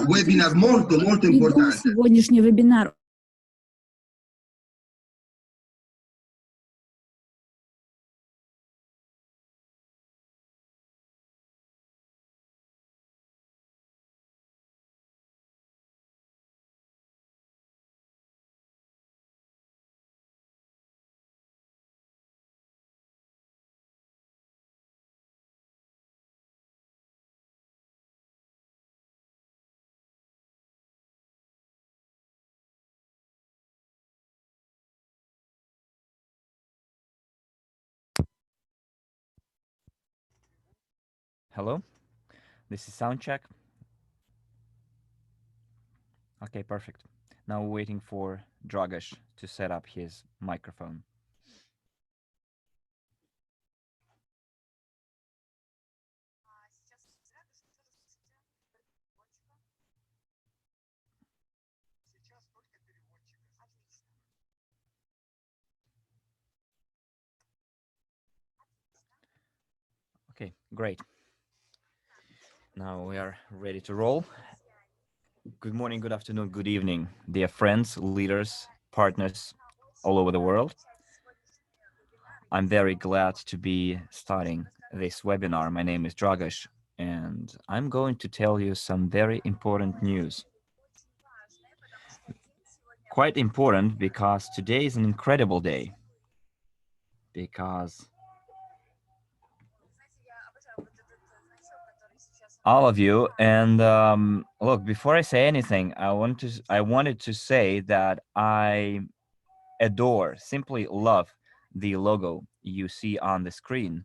webinar molto importante. Сегодняшний вебинар Hello, this is sound check. Okay, perfect. Now we're waiting for Dragoš to set up his microphone. Okay, great. Now we are ready to roll. Good morning, good afternoon, good evening, dear friends, leaders, partners all over the world. I'm very glad to be starting this webinar. My name is Dragoš, and I'm going to tell you some very important news. Quite important because today is an incredible day. Because all of you, and look, before I say anything, I wanted to say that I adore, simply love the logo you see on the screen.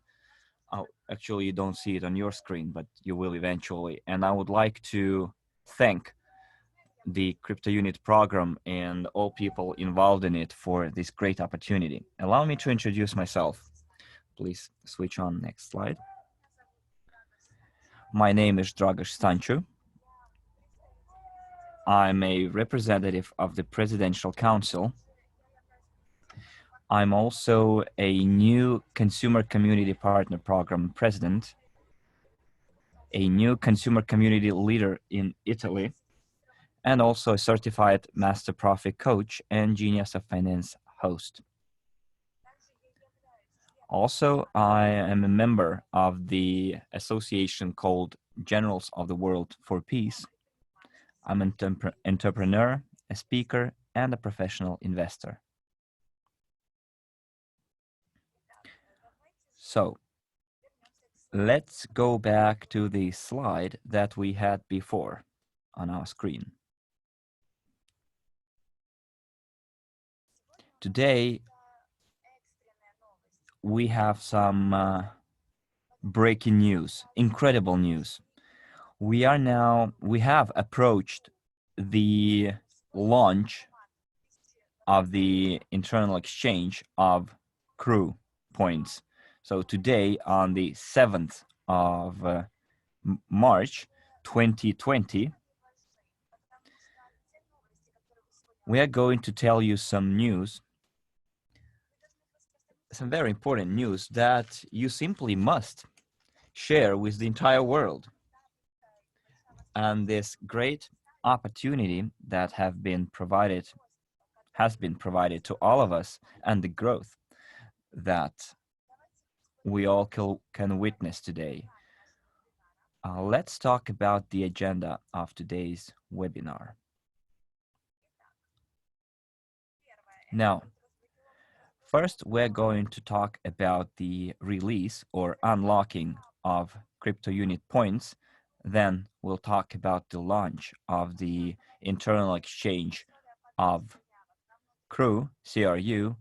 Oh, actually, you don't see it on your screen, but you will eventually. And I would like to thank the Crypto Unit program and all people involved in it for this great opportunity. Allow me to introduce myself. Please switch on next slide. My name is Dragoš Stanchu. I'm a representative of the Presidential Council. I'm also a new Consumer Community Partner Program President, a new Consumer Community Leader in Italy, and also a certified Master Profit Coach and Genius of Finance host. Also, I am a member of the association called Generals of the World for Peace. I'm an entrepreneur, a speaker, and a professional investor. So, let's go back to the slide that we had before on our screen. Today, we have some breaking news, incredible news. We have approached the launch of the internal exchange of CRU points. So today, on the 7th of March 2020, we are going to tell you some news, some very important news that you simply must share with the entire world. And this great opportunity that has been provided to all of us, and the growth that we all can witness today. Let's talk about the agenda of today's webinar. Now, first, we're going to talk about the release or unlocking of Crypto Unit points. Then we'll talk about the launch of the internal exchange of CRU.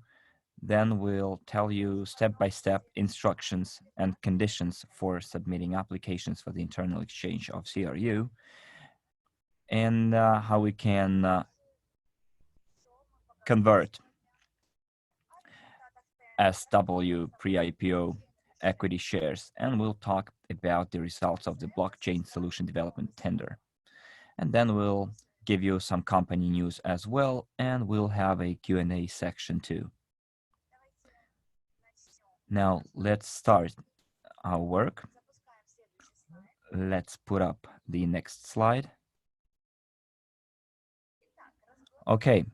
Then we'll tell you step-by-step instructions and conditions for submitting applications for the internal exchange of CRU, and how we can convert SW pre-IPO equity shares, and we'll talk about the results of the blockchain solution development tender. And then we'll give you some company news as well, and we'll have a Q&A section too. Now let's start our work. Let's put up the next slide. Okay,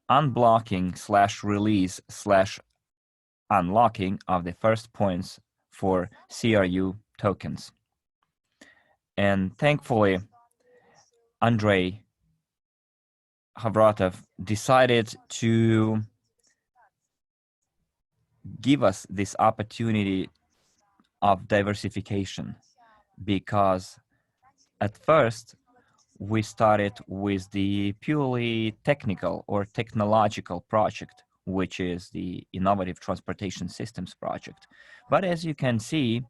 unblocking / release / unlocking of the first points for CRU tokens. And thankfully, Andrei Havratov decided to give us this opportunity of diversification, because at first we started with the purely technical or technological project, which is the Innovative Transportation Systems project. But as you can see,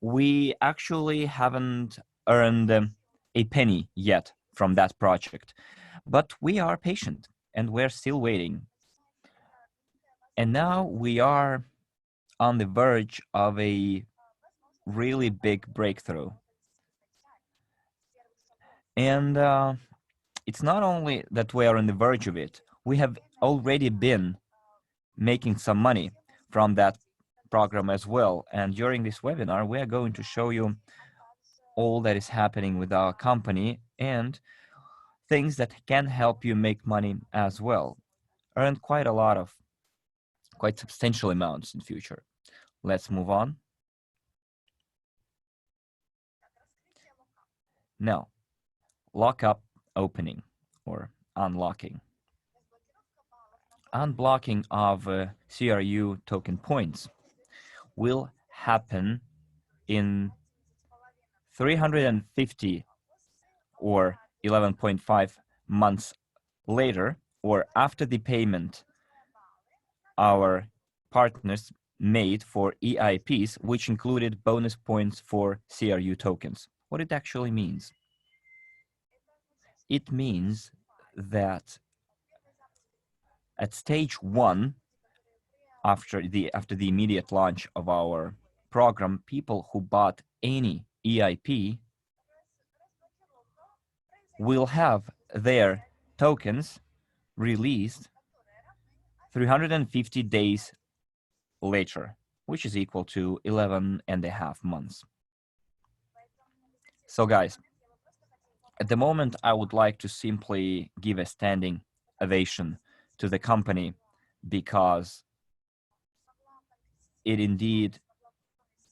we actually haven't earned a penny yet from that project. But we are patient and we're still waiting. And now we are on the verge of a really big breakthrough. And it's not only that we are on the verge of it, we have already been making some money from that program as well. And during this webinar, we are going to show you all that is happening with our company and things that can help you make money as well. Earn quite substantial amounts in future. Let's move on. Now, lockup opening or unlocking. Unblocking of CRU token points will happen in 350 or 11.5 months later, or after the payment our partners made for EIPs, which included bonus points for CRU tokens. What it actually means? It means that at stage 1, after the immediate launch of our program, people who bought any EIP will have their tokens released 350 days later, which is equal to 11.5 months. So guys, at the moment, I would like to simply give a standing ovation to the company, because it indeed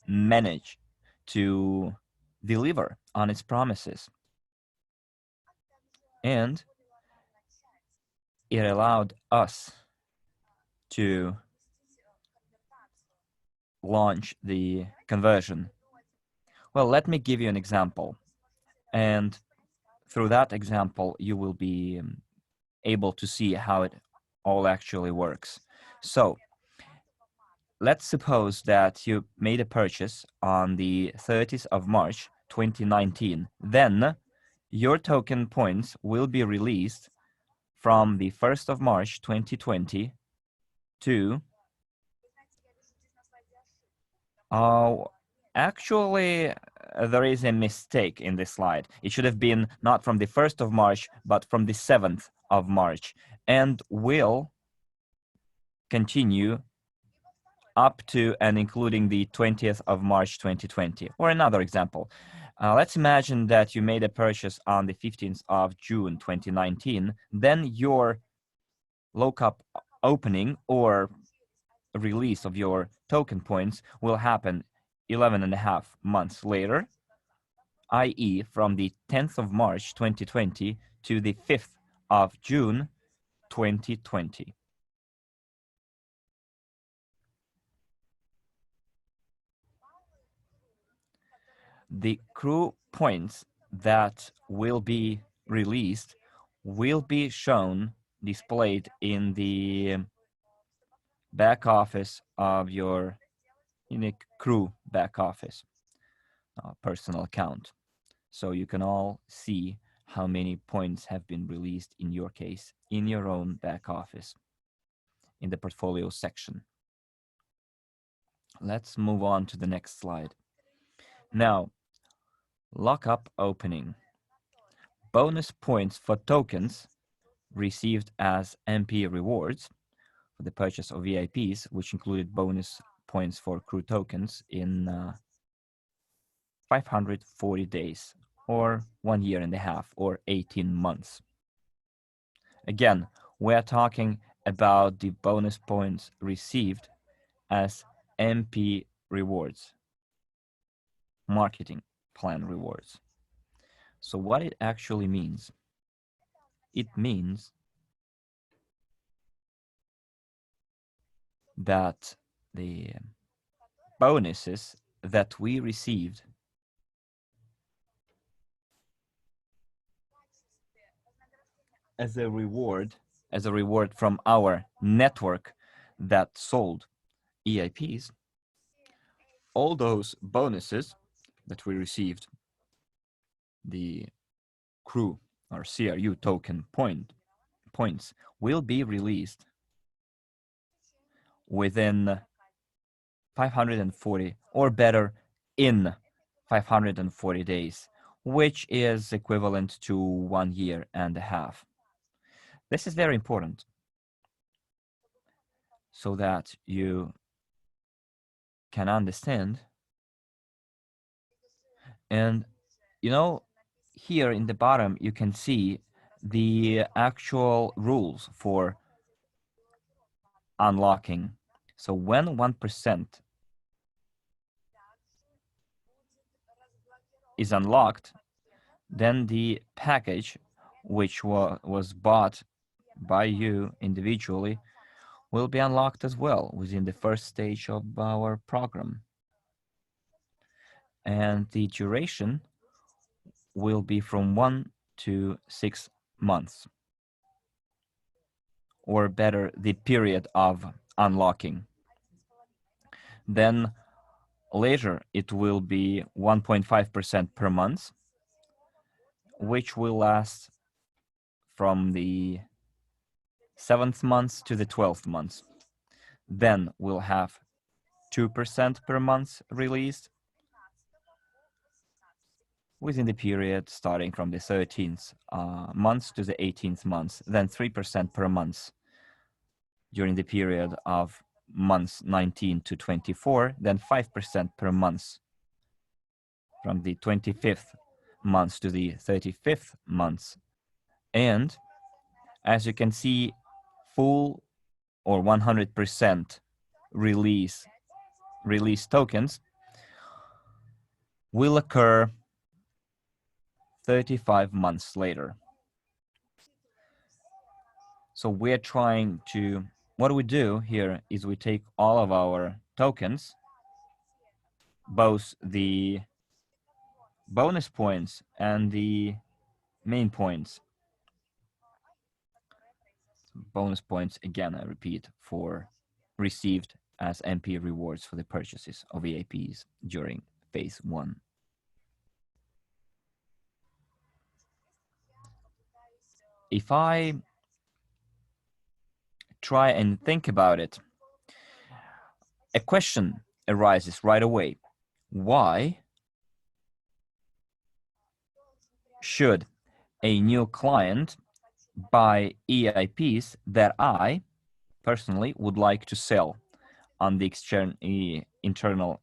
managed to deliver on its promises. And it allowed us to launch the conversion. Well, let me give you an example. And through that example, you will be able to see how it all actually works. So let's suppose that you made a purchase on the 30th of March, 2019. Then your token points will be released from the 1st of March, 2020 to actually, there is a mistake in this slide. It should have been not from the 1st of March, but from the 7th of March, and will continue up to and including the 20th of March, 2020. Or another example. Let's imagine that you made a purchase on the 15th of June, 2019. Then your lockup opening or release of your token points will happen 11.5 months later, i.e. from the 10th of March 2020 to the 5th of June 2020. The CRU points that will be released will be shown, displayed in the back office of your unique CRU back office personal account. So you can all see how many points have been released in your case in your own back office in the portfolio section. Let's move on to the next slide. Now, lockup opening. Bonus points for tokens received as MP rewards for the purchase of VIPs, which included bonus points for CRU tokens in 540 days, or 1.5 years, or 18 months. Again, we are talking about the bonus points received as MP rewards, marketing plan rewards. So what it actually means? It means that the bonuses that we received as a reward from our network that sold EIPs, all those bonuses that we received, the CRU or CRU token points, will be released within 540, or better, in 540 days, which is equivalent to 1.5 years. This is very important so that you can understand. And you know, here in the bottom, you can see the actual rules for unlocking. So when 1% is unlocked, then the package which was bought by you individually will be unlocked as well within the first stage of our program. And the duration will be from 1 to 6 months, or better, the period of unlocking. Then later it will be 1.5% per month, which will last from the 7th month to the 12th month. Then we'll have 2% per month released within the period starting from the 13th month to the 18th month, then 3% per month during the period of months 19 to 24, then 5% per month from the 25th month to the 35th month. And as you can see, full or 100% release tokens will occur 35 months later. So we're trying to, what we do here is we take all of our tokens, both the bonus points and the main points. Bonus points, again, I repeat, for received as MP rewards for the purchases of EIPs during phase 1. If I try and think about it, a question arises right away. Why should a new client buy EIPs that I personally would like to sell on the internal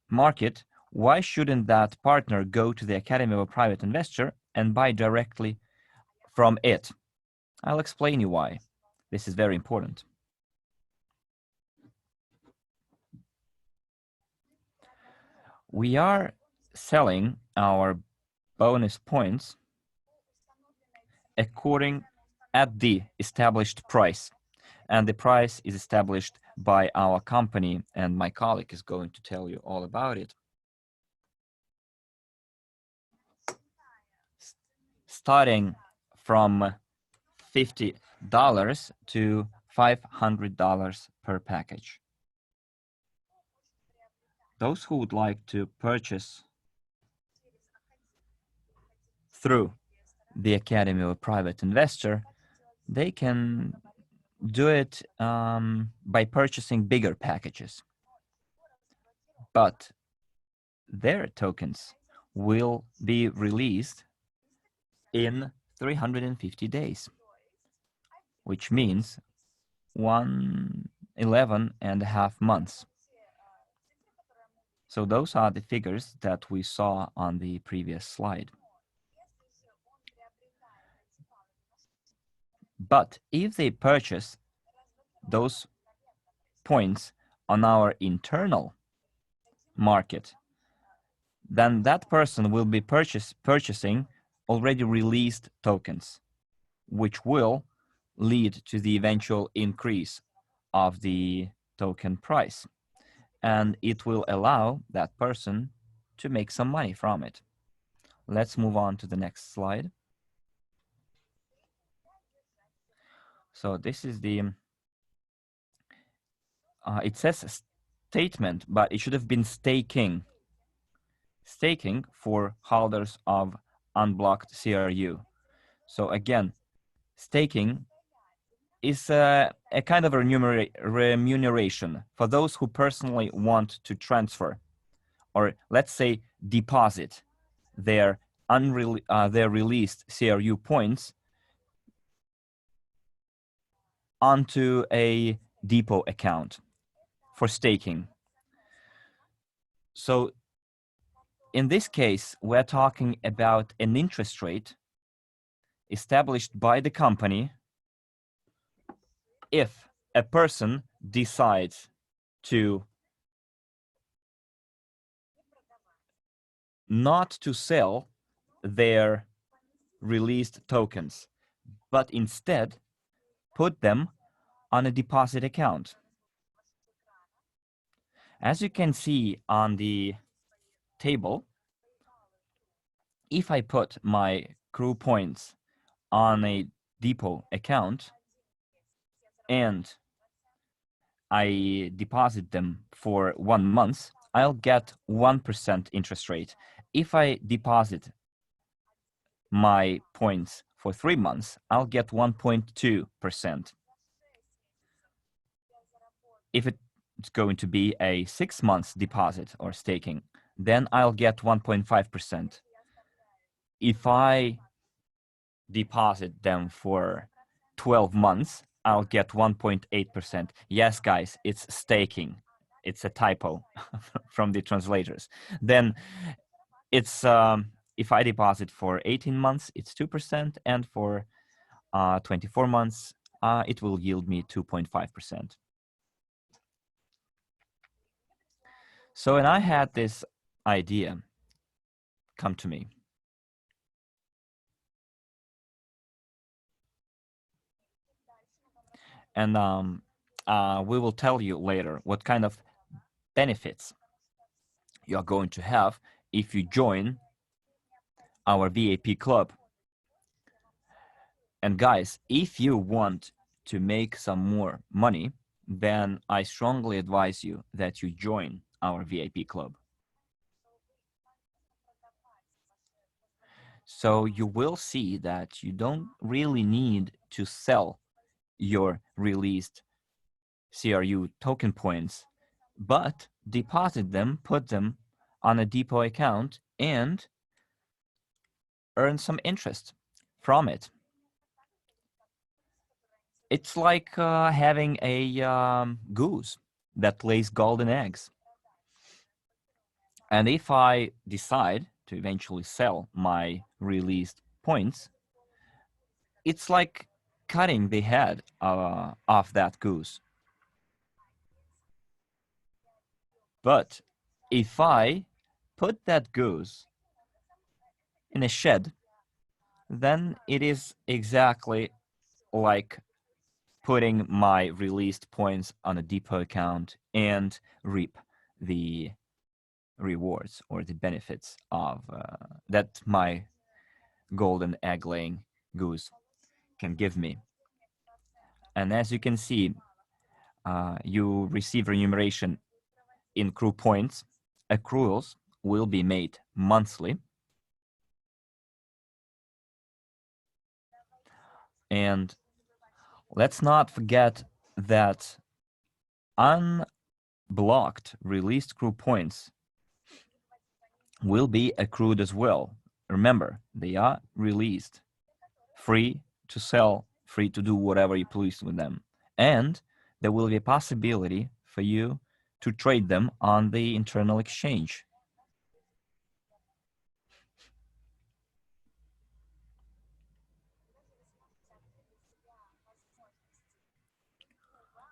market? Why shouldn't that partner go to the Academy of a Private Investor and buy directly from it? I'll explain you why. This is very important. We are selling our bonus points according at the established price, and the price is established by our company, and my colleague is going to tell you all about it. Starting from $50 to $500 per package. Those who would like to purchase through the Academy of a Private Investor, they can do it by purchasing bigger packages. But their tokens will be released in 350 days, which means 11.5 months. So those are the figures that we saw on the previous slide. But if they purchase those points on our internal market, then that person will be purchasing already released tokens, which will lead to the eventual increase of the token price. And it will allow that person to make some money from it. Let's move on to the next slide. So this is the, it says statement, but it should have been staking. Staking for holders of unblocked CRU. So again, staking is a kind of a remuneration for those who personally want to transfer, or let's say deposit their released CRU points onto a depot account for staking. So in this case, we're talking about an interest rate established by the company if a person decides to not to sell their released tokens, but instead put them on a deposit account. As you can see on the table, if I put my CRU points on a depot account and I deposit them for 1 month, I'll get 1% interest rate. If I deposit my points for 3 months, I'll get 1.2%. If it's going to be a 6 months deposit or staking, then I'll get 1.5%. If I deposit them for 12 months, I'll get 1.8%. Yes, guys, it's staking. It's a typo from the translators. Then it's, if I deposit for 18 months, it's 2%, and for 24 months, it will yield me 2.5%. So, and I had this idea come to me. And we will tell you later what kind of benefits you are going to have if you join our VIP club. And guys, if you want to make some more money, then I strongly advise you that you join our VIP club. So you will see that you don't really need to sell your released CRU token points, but deposit them, put them on a depot account, and earn some interest from it. It's like having a goose that lays golden eggs. And if I decide to eventually sell my released points, it's like cutting the head off that goose. But if I put that goose in a shed, then it is exactly like putting my released points on a depot account and reap the rewards or the benefits of that my golden egg laying goose can give me. And as you can see, you receive remuneration in CRU points. Accruals will be made monthly. And let's not forget that unblocked released CRU points will be accrued as well. Remember, they are released, free to sell, free to do whatever you please with them. And there will be a possibility for you to trade them on the internal exchange.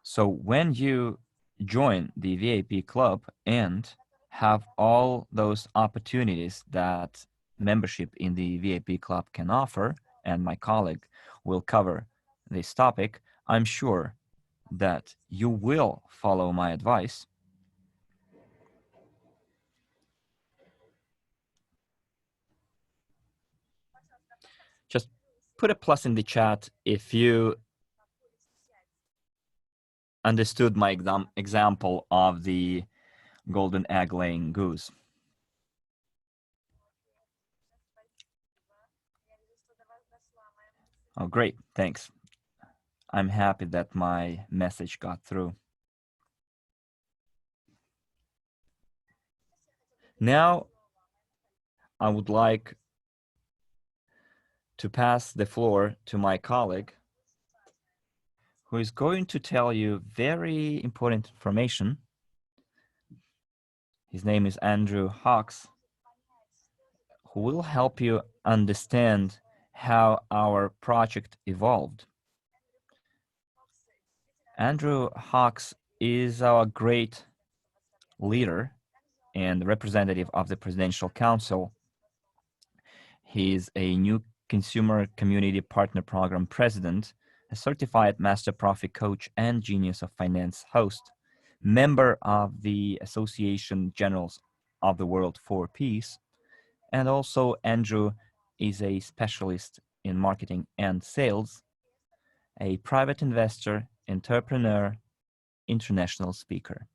So when you join the VIP club and have all those opportunities that membership in the VIP club can offer, and my colleague will cover this topic, I'm sure that you will follow my advice. Just put a plus in the chat if you understood my example of the golden egg laying goose. Oh, great, thanks. I'm happy that my message got through. Now, I would like to pass the floor to my colleague, who is going to tell you very important information. His name is Andrew Hawks, who will help you understand how our project evolved. Andrew Hawks is our great leader and representative of the Presidential Council. He is a new Consumer Community Partner Program President, a certified Master Profit Coach and Genius of Finance host, member of the Association Generals of the World for Peace, and also Andrew is a specialist in marketing and sales, a private investor, entrepreneur, international speaker.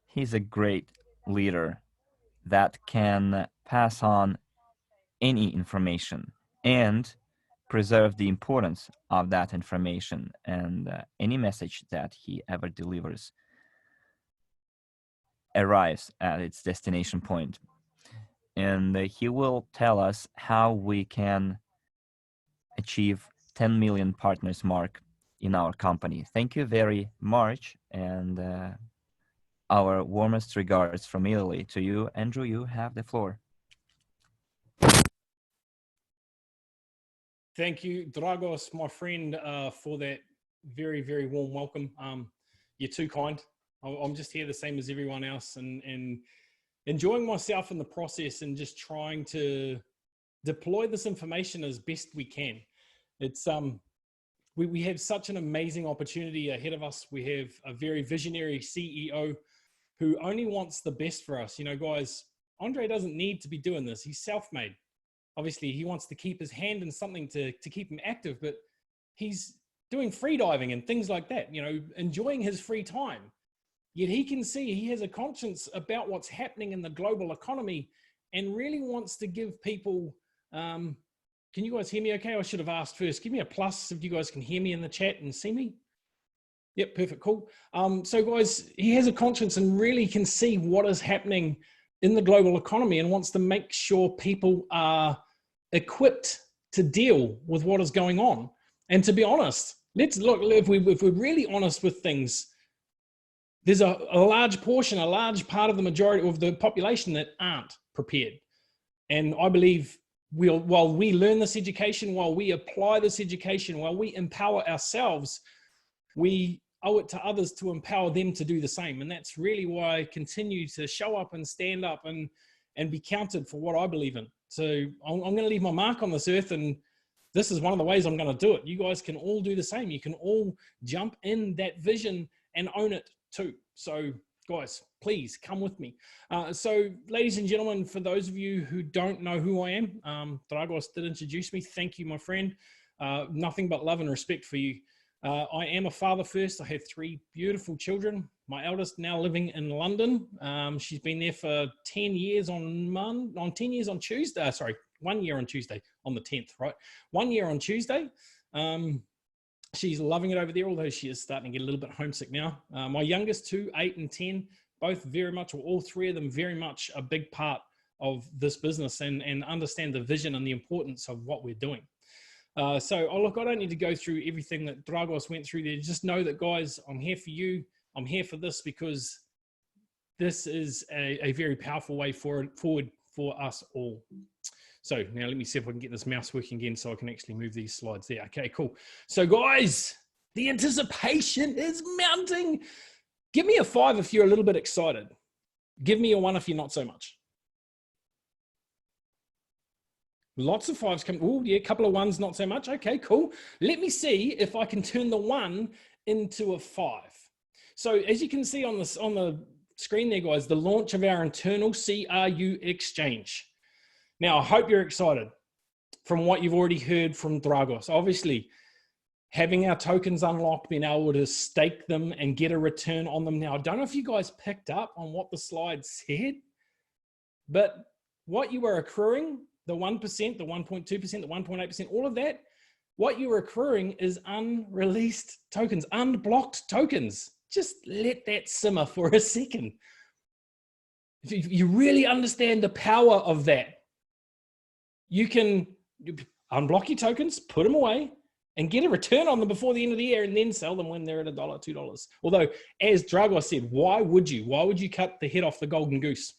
He's a great leader that can pass on any information and preserve the importance of that information, and any message that he ever delivers arrives at its destination point. And he will tell us how we can achieve 10 million partners mark in our company. Thank you very much, and our warmest regards from Italy to you. Andrew, you have the floor. Thank you, Dragos, my friend, for that very, very warm welcome. You're too kind. I'm just here the same as everyone else, and enjoying myself in the process and just trying to deploy this information as best we can. It's we have such an amazing opportunity ahead of us. We have a very visionary CEO who only wants the best for us. You know, guys, Andre doesn't need to be doing this. He's self-made. Obviously, he wants to keep his hand in something to keep him active, but he's doing free diving and things like that, you know, enjoying his free time. Yet he can see he has a conscience about what's happening in the global economy and really wants to give people, can you guys hear me okay? I should have asked first. Give me a plus if you guys can hear me in the chat and see me. Yep, perfect, cool. So guys, he has a conscience and really can see what is happening in the global economy and wants to make sure people are equipped to deal with what is going on. And to be honest, let's look, if we're really honest with things, there's a large portion, a large part of the majority of the population that aren't prepared. And I believe while we learn this education, while we apply this education, while we empower ourselves, we owe it to others to empower them to do the same. And that's really why I continue to show up and stand up and be counted for what I believe in. So I'm going to leave my mark on this earth, and this is one of the ways I'm going to do it. You guys can all do the same. You can all jump in that vision and own it too. So guys, please come with me. So ladies and gentlemen, for those of you who don't know who I am, Dragos did introduce me. Thank you, my friend. Nothing but love and respect for you. I am a father first. I have 3 beautiful children. My eldest now living in London. She's been there for 10 years on 10 years on Tuesday. Sorry, 1 year on Tuesday, on the 10th, right? 1 year on Tuesday. She's loving it over there, although she is starting to get a little bit homesick now. My youngest 2, 8 and 10, both very much, or all 3 of them very much a big part of this business and understand the vision and the importance of what we're doing. So, look, I don't need to go through everything that Dragos went through there. Just know that, guys, I'm here for you. I'm here for this because this is a very powerful way forward for us all. So now let me see if I can get this mouse working again so I can actually move these slides there. Okay, cool. So guys, the anticipation is mounting. Give me a 5 if you're a little bit excited. Give me a 1 if you're not so much. Lots of 5s come. Oh, yeah, a couple of 1s, not so much. Okay, cool. Let me see if I can turn the 1 into a 5. So as you can see on the screen there, guys, the launch of our internal CRU exchange. Now, I hope you're excited from what you've already heard from Dragos. Obviously, having our tokens unlocked, being able to stake them and get a return on them. Now, I don't know if you guys picked up on what the slide said, but what you were accruing, the 1%, the 1.2%, the 1.8%, all of that, what you were accruing is unreleased tokens, unblocked tokens. Just let that simmer for a second. If you really understand the power of that, you can unblock your tokens, put them away, and get a return on them before the end of the year and then sell them when they're at $1, $2. Although, as Dragos said, why would you? Why would you cut the head off the golden goose?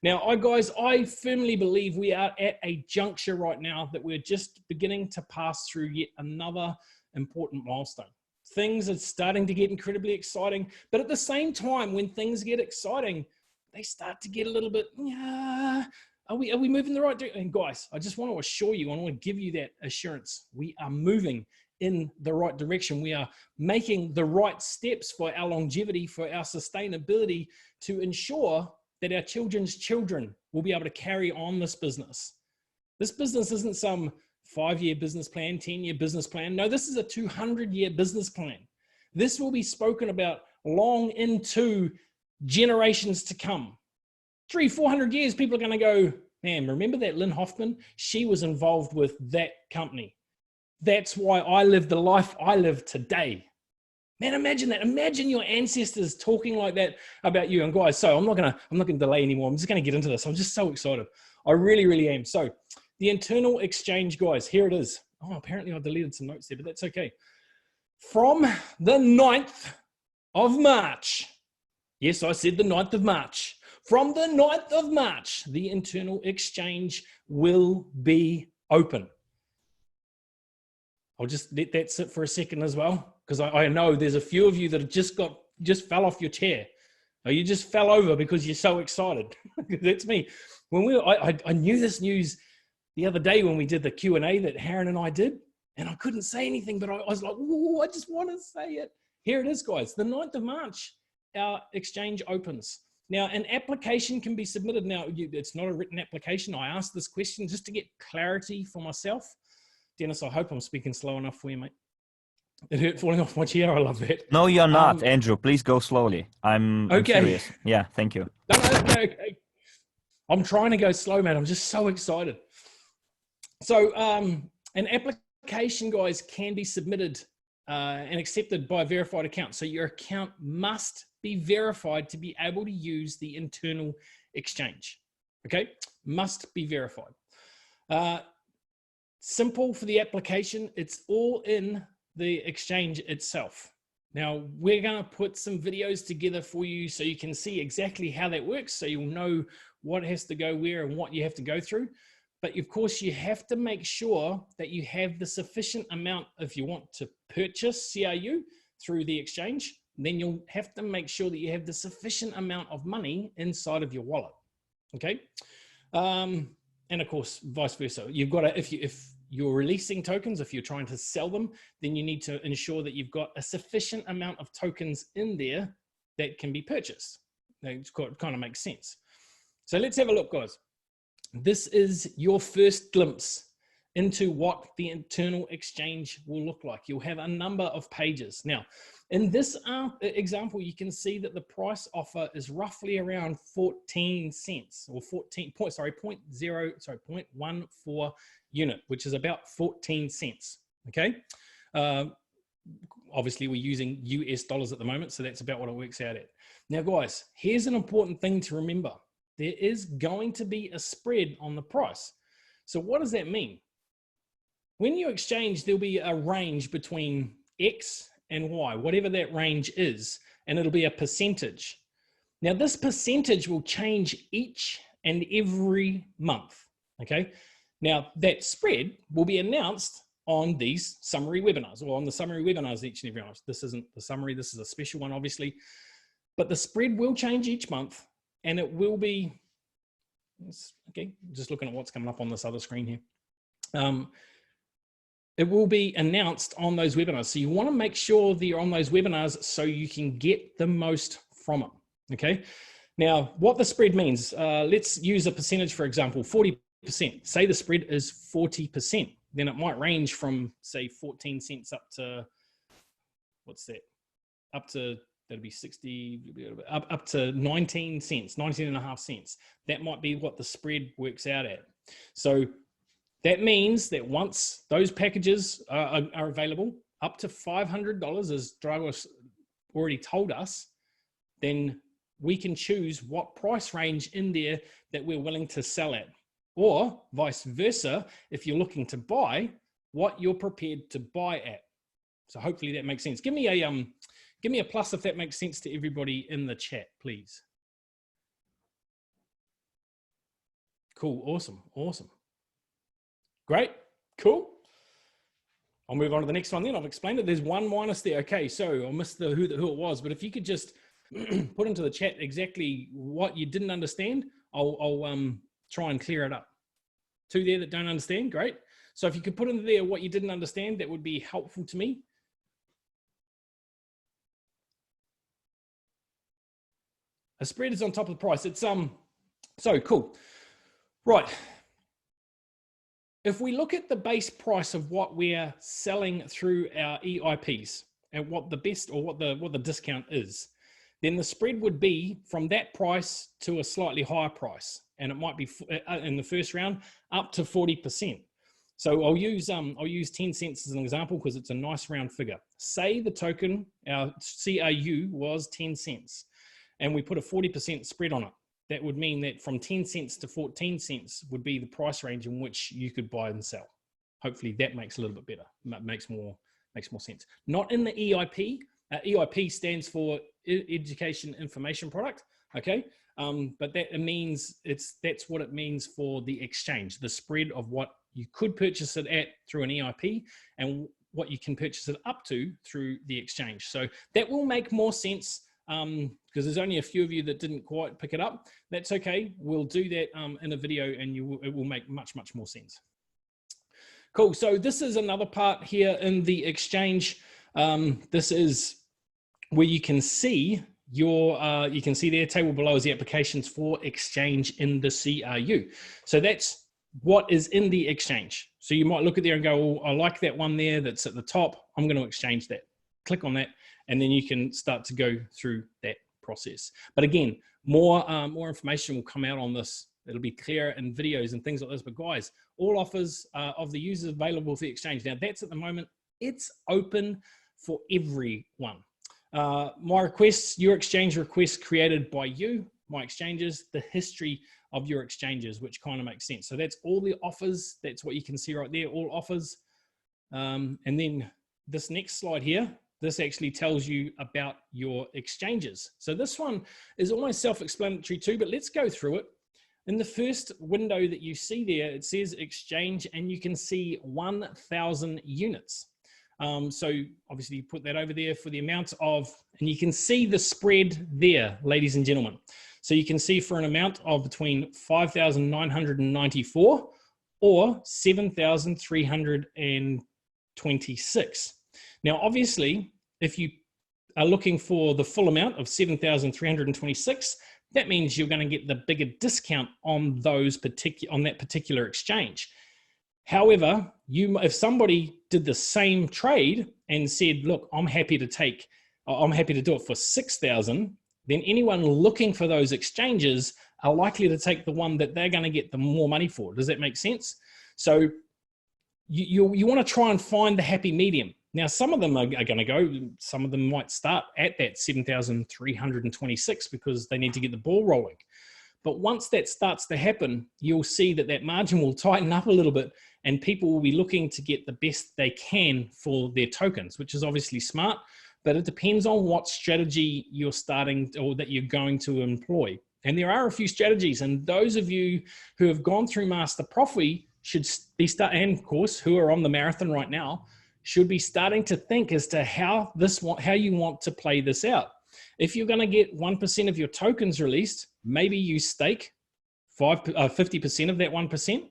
Now, guys, I firmly believe we are at a juncture right now that we're just beginning to pass through yet another important milestone. Things are starting to get incredibly exciting, but at the same time, when things get exciting, they start to get a little bit, yeah, are we moving the right direction? And guys, I just want to assure you, I want to give you that assurance. We are moving in the right direction. We are making the right steps for our longevity, for our sustainability, to ensure that our children's children will be able to carry on this business. This business isn't some 5-year business plan, 10-year business plan. No, this is a 200-year business plan. This will be spoken about long into generations to come. 300-400 years, people are going to go, man, remember that Lynn Hoffman? She was involved with that company. That's why I live the life I live today. Man, imagine that. Imagine your ancestors talking like that about you. And guys, so I'm not gonna delay anymore. I'm just gonna get into this. I'm just so excited. I really, really am. So the internal exchange, guys, here it is. Oh, apparently I deleted some notes there, but that's okay. From the 9th of March. Yes, I said the 9th of March. From the 9th of March, the internal exchange will be open. I'll just let that sit for a second as well, because I know there's a few of you that have just fell off your chair. Or you just fell over because you're so excited. That's me. When I knew this news the other day when we did the Q&A that Harren and I did, and I couldn't say anything, but I was like, ooh, I just want to say it. Here it is, guys. The 9th of March, our exchange opens. Now, an application can be submitted. Now, it's not a written application. I asked this question just to get clarity for myself. Dennis, I hope I'm speaking slow enough for you, mate. It hurt falling off my chair. I love that. No, you're not, Andrew. Please go slowly. I'm serious. Yeah, thank you. No, okay. I'm trying to go slow, man. I'm just so excited. So an application, guys, can be submitted and accepted by a verified account. So your account must be verified to be able to use the internal exchange. Okay, must be verified. Simple for the application. It's all in the exchange itself. Now, we're going to put some videos together for you so you can see exactly how that works, so you'll know what has to go where and what you have to go through. But of course, you have to make sure that you have the sufficient amount. If you want to purchase CRU through the exchange, then you'll have to make sure that you have the sufficient amount of money inside of your wallet. Okay. And of course, vice versa. You've got to, if you're releasing tokens, if you're trying to sell them, then you need to ensure that you've got a sufficient amount of tokens in there that can be purchased. That kind of makes sense. So let's have a look, guys. This is your first glimpse into what the internal exchange will look like. You'll have a number of pages. Now, in this example, you can see that the price offer is roughly around 14 cents or 0.14 unit, which is about 14 cents. Okay. Obviously we're using US dollars at the moment, so that's about what it works out at. Now, guys, here's an important thing to remember. There is going to be a spread on the price. So what does that mean? When you exchange, there'll be a range between X and Y, whatever that range is, and it'll be a percentage. Now, this percentage will change each and every month, okay? Now that spread will be announced on these summary webinars, or on the summary webinars each and every month. This isn't the summary, this is a special one obviously, but the spread will change each month, and it will be, okay, just looking at what's coming up on this other screen here. It will be announced on those webinars. So you want to make sure that you're on those webinars so you can get the most from it, okay? Now, what the spread means, let's use a percentage, for example, 40%. Say the spread is 40%. Then it might range from, say, 14 cents up to, what's that? Up to, that'd be 60, up to 19 cents, 19.5 cents. That might be what the spread works out at. So that means that once those packages are available, up to $500, as Dragos already told us, then we can choose what price range in there that we're willing to sell at. Or vice versa, if you're looking to buy, what you're prepared to buy at. So hopefully that makes sense. Give me a plus if that makes sense to everybody in the chat, please. Cool, awesome, awesome. Great, cool. I'll move on to the next one then. I've explained it. There's one minus there. Okay, so I missed the who it was, but if you could just put into the chat exactly what you didn't understand, I'll try and clear it up. Two there that don't understand, great. So if you could put in there what you didn't understand, that would be helpful to me. A spread is on top of the price. It's so cool. Right. If we look at the base price of what we're selling through our EIPs and what the best or what the discount is, then the spread would be from that price to a slightly higher price. And it might be in the first round up to 40%. So I'll use 10 cents as an example because it's a nice round figure. Say the token, our CRU was 10 cents and we put a 40% spread on it. That would mean that from 10 cents to 14 cents would be the price range in which you could buy and sell. Hopefully that makes a little bit better, makes more sense. Not in the EIP. EIP stands for Education Information Product, okay? But that means that's what it means for the exchange, the spread of what you could purchase it at through an EIP and what you can purchase it up to through the exchange. So that will make more sense because there's only a few of you that didn't quite pick it up. That's okay. We'll do that in a video and it will make much more sense. Cool. So this is another part here in the exchange. This is where you can see you can see their table below is the applications for exchange in the CRU. So that's what is in the exchange. So you might look at there and go, oh, I like that one there that's at the top. I'm going to exchange that. Click on that, and then you can start to go through that process. But again, more information will come out on this. It'll be clearer in videos and things like this. But guys, all offers of the users available for the exchange. Now that's at the moment, it's open for everyone. My requests, your exchange requests created by you, my exchanges, the history of your exchanges, which kind of makes sense. So that's all the offers. That's what you can see right there, all offers. And then this next slide here, this actually tells you about your exchanges. So this one is almost self-explanatory too, but let's go through it. In the first window that you see there, it says exchange, and you can see 1,000 units. So obviously you put that over there for the amount of, and you can see the spread there, ladies and gentlemen. So you can see for an amount of between 5,994 or 7,326. Now, obviously, if you are looking for the full amount of 7,326, that means you're going to get the bigger discount on that particular exchange. However, if somebody did the same trade and said, look, I'm happy to do it for 6,000, then anyone looking for those exchanges are likely to take the one that they're going to get the more money for. Does that make sense? So you want to try and find the happy medium. Now, some of them are going to go, some of them might start at that 7,326 because they need to get the ball rolling. But once that starts to happen, you'll see that that margin will tighten up a little bit and people will be looking to get the best they can for their tokens, which is obviously smart, but it depends on what strategy you're starting or that you're going to employ. And there are a few strategies, and those of you who have gone through Master Profit should be and of course, who are on the marathon right now, should be starting to think as to how you want to play this out. If you're going to get 1% of your tokens released, maybe you stake 50% of that 1%.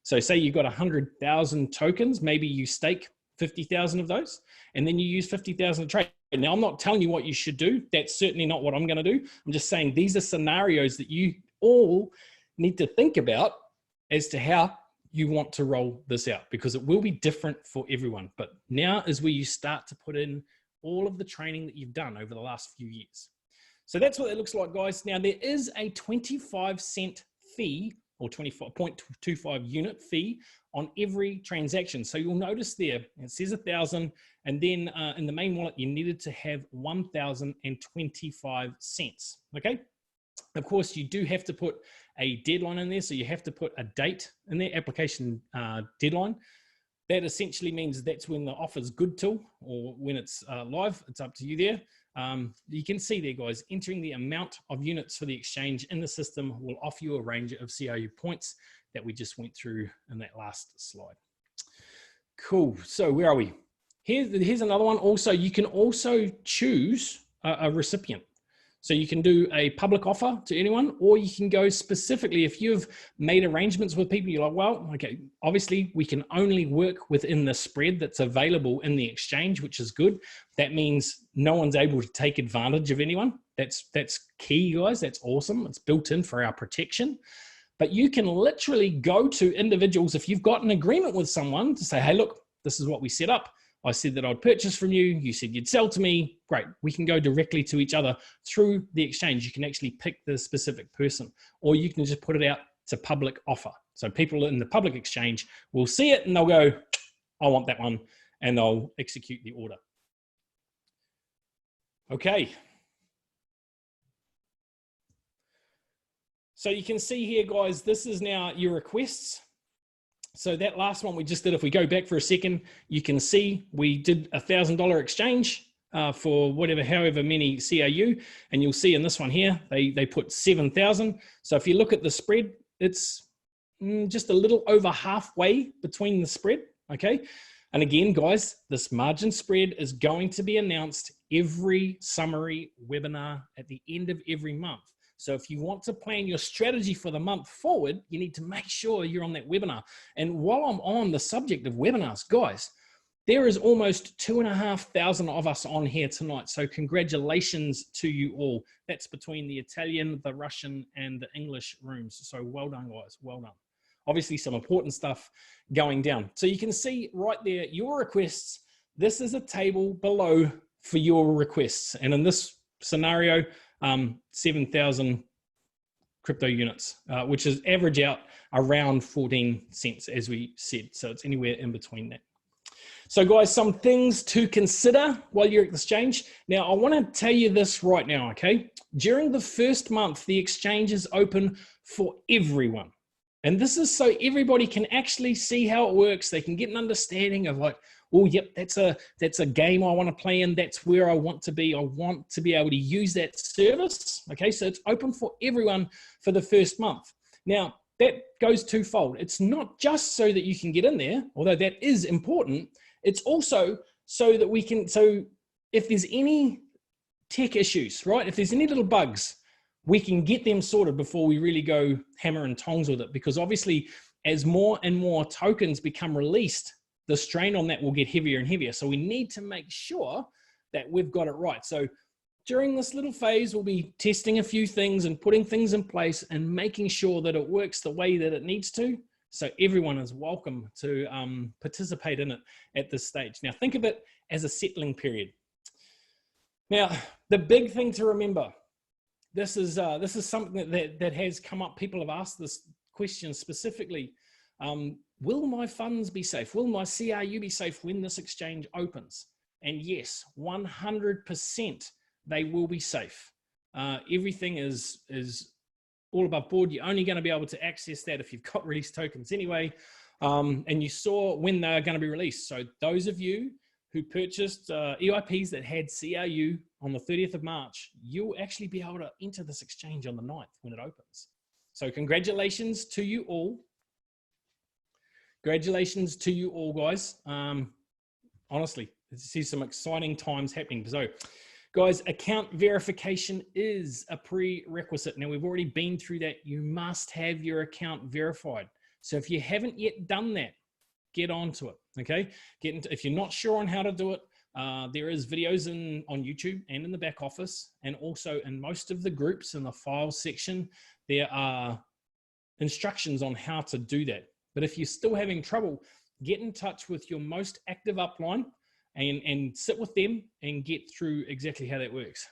So say you've got 100,000 tokens, maybe you stake 50,000 of those, and then you use 50,000 to trade. Now, I'm not telling you what you should do. That's certainly not what I'm going to do. I'm just saying these are scenarios that you all need to think about as to how you want to roll this out, because it will be different for everyone. But now is where you start to put in all of the training that you've done over the last few years. So that's what it looks like, guys. Now, there is a 25-cent fee or 25.25 unit fee on every transaction. So you'll notice there, it says 1,000, and then in the main wallet, you needed to have 1,025 cents, okay? Of course, you do have to put a deadline in there. So you have to put a date in there, application deadline. That essentially means that's when the offer's good till, or when it's live. It's up to you there. You can see there, guys, entering the amount of units for the exchange in the system will offer you a range of CRU points that we just went through in that last slide. Cool. So where are we? Here's another one. Also, you can also choose a recipient. So you can do a public offer to anyone, or you can go specifically, if you've made arrangements with people, you're like, well, okay, obviously we can only work within the spread that's available in the exchange, which is good. That means no one's able to take advantage of anyone. That's key, guys. That's awesome. It's built in for our protection. But you can literally go to individuals if you've got an agreement with someone to say, hey, look, this is what we set up. I said that I'd purchase from you. You said you'd sell to me. Great. We can go directly to each other through the exchange. You can actually pick the specific person, or you can just put it out to public offer. So people in the public exchange will see it and they'll go, I want that one, and they'll execute the order. Okay. So you can see here, guys, this is now your requests. So that last one we just did, if we go back for a second, you can see we did $1,000 exchange for however many CRU, and you'll see in this one here, they put 7,000. So if you look at the spread, it's just a little over halfway between the spread, okay? And again, guys, this margin spread is going to be announced every summary webinar at the end of every month. So if you want to plan your strategy for the month forward, you need to make sure you're on that webinar. And while I'm on the subject of webinars, guys, there is almost 2,500 of us on here tonight. So congratulations to you all. That's between the Italian, the Russian, and the English rooms. So well done, guys, well done. Obviously some important stuff going down. So you can see right there, your requests. This is a table below for your requests. And in this scenario, 7,000 crypto units, which is average out around 14 cents, as we said. So it's anywhere in between that. So guys, some things to consider while you're at the exchange. Now, I want to tell you this right now, okay? During the first month, the exchange is open for everyone. And this is so everybody can actually see how it works. They can get an understanding of like, oh, yep, that's a game I want to play in. That's where I want to be. I want to be able to use that service. Okay, so it's open for everyone for the first month. Now, that goes twofold. It's not just so that you can get in there, although that is important. It's also so that we can, so if there's any tech issues, right? If there's any little bugs, we can get them sorted before we really go hammer and tongs with it. Because obviously, as more and more tokens become released, the strain on that will get heavier and heavier. So we need to make sure that we've got it right. So during this little phase, we'll be testing a few things and putting things in place and making sure that it works the way that it needs to. So everyone is welcome to participate in it at this stage. Now think of it as a settling period. Now, the big thing to remember, this is something that has come up. People have asked this question specifically. Will my funds be safe? Will my CRU be safe when this exchange opens? And yes, 100% they will be safe. Everything is all above board. You're only going to be able to access that if you've got released tokens anyway. And you saw when they're going to be released. So those of you who purchased EIPs that had CRU on the 30th of March, you'll actually be able to enter this exchange on the 9th when it opens. So congratulations to you all. Congratulations to you all, guys. Honestly, I see some exciting times happening. So, guys, account verification is a prerequisite. Now, we've already been through that. You must have your account verified. So if you haven't yet done that, get onto it, okay? If you're not sure on how to do it, there is videos on YouTube and in the back office, and also in most of the groups in the files section, there are instructions on how to do that. But if you're still having trouble, get in touch with your most active upline and sit with them and get through exactly how that works.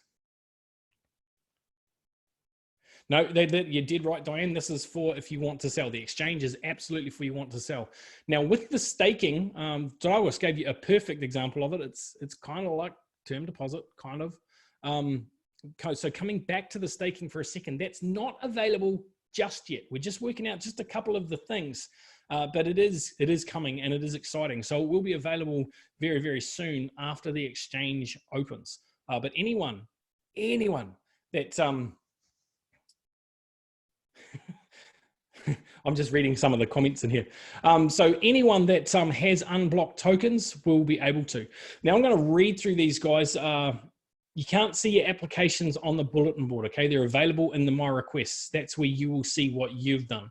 No, you did right, Diane. This is for if you want to sell. The exchange is absolutely for you want to sell. Now, with the staking, Daiwas gave you a perfect example of it. It's kind of like term deposit, kind of. So coming back to the staking for a second, that's not available just yet. We're just working out just a couple of the things, but it is coming and it is exciting. So it will be available very, very soon after the exchange opens. But anyone that I'm just reading some of the comments in here. So anyone that has unblocked tokens will be able to. Now I'm going to read through these, guys. You can't see your applications on the bulletin board, okay? They're available in the My Requests. That's where you will see what you've done.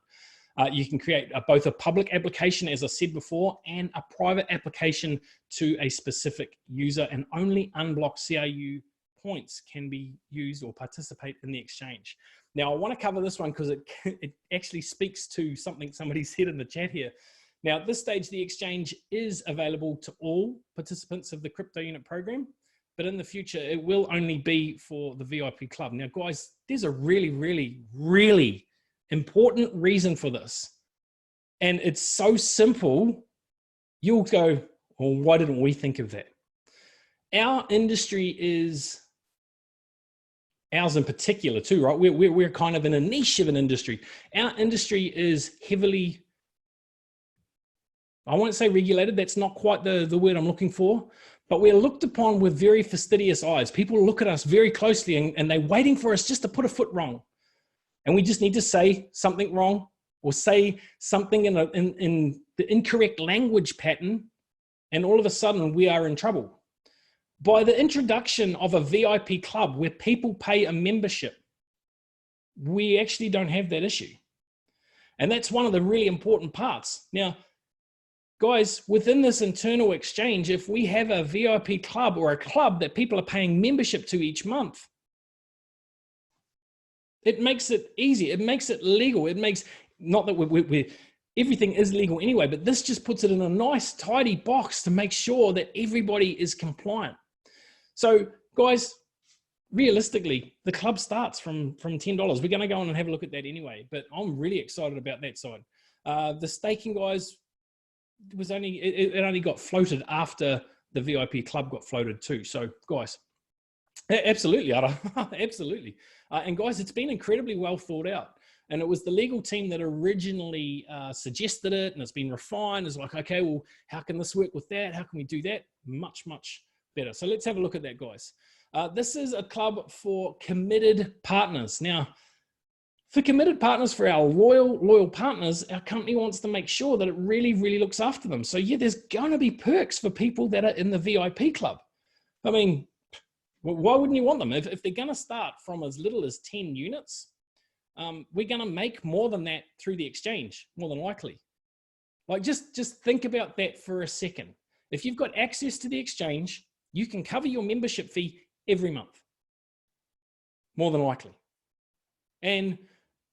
You can create both a public application, as I said before, and a private application to a specific user, and only unblocked CRU points can be used or participate in the exchange. Now, I want to cover this one because it actually speaks to something somebody said in the chat here. Now, at this stage, the exchange is available to all participants of the crypto unit program, but in the future, it will only be for the VIP club. Now, guys, there's a really, really, really important reason for this. And it's so simple, you'll go, well, why didn't we think of that? Our industry is, ours in particular too, right? We're kind of in a niche of an industry. Our industry is heavily, I won't say regulated, that's not quite the word I'm looking for, but we're looked upon with very fastidious eyes. People look at us very closely and they're waiting for us just to put a foot wrong. And we just need to say something wrong or say something in the incorrect language pattern, and all of a sudden we are in trouble. By the introduction of a VIP club where people pay a membership, we actually don't have that issue. And that's one of the really important parts. Now, guys, within this internal exchange, if we have a VIP club or a club that people are paying membership to each month, it makes it easy. It makes it legal. It makes, not that everything is legal anyway, but this just puts it in a nice, tidy box to make sure that everybody is compliant. So, guys, realistically, the club starts from $10. We're going to go on and have a look at that anyway, but I'm really excited about that side. The staking, guys, was it only got floated after the VIP club got floated too. So, guys, absolutely, Ara, absolutely. And guys, it's been incredibly well thought out. And it was the legal team that originally suggested it, and it's been refined. It's like, okay, well, how can this work with that? How can we do that? Much, much better. So let's have a look at that, guys. This is a club for committed partners. Now, for committed partners, for our loyal partners, our company wants to make sure that it really, really looks after them. So yeah, there's going to be perks for people that are in the VIP club. I mean, why wouldn't you want them? If they're going to start from as little as 10 units, we're going to make more than that through the exchange, more than likely. Like, just think about that for a second. If you've got access to the exchange, you can cover your membership fee every month, more than likely. And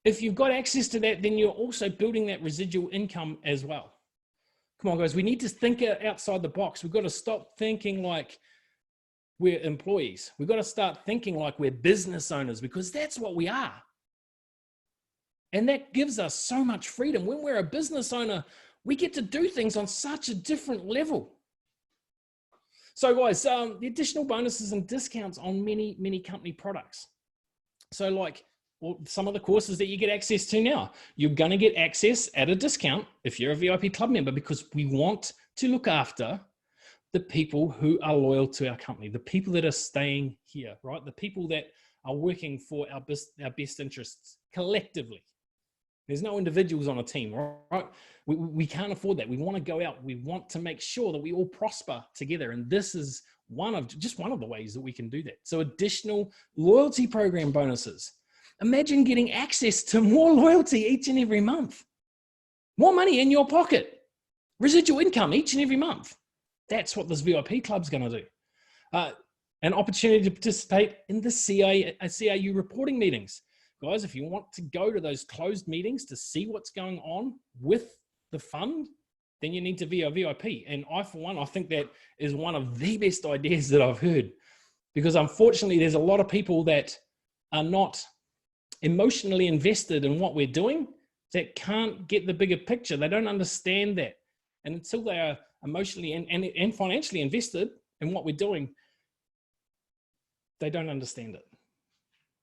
if you've got access to that, then you're also building that residual income as well. Come on, guys, we need to think outside the box. We've got to stop thinking like we're employees. We've got to start thinking like we're business owners, because that's what we are. And that gives us so much freedom. When we're a business owner, we get to do things on such a different level. So guys, the additional bonuses and discounts on many, many company products. So like some of the courses that you get access to now, you're going to get access at a discount if you're a VIP club member, because we want to look after the people who are loyal to our company, the people that are staying here, right? The people that are working for our best interests collectively. There's no individuals on a team, right? We can't afford that. We want to go out. We want to make sure that we all prosper together. And this is one of the ways that we can do that. So additional loyalty program bonuses. Imagine getting access to more loyalty each and every month. More money in your pocket. Residual income each and every month. That's what this VIP club's going to do. An opportunity to participate in the CRU reporting meetings. Guys, if you want to go to those closed meetings to see what's going on with the fund, then you need to be a VIP. And I, for one, I think that is one of the best ideas that I've heard, because unfortunately, there's a lot of people that are not emotionally invested in what we're doing, that can't get the bigger picture. They don't understand that. And until they are emotionally and financially invested in what we're doing, they don't understand it.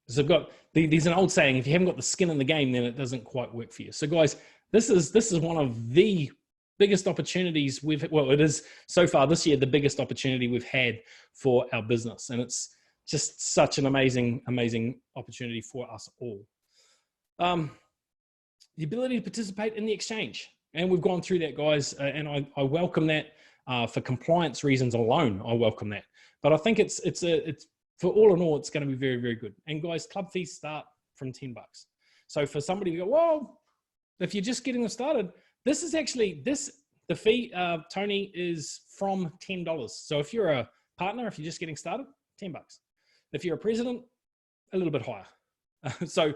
So there's an old saying, if you haven't got the skin in the game, then it doesn't quite work for you. So guys, this is one of the biggest opportunities it is so far this year, the biggest opportunity we've had for our business. And it's just such an amazing, amazing opportunity for us all. The ability to participate in the exchange. And we've gone through that, guys. And I welcome that for compliance reasons alone. I welcome that. But I think it's for all in all, it's going to be very, very good. And guys, club fees start from $10. So for somebody to go, well, if you're just getting started, this is actually the fee, Tony, is from $10. So if you're a partner, if you're just getting started, $10. If you're a president, a little bit higher. So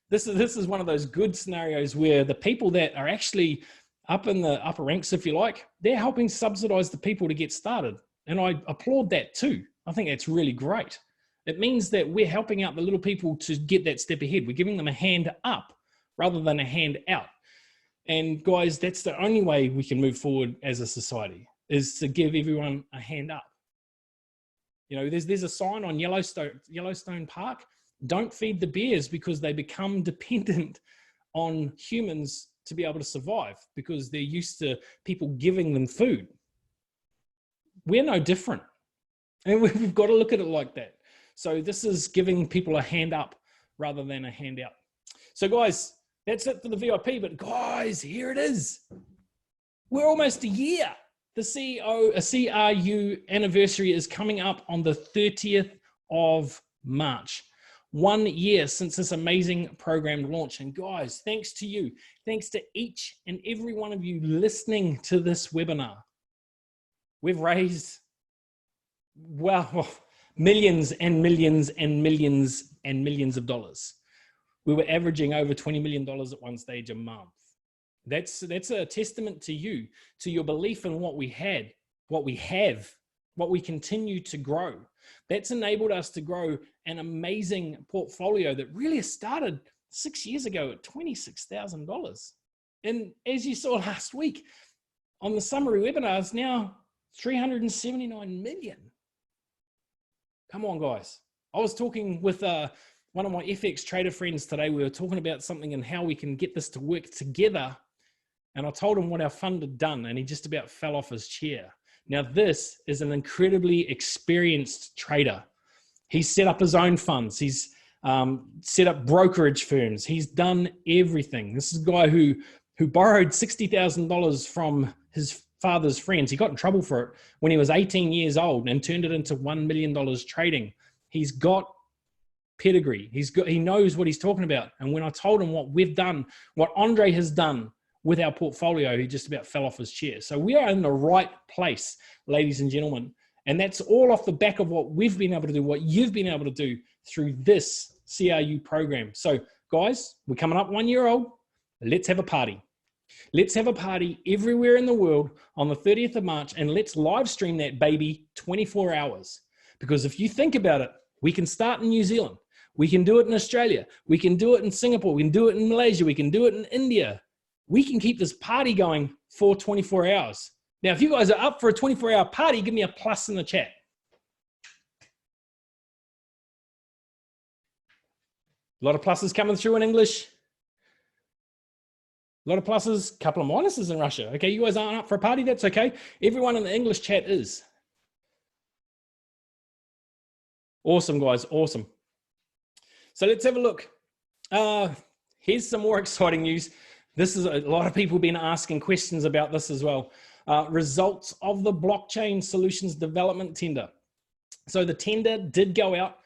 this is one of those good scenarios where the people that are actually up in the upper ranks, if you like, they're helping subsidize the people to get started. And I applaud that too. I think that's really great. It means that we're helping out the little people to get that step ahead. We're giving them a hand up rather than a hand out. And guys, that's the only way we can move forward as a society, is to give everyone a hand up. You know, there's a sign on Yellowstone Park, don't feed the bears, because they become dependent on humans to be able to survive because they're used to people giving them food. We're no different. And we've got to look at it like that. So this is giving people a hand up rather than a hand out. So guys, that's it for the VIP, but guys, here it is. We're almost a year. The CRU anniversary is coming up on the 30th of March. 1 year since this amazing program launched. And guys, thanks to you, thanks to each and every one of you listening to this webinar, we've raised, well, millions and millions and millions and millions of dollars. We were averaging over $20 million at one stage a month. That's a testament to you, to your belief in what we had, what we have, what we continue to grow. That's enabled us to grow an amazing portfolio that really started 6 years ago at $26,000. And as you saw last week on the summary webinars, now 379 million. Come on, guys. I was talking with one of my FX trader friends today. We were talking about something and how we can get this to work together. And I told him what our fund had done, and he just about fell off his chair. Now, this is an incredibly experienced trader. He's set up his own funds. He's set up brokerage firms. He's done everything. This is a guy who borrowed $60,000 from his father's friends. He got in trouble for it when he was 18 years old and turned it into $1 million trading. He's got pedigree. He knows what he's talking about. And when I told him what we've done, what Andre has done with our portfolio, he just about fell off his chair. So we are in the right place, ladies and gentlemen. And that's all off the back of what we've been able to do, what you've been able to do through this CRU program. So guys, we're coming up 1 year old. Let's have a party. Let's have a party everywhere in the world on the 30th of March, and let's live stream that baby 24 hours. Because if you think about it, we can start in New Zealand. We can do it in Australia. We can do it in Singapore. We can do it in Malaysia. We can do it in India. We can keep this party going for 24 hours. Now, if you guys are up for a 24-hour party, give me a plus in the chat. A lot of pluses coming through in English. A lot of pluses, couple of minuses in Russia. Okay, you guys aren't up for a party, that's okay. Everyone in the English chat is. Awesome, guys, awesome. So let's have a look. here's some more exciting news. This is a lot of people have been asking questions about this as well. Results of the blockchain solutions development tender. So the tender did go out.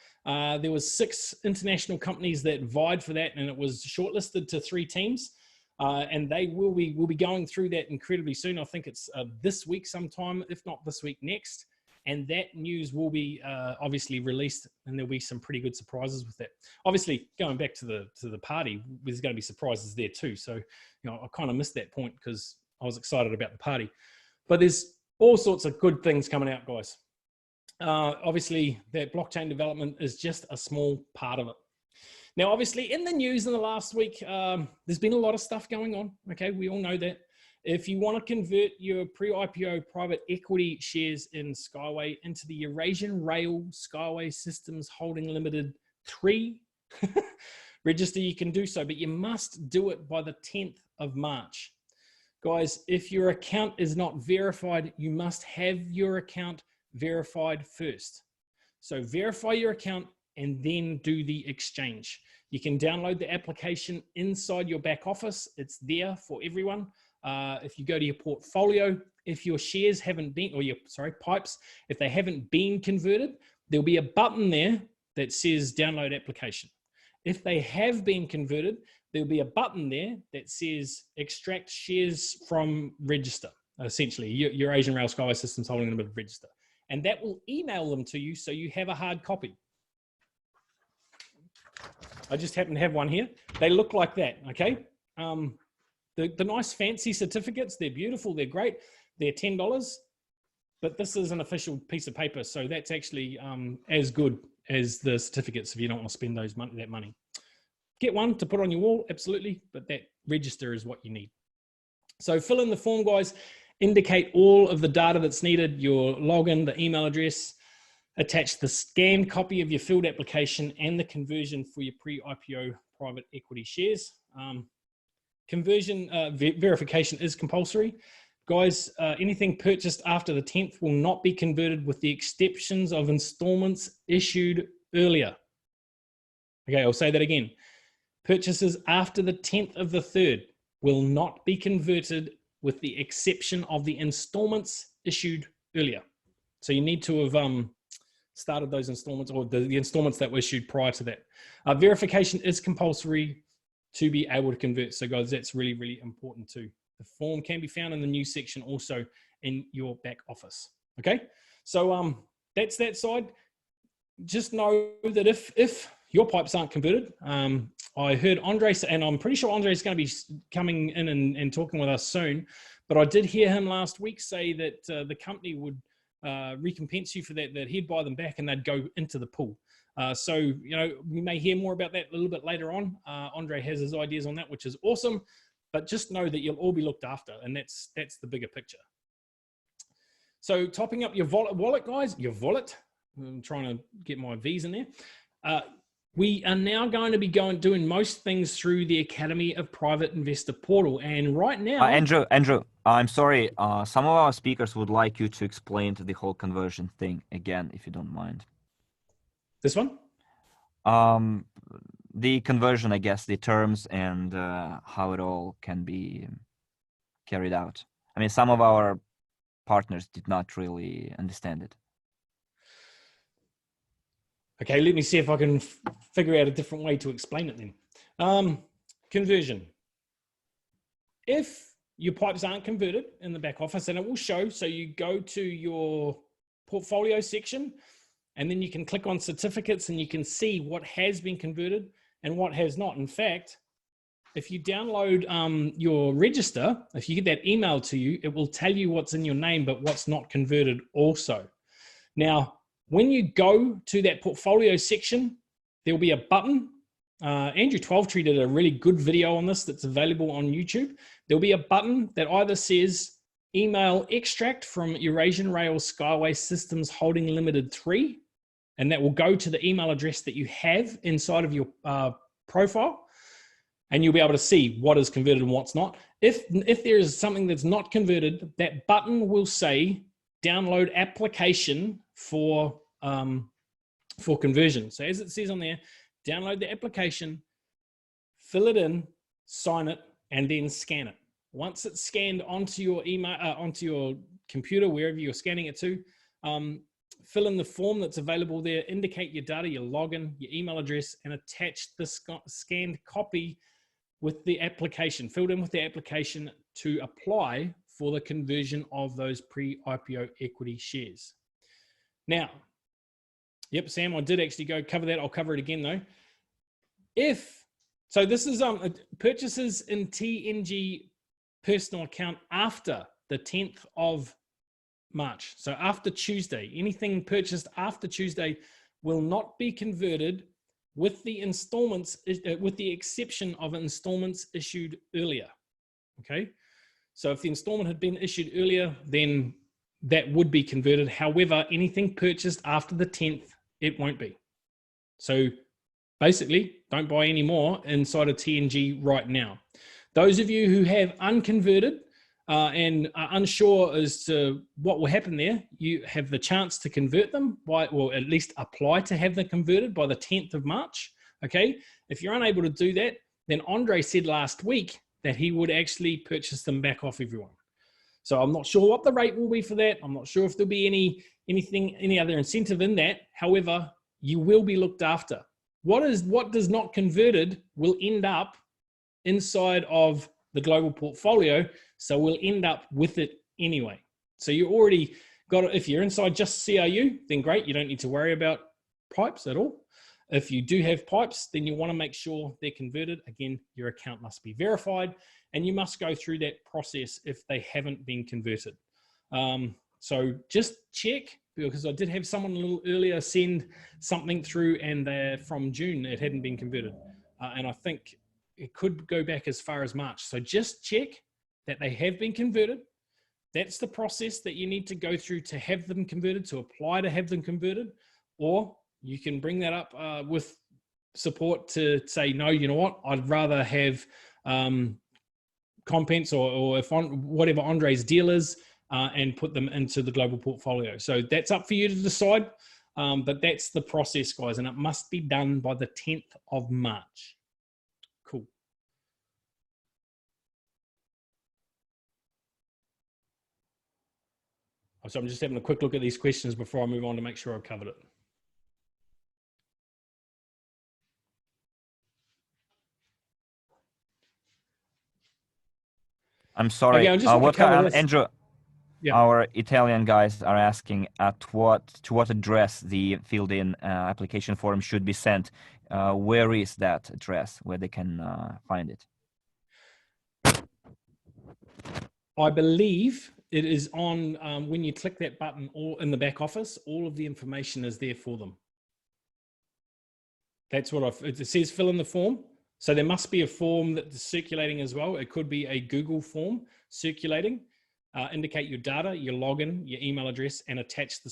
There was 6 international companies that vied for that, and it was shortlisted to 3 teams. And they will be going through that incredibly soon. I think it's this week sometime, if not this week, next. And that news will be obviously released, and there'll be some pretty good surprises with that. Obviously, going back to the party, there's going to be surprises there too. So, I kind of missed that point because I was excited about the party. But there's all sorts of good things coming out, guys. Obviously, that blockchain development is just a small part of it. Now, obviously, in the news in the last week, there's been a lot of stuff going on. Okay, we all know that. If you want to convert your pre-IPO private equity shares in Skyway into the Eurasian Rail Skyway Systems Holding Limited 3 register, you can do so, but you must do it by the 10th of March. Guys, if your account is not verified, you must have your account verified first. So verify your account and then do the exchange. You can download the application inside your back office. It's there for everyone. If you go to your portfolio, if your shares haven't been, or your, pipes, if they haven't been converted, there'll be a button there that says download application. If they have been converted, there'll be a button there that says extract shares from register, essentially, your Asian Rail Skyway Systems Holding Limited register. And that will email them to you so you have a hard copy. I just happen to have one here. They look like that, okay? The nice fancy certificates, they're beautiful, they're great. They're $10, but this is an official piece of paper. So that's actually as good as the certificates if you don't want to spend that money. Get one to put on your wall, absolutely, but that register is what you need. So fill in the form, guys. Indicate all of the data that's needed, your login, the email address, attach the scanned copy of your filled application and the conversion for your pre-IPO private equity shares. Conversion verification is compulsory. Guys, anything purchased after the 10th will not be converted with the exceptions of installments issued earlier. Okay, I'll say that again. Purchases after the 10th of the 3rd will not be converted with the exception of the installments issued earlier. So you need to have started those installments, or the installments that were issued prior to that. Verification is compulsory to be able to convert. So guys, that's really, really important too. The form can be found in the news section also in your back office. Okay, so that's that side. Just know that if your pipes aren't converted, I heard Andre, and I'm pretty sure Andre is going to be coming in and talking with us soon, but I did hear him last week say that the company would recompense you for that he'd buy them back and they'd go into the pool. So, you know, we may hear more about that a little bit later on. Andre has his ideas on that, which is awesome, but just know that you'll all be looked after, and that's the bigger picture. So topping up your wallet, guys, your wallet, I'm trying to get my V's in there. We are now going to be doing most things through the Academy of Private Investor portal. And right now... Andrew, I'm sorry. Some of our speakers would like you to explain the whole conversion thing again, if you don't mind. This one? The conversion, I guess, the terms and how it all can be carried out. I mean, some of our partners did not really understand it. Okay, let me see if I can figure out a different way to explain it then. Conversion. If your pipes aren't converted in the back office, and it will show, so you go to your portfolio section, and then you can click on certificates and you can see what has been converted and what has not. In fact, if you download your register, if you get that email to you, it will tell you what's in your name, but what's not converted also. Now, when you go to that portfolio section, there'll be a button. Andrew 12tree did a really good video on this that's available on YouTube. There'll be a button that either says email extract from Eurasian Rail Skyway Systems Holding Limited 3, and that will go to the email address that you have inside of your profile, and you'll be able to see what is converted and what's not. If there is something that's not converted, that button will say download application for conversion. So as it says on there, download the application, fill it in, sign it, and then scan it. Once it's scanned onto your email, onto your computer, wherever you're scanning it to, fill in the form that's available there, indicate your data, your login, your email address, and attach the scanned copy with the application, filled in with the application to apply for the conversion of those pre-IPO equity shares. Now, yep, Sam, I did actually go cover that. I'll cover it again though. So this is purchases in TNG personal account after the 10th of March. So after Tuesday, anything purchased after Tuesday will not be converted with the installments, with the exception of installments issued earlier. Okay. So if the installment had been issued earlier, then that would be converted. However, anything purchased after the 10th, it won't be. So basically, don't buy any more inside of TNG right now. Those of you who have unconverted and are unsure as to what will happen there, you have the chance to convert them or at least apply to have them converted by the 10th of March. Okay. If you're unable to do that, then Andre said last week that he would actually purchase them back off everyone. So I'm not sure what the rate will be for that. I'm not sure if there'll be any other incentive in that. However, you will be looked after. What does not converted will end up inside of the global portfolio. So we'll end up with it anyway. So you already got it. If you're inside just CRU, then great. You don't need to worry about pipes at all. If you do have pipes, then you want to make sure they're converted. Again, your account must be verified and you must go through that process if they haven't been converted. So just check, because I did have someone a little earlier send something through and from June, it hadn't been converted. And I think it could go back as far as March. So just check that they have been converted. That's the process that you need to go through to have them converted, to apply to have them converted, or you can bring that up with support to say, no, you know what, I'd rather have Compens or if whatever Andre's deal is and put them into the global portfolio. So that's up for you to decide, but that's the process, guys, and it must be done by the 10th of March. Cool. So I'm just having a quick look at these questions before I move on to make sure I've covered it. I'm sorry. Okay, Andrew, yeah. Our Italian guys are asking to what address the filled-in application form should be sent. Where is that address where they can find it? I believe it is on when you click that button or in the back office, all of the information is there for them. That's what it says fill in the form. So there must be a form that's circulating as well. It could be a Google form circulating. Indicate your data, your login, your email address, and attach the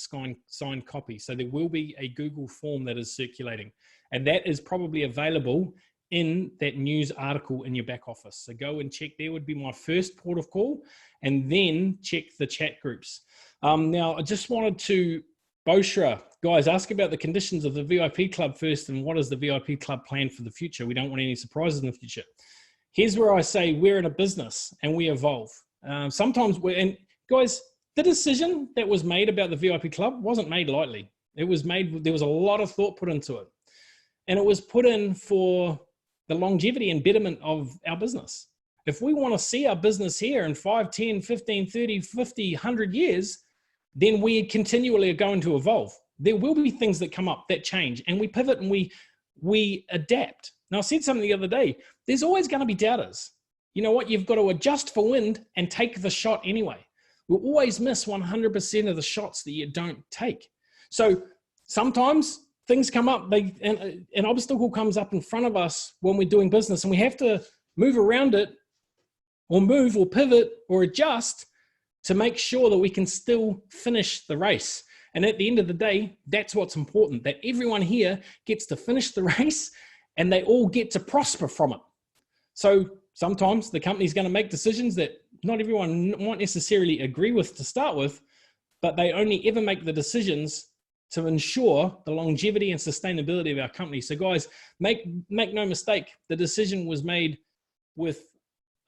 signed copy. So there will be a Google form that is circulating. And that is probably available in that news article in your back office. So go and check. There would be my first port of call, and then check the chat groups. Now, I just wanted to, Boshra, guys, ask about the conditions of the VIP club first, and what is the VIP club plan for the future? We don't want any surprises in the future. Here's where I say we're in a business and we evolve. Sometimes and guys, the decision that was made about the VIP club wasn't made lightly. It was made, there was a lot of thought put into it. And it was put in for the longevity and betterment of our business. If we want to see our business here in 5, 10, 15, 30, 50, 100 years, then we continually are going to evolve. There will be things that come up that change, and we pivot and we adapt. Now, I said something the other day, there's always going to be doubters. You know what? You've got to adjust for wind and take the shot anyway. We'll always miss 100% of the shots that you don't take. So sometimes things come up, an obstacle comes up in front of us when we're doing business, and we have to move around it or move or pivot or adjust to make sure that we can still finish the race. And at the end of the day, that's what's important, that everyone here gets to finish the race and they all get to prosper from it. So sometimes the company's going to make decisions that not everyone might necessarily agree with to start with, but they only ever make the decisions to ensure the longevity and sustainability of our company. So guys, make no mistake, the decision was made with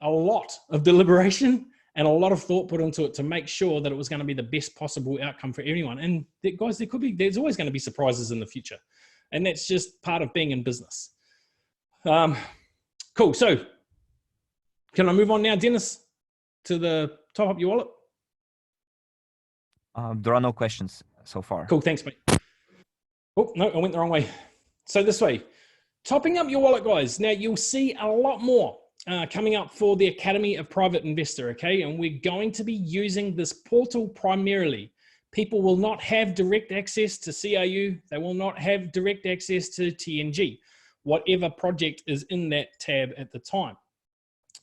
a lot of deliberation and a lot of thought put into it to make sure that it was going to be the best possible outcome for everyone. And guys, there's always going to be surprises in the future. And that's just part of being in business. Cool. So can I move on now, Dennis, to the top up your wallet? There are no questions so far. Cool. Thanks, mate. Oh, no, I went the wrong way. So this way, topping up your wallet, guys. Now you'll see a lot more coming up for the Academy of Private Investor, okay? And we're going to be using this portal primarily. People will not have direct access to CRU. They will not have direct access to TNG, whatever project is in that tab at the time.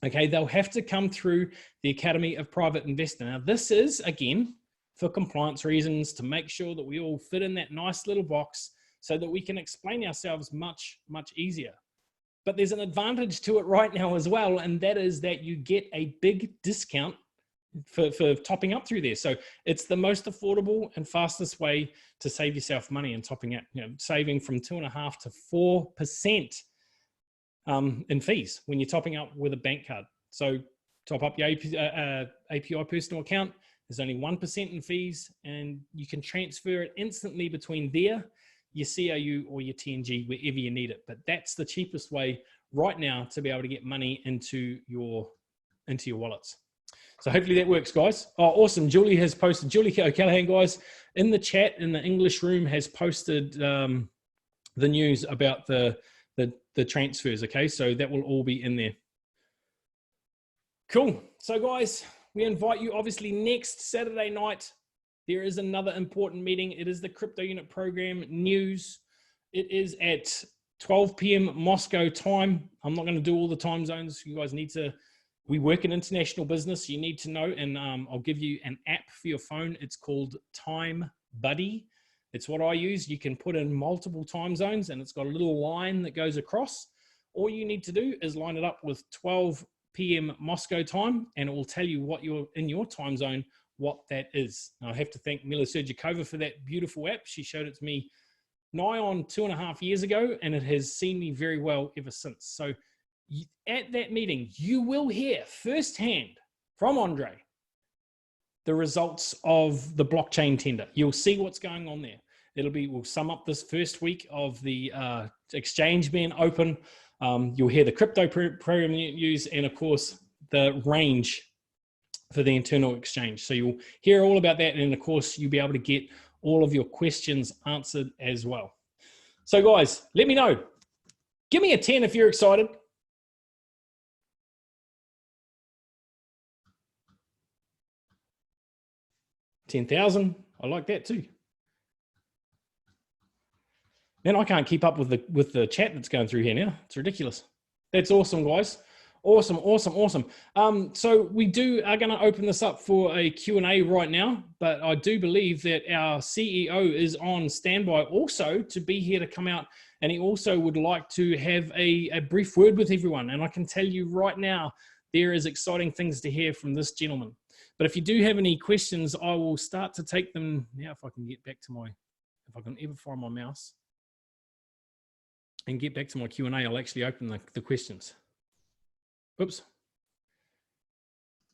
Okay, they'll have to come through the Academy of Private Investor. Now this is, again, for compliance reasons, to make sure that we all fit in that nice little box so that we can explain ourselves much, much easier. But there's an advantage to it right now as well, and that is that you get a big discount for topping up through there. So it's the most affordable and fastest way to save yourself money and topping up, saving from 2.5% to 4% in fees when you're topping up with a bank card. So top up your API personal account. There's only 1% in fees, and you can transfer it instantly between there, your CRU or your TNG, wherever you need it. But that's the cheapest way right now to be able to get money into your wallets. So hopefully that works, guys. Oh, awesome. Julie has posted, Julie O'Callaghan, guys, in the chat in the English room has posted the news about the transfers, okay? So that will all be in there. Cool. So guys, we invite you, obviously, next Saturday night, there is another important meeting. It is the Crypto Unit Program news. It is at 12 p.m. Moscow time. I'm not going to do all the time zones. You guys need to, we work in international business. You need to know, and I'll give you an app for your phone. It's called Time Buddy. It's what I use. You can put in multiple time zones, and it's got a little line that goes across. All you need to do is line it up with 12 p.m. Moscow time, and it will tell you what you're in your time zone, what that is. Now, I have to thank Mila Sergikova for that beautiful app. She showed it to me nigh on 2.5 years ago, and it has seen me very well ever since. So at that meeting, you will hear firsthand from Andre the results of the blockchain tender. You'll see what's going on there. We'll sum up this first week of the exchange being open. You'll hear the crypto program news, and of course the range for the internal exchange. So you'll hear all about that, and of course you'll be able to get all of your questions answered as well. So guys, let me know. Give me a 10 if you're excited. $10,000. I like that too. Man, I can't keep up with the chat that's going through here now. It's ridiculous. That's awesome, guys. Awesome, awesome, awesome. So we are going to open this up for a Q&A right now, but I do believe that our CEO is on standby also to be here to come out, and he also would like to have a brief word with everyone. And I can tell you right now, there is exciting things to hear from this gentleman. But if you do have any questions, I will start to take them now. If I can get back to if I can ever find my mouse and get back to my Q&A, I'll actually open the questions. Oops.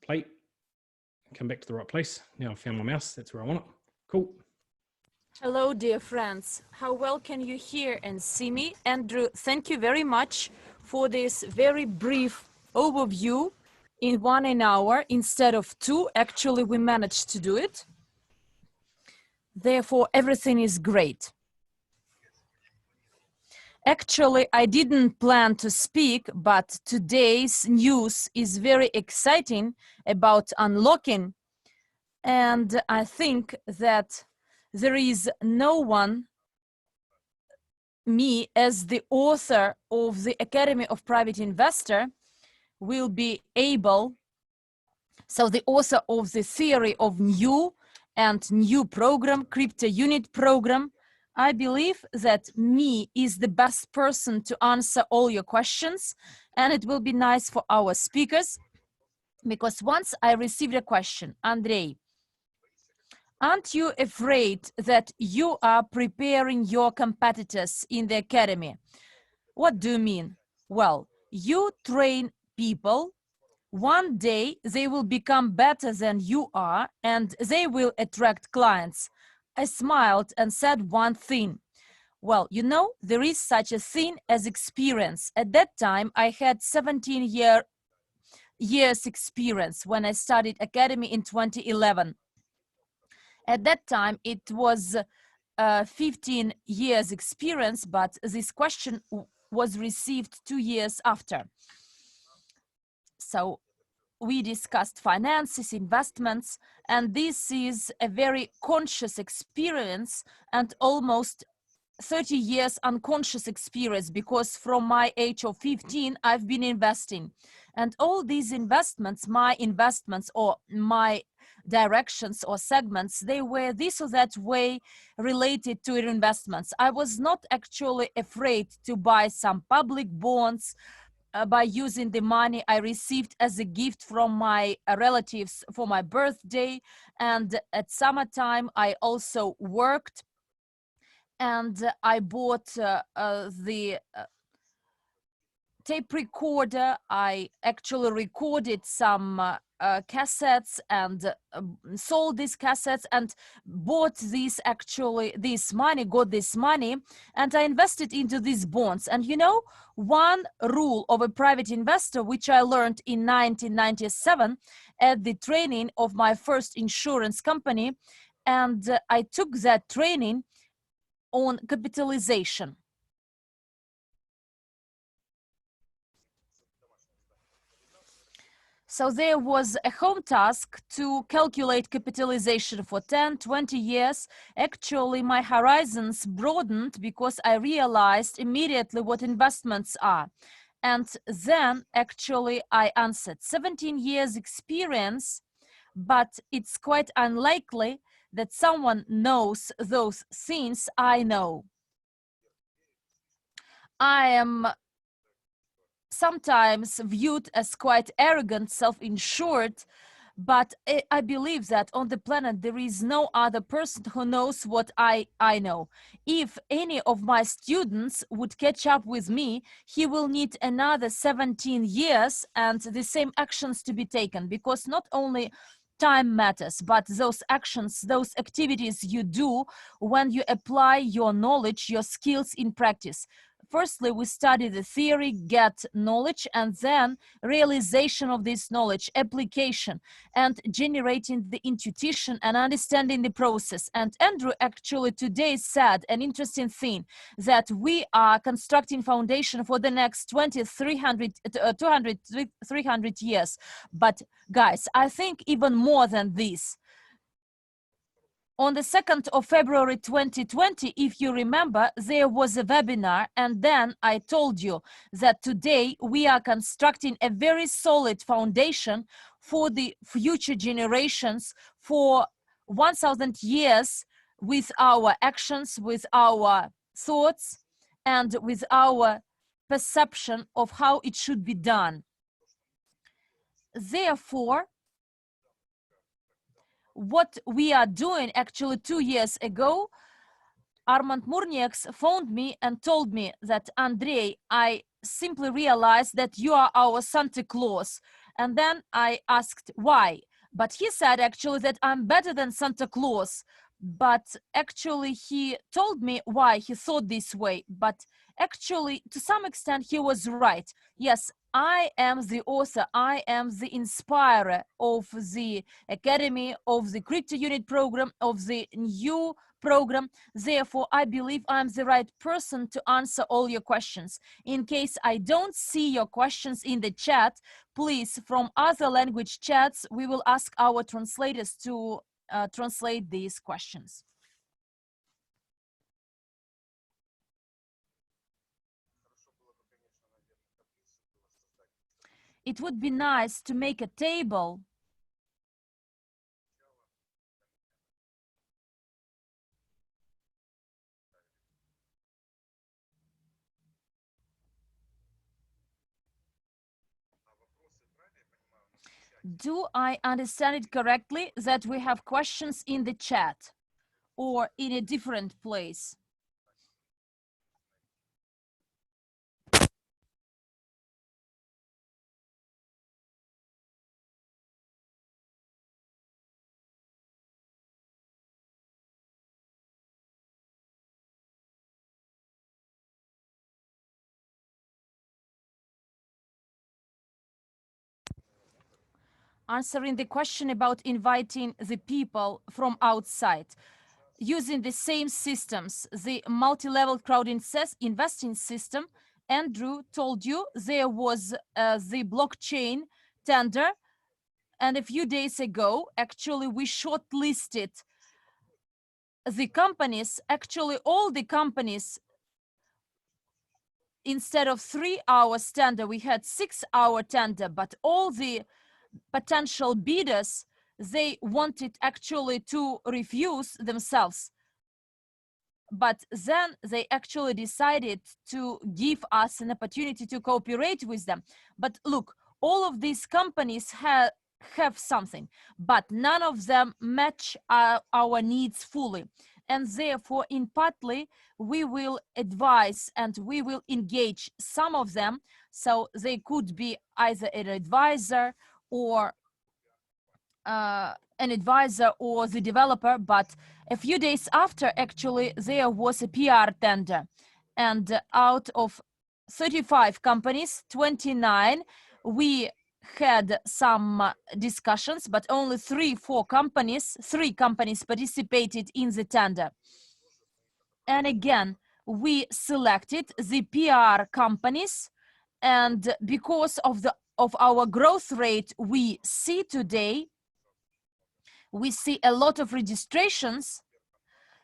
Plate. Come back to the right place. Now I found my mouse. That's where I want it. Cool. Hello, dear friends. How well can you hear and see me? Andrew, thank you very much for this very brief overview in 1 hour instead of 2. Actually, we managed to do it. Therefore, everything is great. Actually, I didn't plan to speak, but today's news is very exciting about unlocking. And I think that there is no one, me as the author of the Academy of Private Investor, will be able, so the author of the theory of new program, crypto unit program, I believe that me is the best person to answer all your questions, and it will be nice for our speakers, because once I received a question, Andrei, Aren't you afraid that you are preparing your competitors in the academy? What do you mean? Well, you train people. One day they will become better than you are and they will attract clients. I smiled and said one thing. Well, you know, there is such a thing as experience. At that time, I had 17 years experience when I studied academy in 2011. At that time, it was 15 years experience, but this question was received 2 years after. So we discussed finances, investments, and this is a very conscious experience and almost 30 years unconscious experience, because from my age of 15, I've been investing. And all these investments, my investments or my directions or segments, they were this or that way related to investments. I was not actually afraid to buy some public bonds by using the money I received as a gift from my relatives for my birthday. And at summertime, I also worked and I bought the tape recorder. I actually recorded some cassettes and sold these cassettes and bought this money, got this money, and I invested into these bonds. And you know, one rule of a private investor, which I learned in 1997 at the training of my first insurance company, and I took that training on capitalization. So there was a home task to calculate capitalization for 10, 20 years. Actually, my horizons broadened because I realized immediately what investments are. And then actually I answered 17 years experience, but it's quite unlikely that someone knows those things I know. I am sometimes viewed as quite arrogant, self-insured, but I believe that on the planet there is no other person who knows what I know. If any of my students would catch up with me, he will need another 17 years and the same actions to be taken, because not only time matters, but those actions, those activities you do when you apply your knowledge, your skills in practice. Firstly, we study the theory, get knowledge, and then realization of this knowledge, application, and generating the intuition and understanding the process. And Andrew actually today said an interesting thing, that we are constructing foundation for the next 300 years. But guys, I think even more than this. On the 2nd of February 2020, if you remember, there was a webinar, and then I told you that today we are constructing a very solid foundation for the future generations for 1,000 years with our actions, with our thoughts, and with our perception of how it should be done. Therefore, what we are doing, actually 2 years ago, Armand Murnieks phoned me and told me that, Andrei, I simply realized that you are our Santa Claus. And then I asked why, but he said actually that I'm better than Santa Claus. But actually he told me why he thought this way, but actually to some extent he was right. Yes, I am the author, I am the inspirer of the Academy, of the crypto unit program, of the new program. Therefore, I believe I'm the right person to answer all your questions. In case I don't see your questions in the chat, please, from other language chats, we will ask our translators to translate these questions. It would be nice to make a table Do I understand it correctly that we have questions in the chat or in a different place? Answering the question about inviting the people from outside. Using the same systems, the multi-level crowd investing system, Andrew told you there was the blockchain tender. And a few days ago, actually, we shortlisted the companies, actually all the companies. Instead of 3 hours tender, we had 6-hour tender, but all the potential bidders, they wanted actually to refuse themselves. But then they actually decided to give us an opportunity to cooperate with them. But look, all of these companies have something, but none of them match our needs fully. And therefore, in partly, we will advise and we will engage some of them. So they could be either an advisor or the developer. But a few days after, actually, there was a PR tender. And out of 35 companies, 29, we had some discussions, but only 3 companies participated in the tender. And again, we selected the PR companies, and because of our growth rate we see today, we see a lot of registrations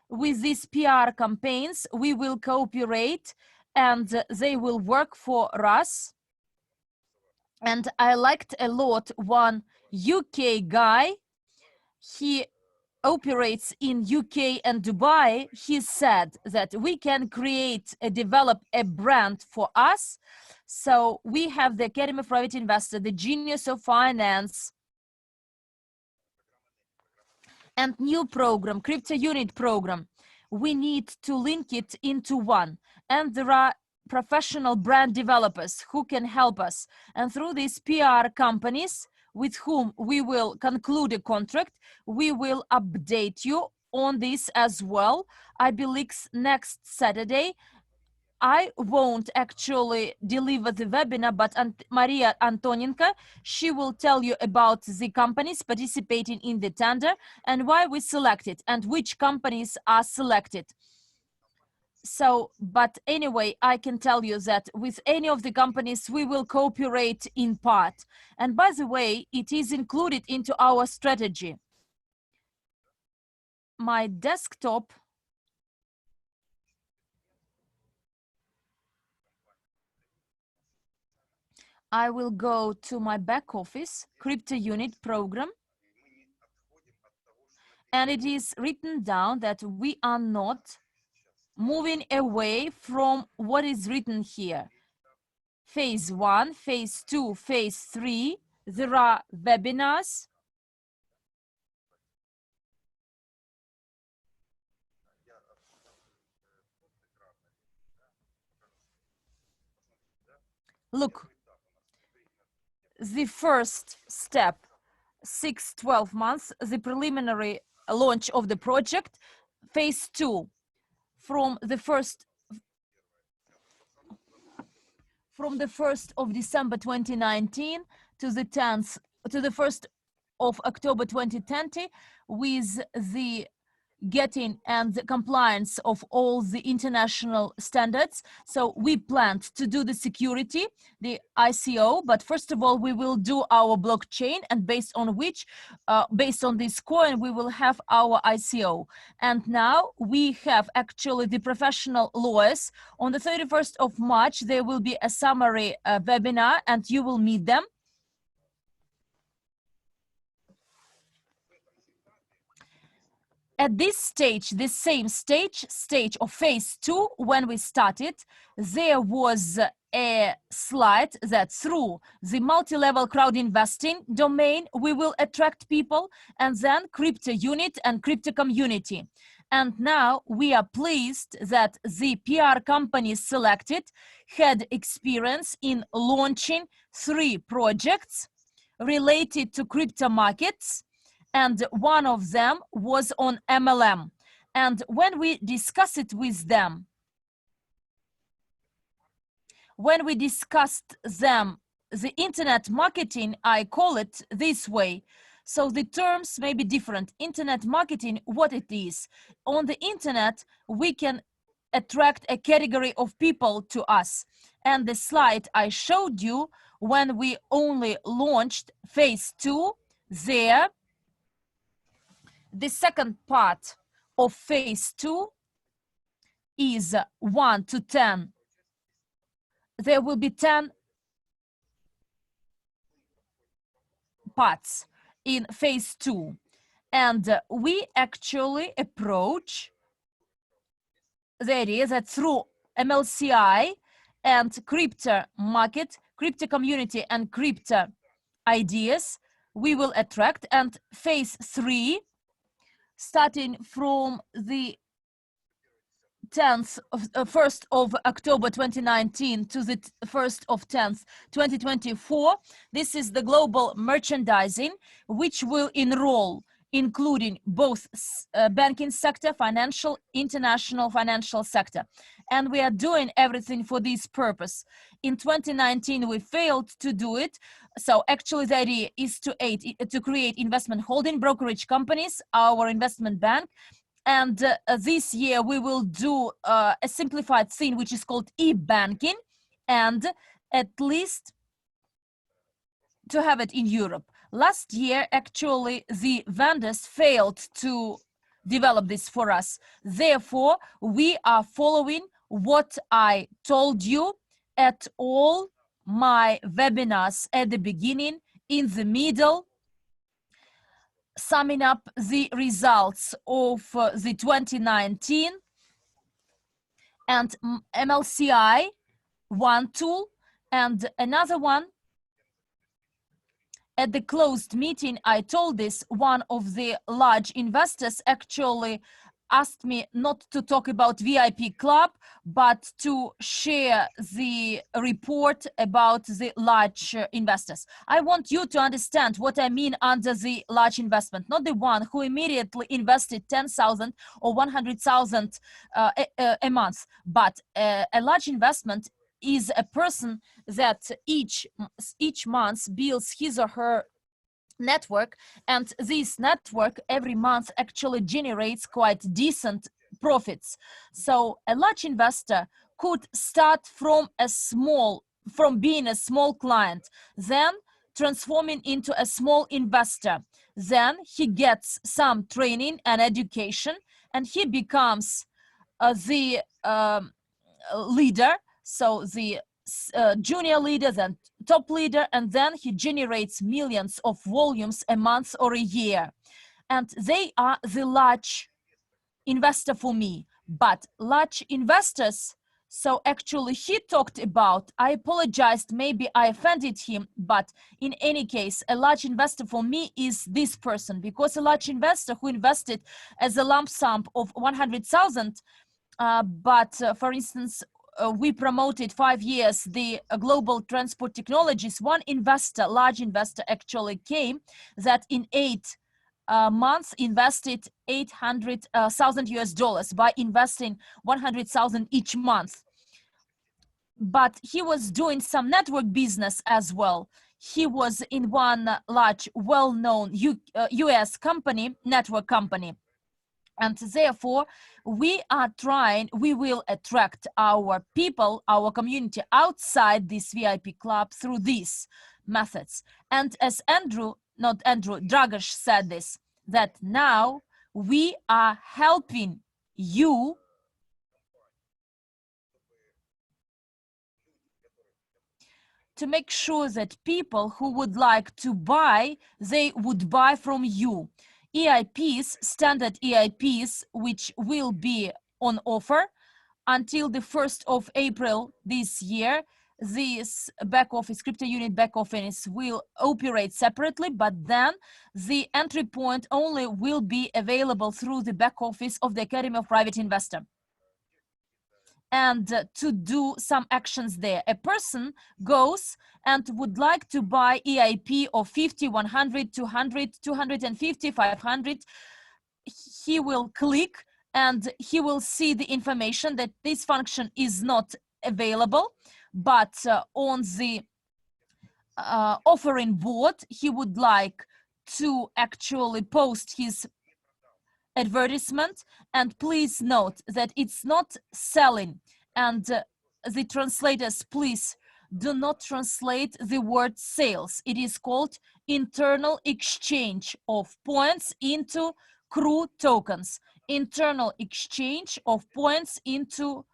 with these PR campaigns. We will cooperate and they will work for us. And I liked a lot one UK guy. He operates in UK and Dubai. He said that we can develop a brand for us. So we have the Academy of Private Investor, the Genius of Finance, and new program, Crypto Unit program. We need to link it into one. And there are professional brand developers who can help us. And through these PR companies with whom we will conclude a contract, we will update you on this as well. I believe next Saturday. I won't actually deliver the webinar, but Maria Antonenko, she will tell you about the companies participating in the tender and why we selected and which companies are selected. So, but anyway, I can tell you that with any of the companies, we will cooperate in part. And by the way, it is included into our strategy. My desktop I will go to my back office, Crypto Unit program, and it is written down that we are not moving away from what is written here. Phase 1, phase 2, phase 3, there are webinars. Look, the first step, 6-12 months, the preliminary launch of the project. Phase 2, from the 1st of December 2019 to the 1st of October 2020, with the getting and the compliance of all the international standards. So we planned to do the security, the ICO, but first of all, we will do our blockchain, and based on this coin, we will have our ICO. And now we have actually the professional lawyers. On the 31st of March, there will be a summary webinar and you will meet them. at this stage, this same stage of phase 2, when we started, there was a slide that through the multi-level crowd investing domain, we will attract people, and then crypto unit and crypto community. And now we are pleased that the PR companies selected had experience in launching 3 projects related to crypto markets, and one of them was on MLM. And when we discussed it with them, the internet marketing, I call it this way. So the terms may be different. Internet marketing, what it is. On the internet, we can attract a category of people to us. And the slide I showed you, when we only launched phase 2, there, the second part of phase 2 is 1 to 10. There will be 10 parts in phase 2. And we actually approach the idea that through MLCI and crypto market, crypto community and crypto ideas, we will attract. And phase 3, starting from the 1st of October 2019 to the 1st of 10th 2024, this is the global merchandising, which will enroll including both banking sector, financial, international financial sector. And we are doing everything for this purpose. In 2019, we failed to do it. So actually the idea is to create investment holding brokerage companies, our investment bank. And this year we will do a simplified thing, which is called e-banking, and at least to have it in Europe. Last year, actually, the vendors failed to develop this for us. Therefore, we are following what I told you at all my webinars at the beginning, in the middle, summing up the results of the 2019 and MLCI, one tool, and another one. At the closed meeting, I told this, one of the large investors actually asked me not to talk about VIP club, but to share the report about the large investors. I want you to understand what I mean under the large investment, not the one who immediately invested 10,000 or 100,000 a month, but a large investment is a person that each month builds his or her network, and this network every month actually generates quite decent profits. So a large investor could start from being a small client, then transforming into a small investor. Then he gets some training and education, and he becomes the leader. So the junior leader, then top leader, and then he generates millions of volumes a month or a year. And they are the large investor for me. But large investors, so actually he talked about, I apologized, maybe I offended him, but in any case, a large investor for me is this person, because a large investor who invested as a lump sum of 100,000, but for instance, we promoted 5 years the global transport technologies. One investor, large investor, actually came that in 8 months invested $800,000 by investing 100,000 each month. But he was doing some network business as well. He was in one large, well-known US company, network company. And therefore, we will attract our people, our community outside this VIP club through these methods. And as Dragoš said this, that now we are helping you to make sure that people who would like to buy, they would buy from you. EIPs, standard EIPs, which will be on offer until the 1st of April this year. This back office, crypto unit back office will operate separately, but then the entry point only will be available through the back office of the Academy of Private Investor. And to do some actions there, a person goes and would like to buy EIP of 50, 100, 200, 250, 500. He will click and he will see the information that this function is not available, but on the offering board, he would like to actually post his advertisement. And please note that it's not selling, and the translators, please do not translate the word sales. It is called internal exchange of points into CRU tokens. Internal exchange of points into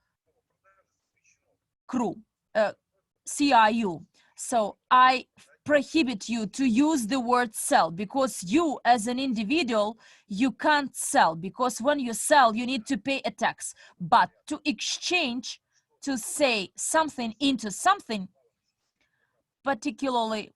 CRU. CRU. So I prohibit you to use the word sell, because you as an individual, you can't sell, because when you sell, you need to pay a tax. But to exchange, to say something into something, particularly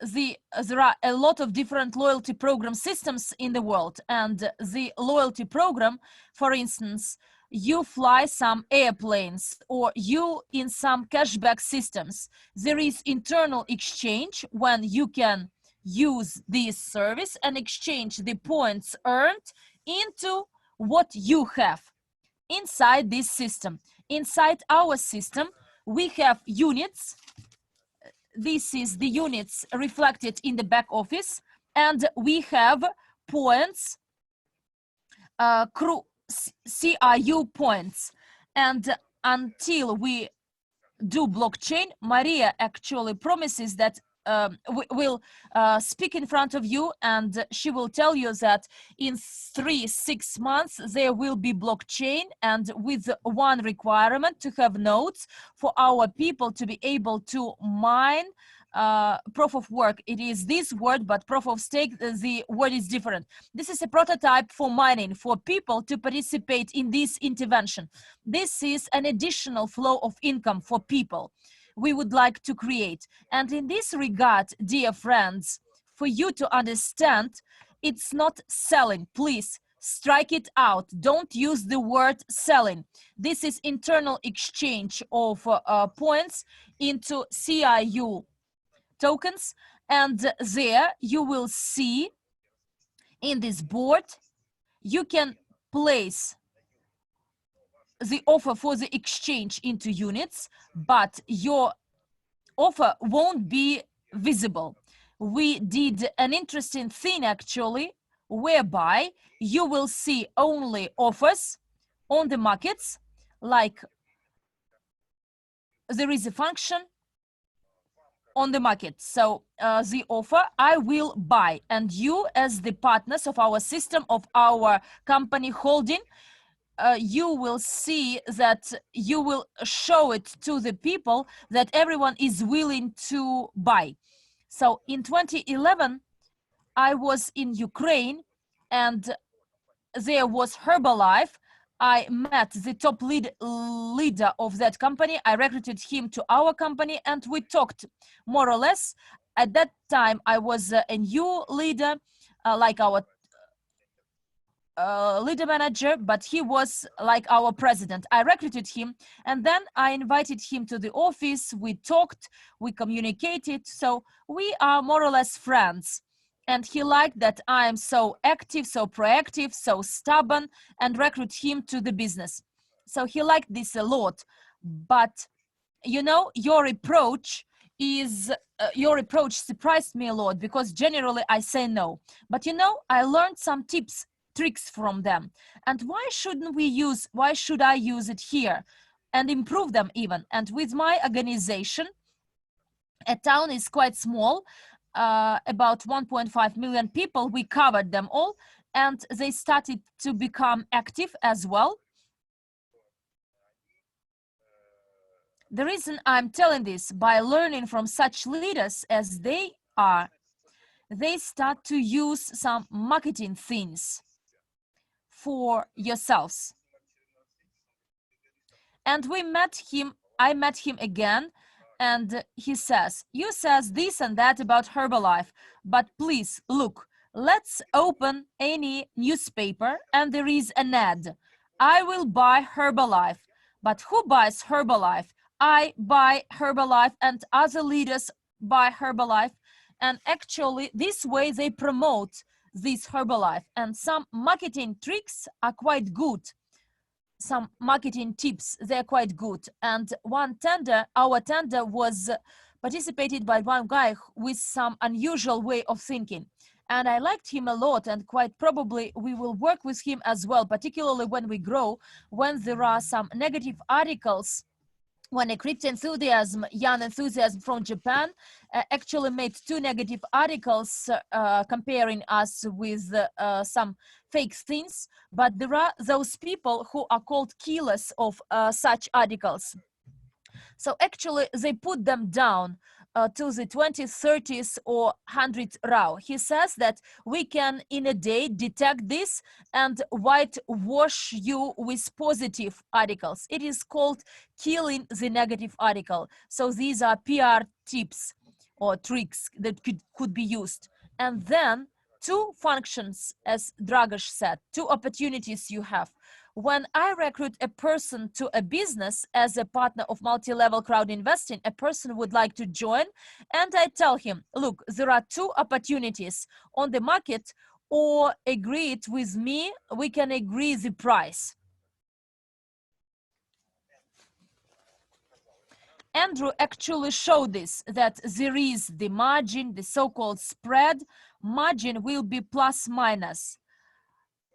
there are a lot of different loyalty program systems in the world, and the loyalty program, for instance, you fly some airplanes or you in some cashback systems, there is internal exchange when you can use this service and exchange the points earned into what you have inside this system. Inside our system, we have units. This is the units reflected in the back office, and we have points, CRU points. And until we do blockchain, Maria actually promises that will speak in front of you, and she will tell you that in 3-6 months there will be blockchain, and with one requirement, to have nodes for our people to be able to mine proof of work. It is this word, but proof of stake, the word is different. This is a prototype for mining, for people to participate in this intervention. This is an additional flow of income for people we would like to create. And in this regard, dear friends, for you to understand, it's not selling. Please strike it out. Don't use the word selling. This is internal exchange of points into CRU tokens, and there you will see in this board you can place the offer for the exchange into units, but your offer won't be visible. We did an interesting thing actually, whereby you will see only offers on the markets, like there is a function on the market. So the offer, I will buy, and you as the partners of our system, of our company holding, you will see that you will show it to the people that everyone is willing to buy. So in 2011, I was in Ukraine, and there was Herbalife. I met the top leader of that company. I recruited him to our company, and we talked more or less. At that time, I was a new leader, like our leader manager, but he was like our president. I recruited him, and then I invited him to the office. We talked, we communicated, so we are more or less friends. And he liked that I am so active, so proactive, so stubborn, and recruit him to the business. So he liked this a lot. But you know, your approach surprised me a lot, because generally I say no. But you know, I learned some tricks from them. And why should I use it here and improve them even? And with my organization, a town is quite small, about 1.5 million people, we covered them all, and they started to become active as well. The reason I'm telling this, by learning from such leaders as they are, they start to use some marketing things for yourselves. And I met him again, and he says, you says this and that about Herbalife, but please look, let's open any newspaper and there is an ad. I will buy Herbalife. But who buys Herbalife? I buy Herbalife and other leaders buy Herbalife. And actually this way they promote this Herbalife, and some marketing tricks are quite good. Some marketing tips, they're quite good. And our tender was participated by one guy with some unusual way of thinking. And I liked him a lot, and quite probably we will work with him as well, particularly when we grow, when there are some negative articles, when a crypto enthusiasm, young enthusiasm from Japan actually made 2 negative articles comparing us with some fake things, but there are those people who are called killers of such articles. So actually they put them down to the 20s, 30s or 100 RAW. He says that we can in a day detect this and whitewash you with positive articles. It is called killing the negative article. So these are PR tips or tricks that could be used. And then 2 functions, as Dragoš said, 2 opportunities you have. When I recruit a person to a business as a partner of multi-level crowd investing, a person would like to join, and I tell him, look, there are 2 opportunities on the market, or agree it with me, we can agree the price. Andrew actually showed this, that there is the margin, the so-called spread. Margin will be plus minus.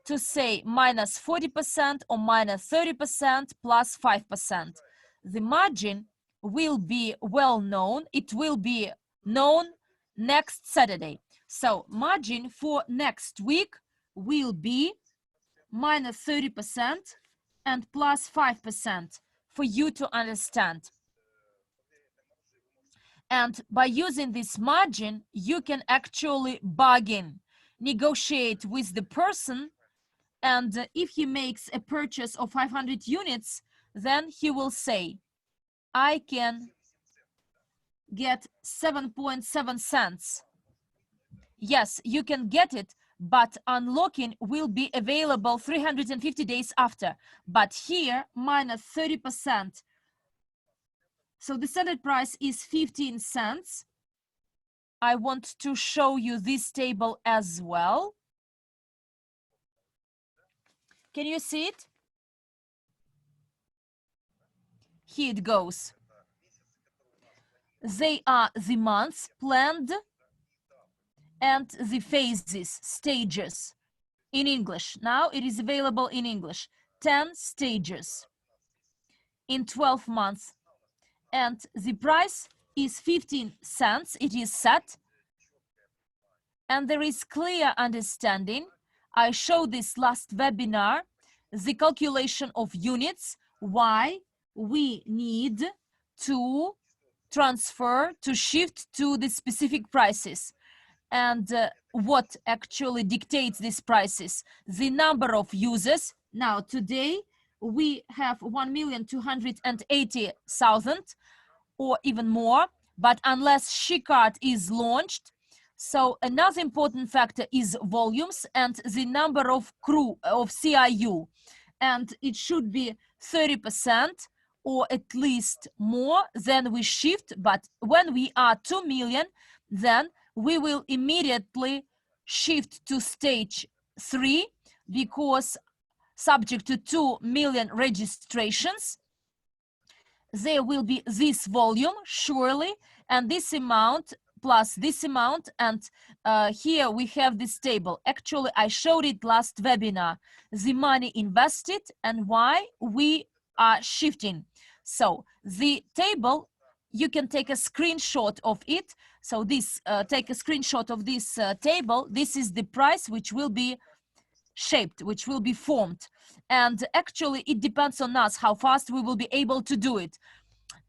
To say minus 40% or minus 30% plus 5%. The margin will be well known. It will be known next Saturday. So margin for next week will be minus 30% and plus 5% for you to understand. And by using this margin, you can actually bargain, negotiate with the person. And if he makes a purchase of 500 units, then he will say, I can get 7.7 cents. Yes, you can get it, but unlocking will be available 350 days after. But here, minus 30%. So the standard price is 15 cents. I want to show you this table as well. Can you see it? Here it goes. They are the months planned and the phases, stages in English. Now it is available in English. 10 stages in 12 months. And the price is 15 cents. It is set. And there is clear understanding. I showed this last webinar, the calculation of units, why we need to transfer, to shift to the specific prices. And what actually dictates these prices? The number of users. Now today we have 1,280,000 or even more, but unless SheCard is launched. So another important factor is volumes and the number of CRU, and it should be 30% or at least more. Then we shift, but when we are 2 million, then we will immediately shift to stage 3, because subject to 2 million registrations, there will be this volume surely, and this amount plus this amount. And here we have this table. Actually, I showed it last webinar, the money invested and why we are shifting. So the table, you can take a screenshot of it. So this, take a screenshot of this table. This is the price which will be shaped, which will be formed. And actually it depends on us how fast we will be able to do it.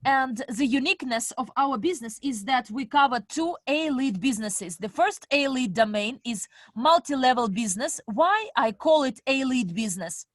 And the uniqueness of our business is that we cover 2 A-lead businesses. The first A-lead domain is multi-level business. Why I call it A-lead business?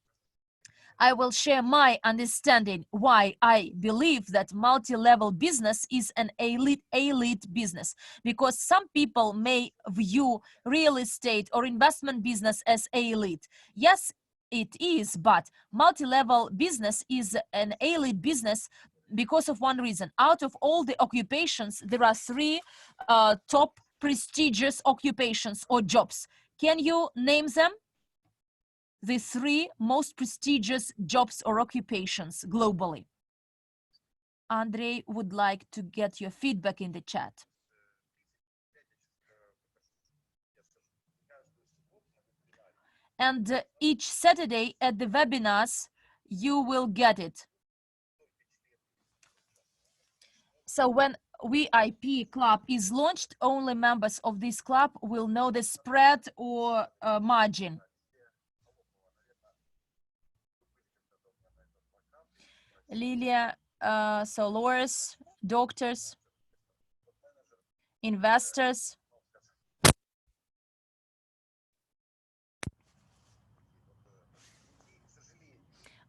I will share my understanding why I believe that multi-level business is an elite business, because some people may view real estate or investment business as elite. Yes, it is, but multi-level business is an elite business because of one reason. Out of all the occupations, there are 3 top prestigious occupations or jobs. Can you name them? The 3 most prestigious jobs or occupations globally. Andrei would like to get your feedback in the chat. And each Saturday at the webinars, you will get it. So when VIP club is launched, only members of this club will know the spread or margin. Lilia, so lawyers, doctors, investors.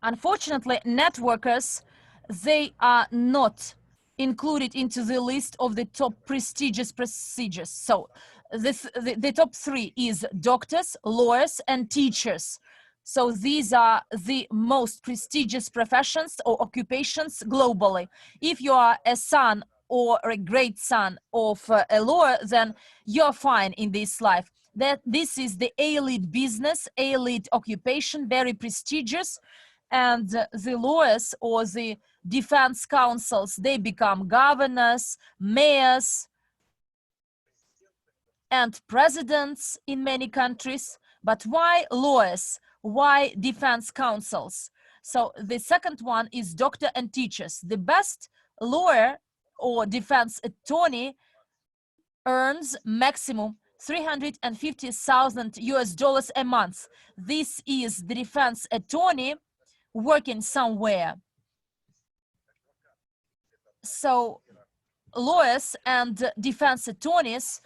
Unfortunately, networkers, they are not included into the list of the top prestigious procedures. So the top 3 is doctors, lawyers, and teachers. So these are the most prestigious professions or occupations globally. If you are a son or a great son of a lawyer, then you're fine in this life. That this is the elite business, elite occupation, very prestigious. And the lawyers or the defense counsels, they become governors, mayors, and presidents in many countries. But why lawyers? Why defense counsels? So the second one is doctor and teachers. The best lawyer or defense attorney earns maximum $350,000 a month. This is the defense attorney working somewhere. So lawyers and defense attorneys,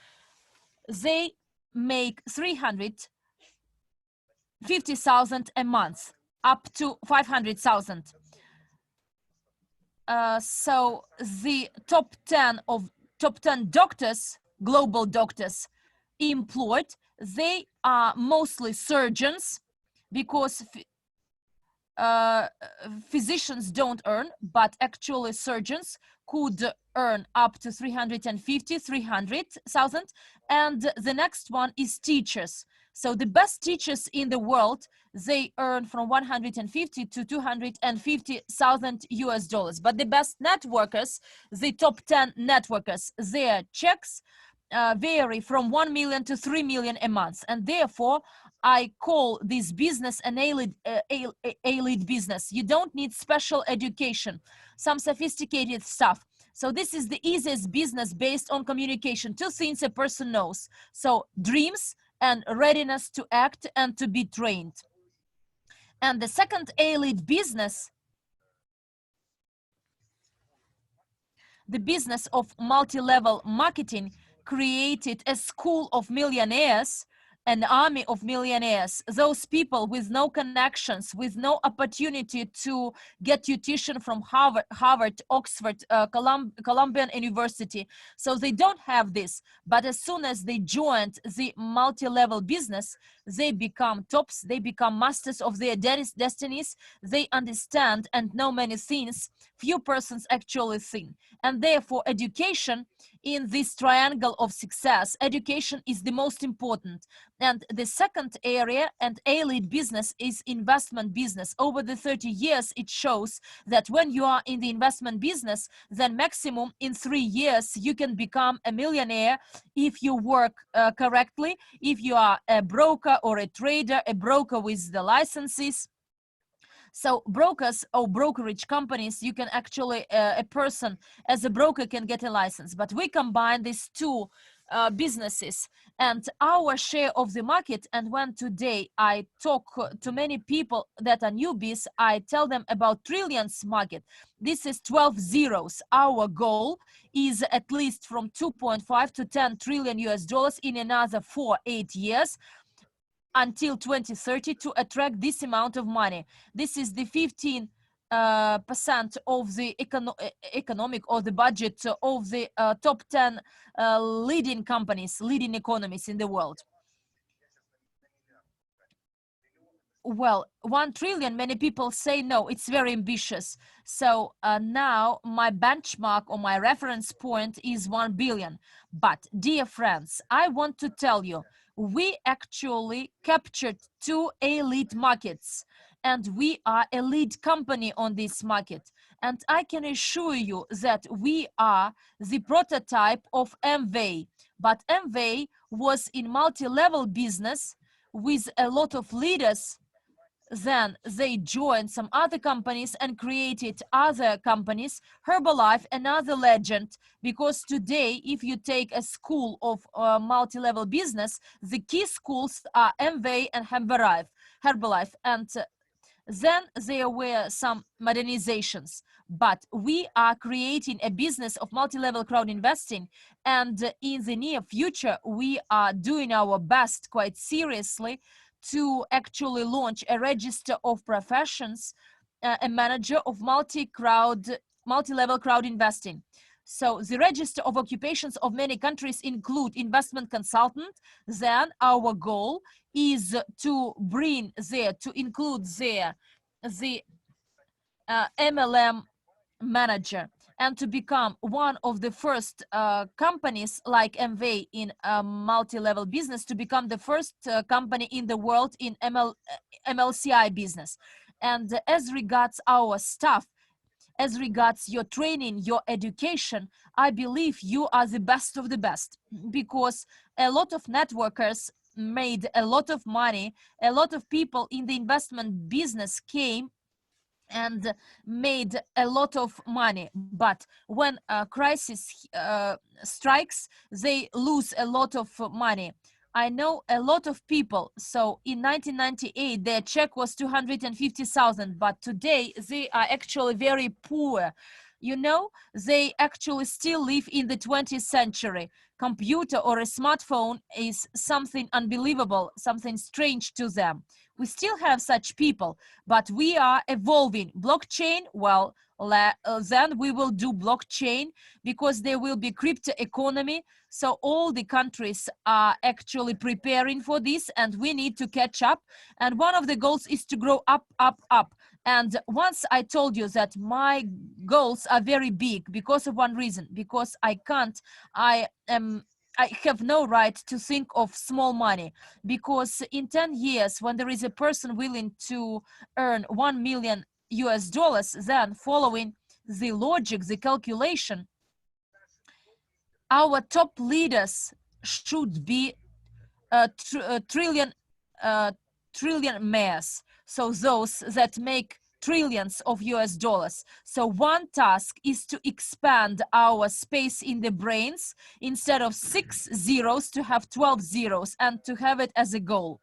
they make $350,000 a month, up to $500,000. So the top 10 doctors, global doctors employed, they are mostly surgeons, because physicians don't earn, but actually surgeons could earn up to $300,000. And the next one is teachers. So the best teachers in the world, they earn from $150,000 to $250,000. But the best networkers, the top 10 networkers, their checks vary from 1 million to 3 million a month. And therefore, I call this business an elite business. You don't need special education, some sophisticated stuff. So this is the easiest business based on communication. 2 things a person knows. So dreams and readiness to act and to be trained. And the second elite business, the business of multi-level marketing, created a school of millionaires, an army of millionaires, those people with no connections, with no opportunity to get tuition from Harvard, Oxford, Columbian University. So they don't have this. But as soon as they joined the multi-level business, they become tops, they become masters of their destinies. They understand and know many things few persons actually think. And therefore, education in this triangle of success, education is the most important. And the second area and elite business is investment business. Over the 30 years, it shows that when you are in the investment business, then maximum in 3 years, you can become a millionaire if you work correctly, if you are a broker or a trader, a broker with the licenses. So brokers or brokerage companies, you can actually, a person as a broker can get a license. But we combine these 2 businesses and our share of the market. And when today I talk to many people that are newbies, I tell them about trillions market. This is 12 zeros. Our goal is at least from 2.5 to 10 trillion US dollars in another 4-8 years until 2030 to attract this amount of money. This is the 15% of the economic or the budget of the top 10 leading companies, leading economies in the world. Well, 1 trillion, many people say no, it's very ambitious. So now my benchmark or my reference point is 1 billion. But dear friends, I want to tell you, we actually captured 2 elite markets, and we are a lead company on this market. And I can assure you that we are the prototype of MVA. But MVA was in multi-level business with a lot of leaders. Then they joined some other companies and created other companies. Herbalife, another legend, because today, if you take a school of multi-level business, the key schools are MVA and Herbalife. And then there were some modernizations. But we are creating a business of multi-level crowd investing. And in the near future, we are doing our best quite seriously to actually launch a register of professions, a manager of multi-level crowd investing. So the register of occupations of many countries include investment consultant. Then our goal is to bring there, to include there the MLM manager, and to become one of the first companies like MVA in multi-level business, to become the first company in the world in MLCI business. And as regards our staff, as regards your training, your education, I believe you are the best of the best, because a lot of networkers made a lot of money. A lot of people in the investment business came and made a lot of money, but when a crisis strikes, they lose a lot of money. I know a lot of people. So in 1998, their check was 250,000, but today they are actually very poor. You know, they actually still live in the 20th century. Computer or a smartphone is something unbelievable, something strange to them. We still have such people, but we are evolving. Blockchain, well, then we will do blockchain, because there will be crypto economy. So all the countries are actually preparing for this, and we need to catch up. And one of the goals is to grow up, up, up. And once I told you that my goals are very big because of one reason, because I have no right to think of small money, because in 10 years, when there is a person willing to earn 1 million US dollars, then following the logic, the calculation, our top leaders should be trillionaires. So those that make trillions of US dollars. So one task is to expand our space in the brains, instead of 6 zeros to have 12 zeros, and to have it as a goal.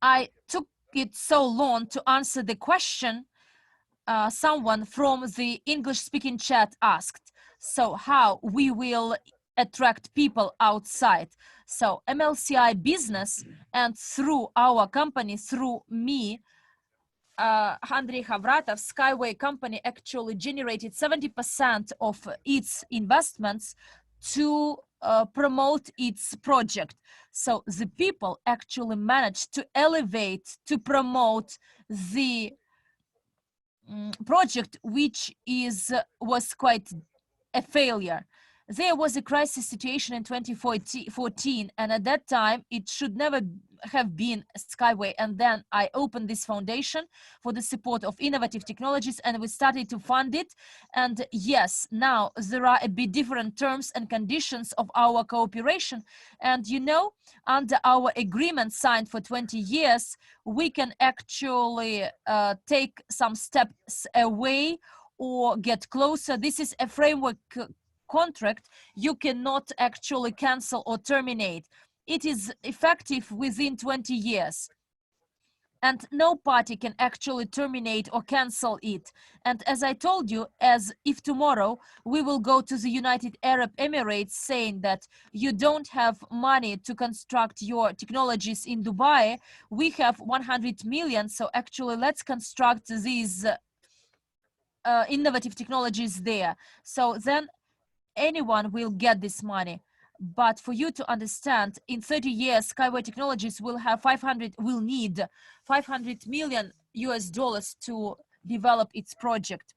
I took it so long to answer the question someone from the English-speaking chat asked. So how we will attract people outside? So MLCI business, and through our company, through me, Andrei Havratov, Skyway company actually generated 70% of its investments to promote its project. So the people actually managed to elevate, to promote the project, which was quite a failure. There was a crisis situation in 2014, and at that time it should never have been Skyway. And then I opened this foundation for the support of innovative technologies, and we started to fund it. And yes, now there are a bit different terms and conditions of our cooperation. And you know, under our agreement signed for 20 years, we can actually take some steps away or get closer. This is a framework contract, you cannot actually cancel or terminate. It is effective within 20 years. And no party can actually terminate or cancel it. And as I told you, as if tomorrow we will go to the United Arab Emirates saying that you don't have money to construct your technologies in Dubai, we have 100 million, so actually let's construct these innovative technologies there. So then anyone will get this money. But for you to understand, in 30 years, Skyway Technologies will need 500 million US dollars to develop its project.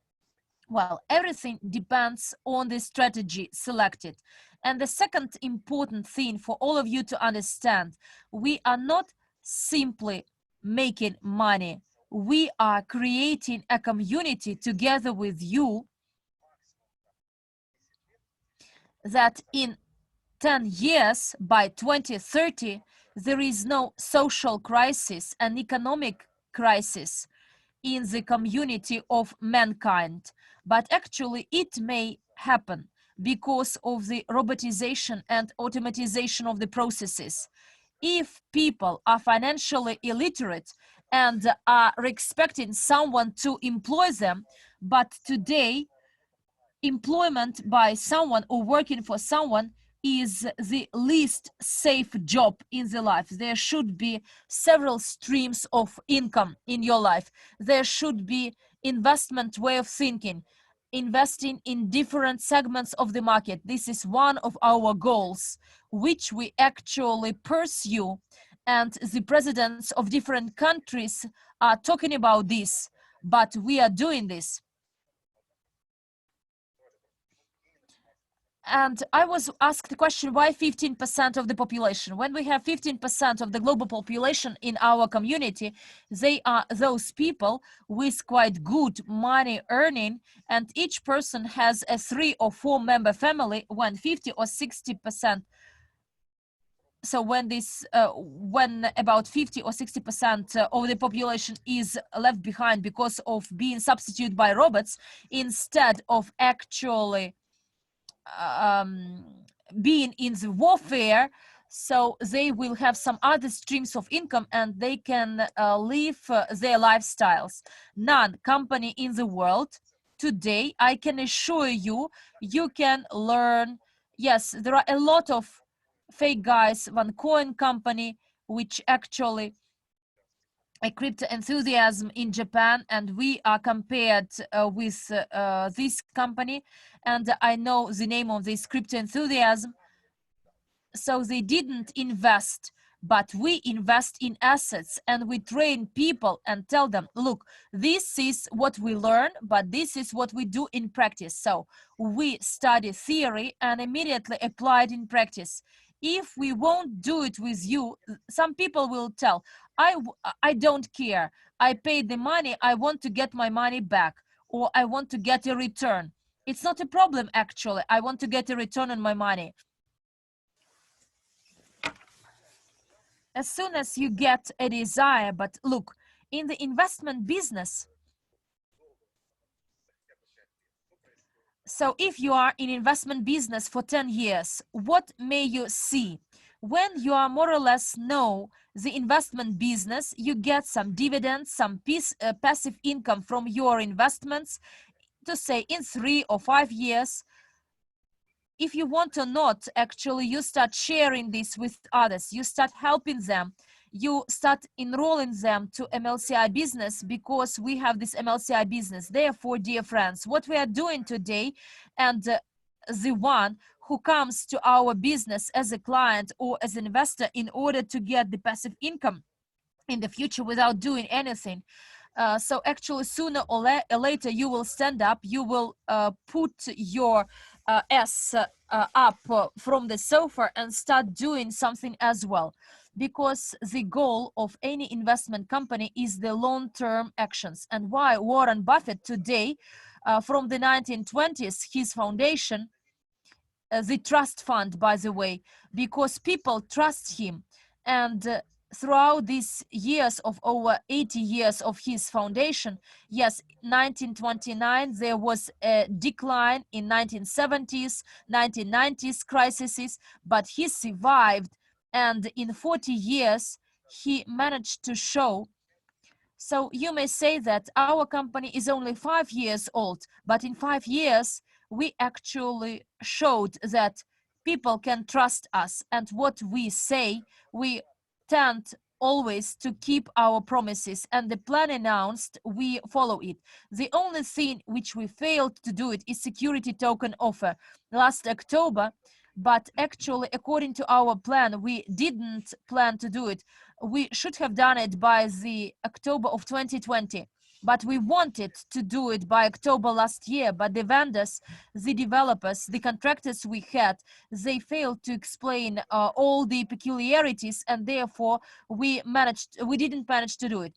Well, everything depends on the strategy selected. And the second important thing for all of you to understand, we are not simply making money. We are creating a community together with you that in 10 years, by 2030, there is no social crisis and economic crisis in the community of mankind. But actually, it may happen because of the robotization and automatization of the processes. If people are financially illiterate and are expecting someone to employ them, but today, employment by someone or working for someone is the least safe job in the life. There should be several streams of income in your life. There should be investment way of thinking, investing in different segments of the market. This is one of our goals, which we actually pursue. And the presidents of different countries are talking about this, but we are doing this. And I was asked the question, why 15% of the population? When we have 15% of the global population in our community, they are those people with quite good money earning, and each person has a 3 or 4 member family. When 50 or 60%, so when about 50 or 60% of the population is left behind because of being substituted by robots, instead of actually being in the warfare, so they will have some other streams of income and they can live their lifestyles. None company in the world today, I can assure you, you can learn. Yes, there are a lot of fake guys, OneCoin company, which actually a crypto enthusiasm in Japan, and we are compared with this company, and I know the name of this crypto enthusiasm. So they didn't invest, but we invest in assets and we train people and tell them, look, this is what we learn, but this is what we do in practice. So we study theory and immediately apply it in practice. If we won't do it with you, some people will tell, I don't care. I paid the money. I want to get my money back, or I want to get a return. It's not a problem, actually. I want to get a return on my money. As soon as you get a desire, but look, in the investment business, so if you are in investment business for 10 years, what may you see? When you are more or less know the investment business, you get some dividends, some passive income from your investments, to say in 3 or 5 years. If you want or not, actually, you start sharing this with others. You start helping them. You start enrolling them to MLCI business, because we have this MLCI business. Therefore, dear friends, what we are doing today, and the one who comes to our business as a client or as an investor in order to get the passive income in the future without doing anything. So actually, sooner or later, you will stand up, you will put your ass up from the sofa and start doing something as well. Because the goal of any investment company is the long-term actions. And why Warren Buffett today, from the 1920s, his foundation, the trust fund, by the way, because people trust him. And throughout these years of over 80 years of his foundation, yes, 1929, there was a decline in 1970s, 1990s crises, but he survived. And in 40 years, he managed to show. So you may say that our company is only 5 years old, but in 5 years, we actually showed that people can trust us, and what we say, we tend always to keep our promises, and the plan announced, we follow it. The only thing which we failed to do it is security token offer last October, but actually, according to our plan, we didn't plan to do it. We should have done it by the October of 2020, but we wanted to do it by October last year, but the vendors, the developers, the contractors we had, they failed to explain all the peculiarities, and therefore we didn't manage to do it.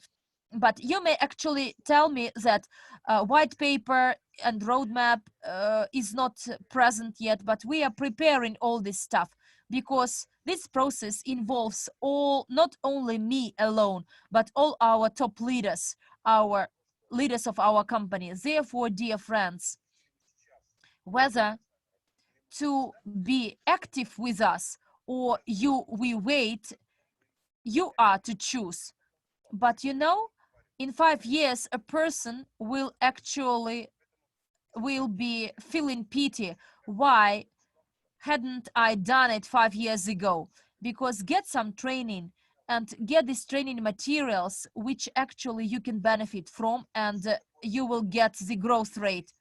But you may actually tell me that white paper and roadmap is not present yet, but we are preparing all this stuff, because this process involves not only me alone, but all our top leaders, our leaders of our company. Therefore, dear friends, whether to be active with us or we wait, you are to choose. But you know, in 5 years, a person will be feeling pity. Why hadn't I done it 5 years ago? Because get some training and get these training materials which actually you can benefit from, and you will get the growth rate.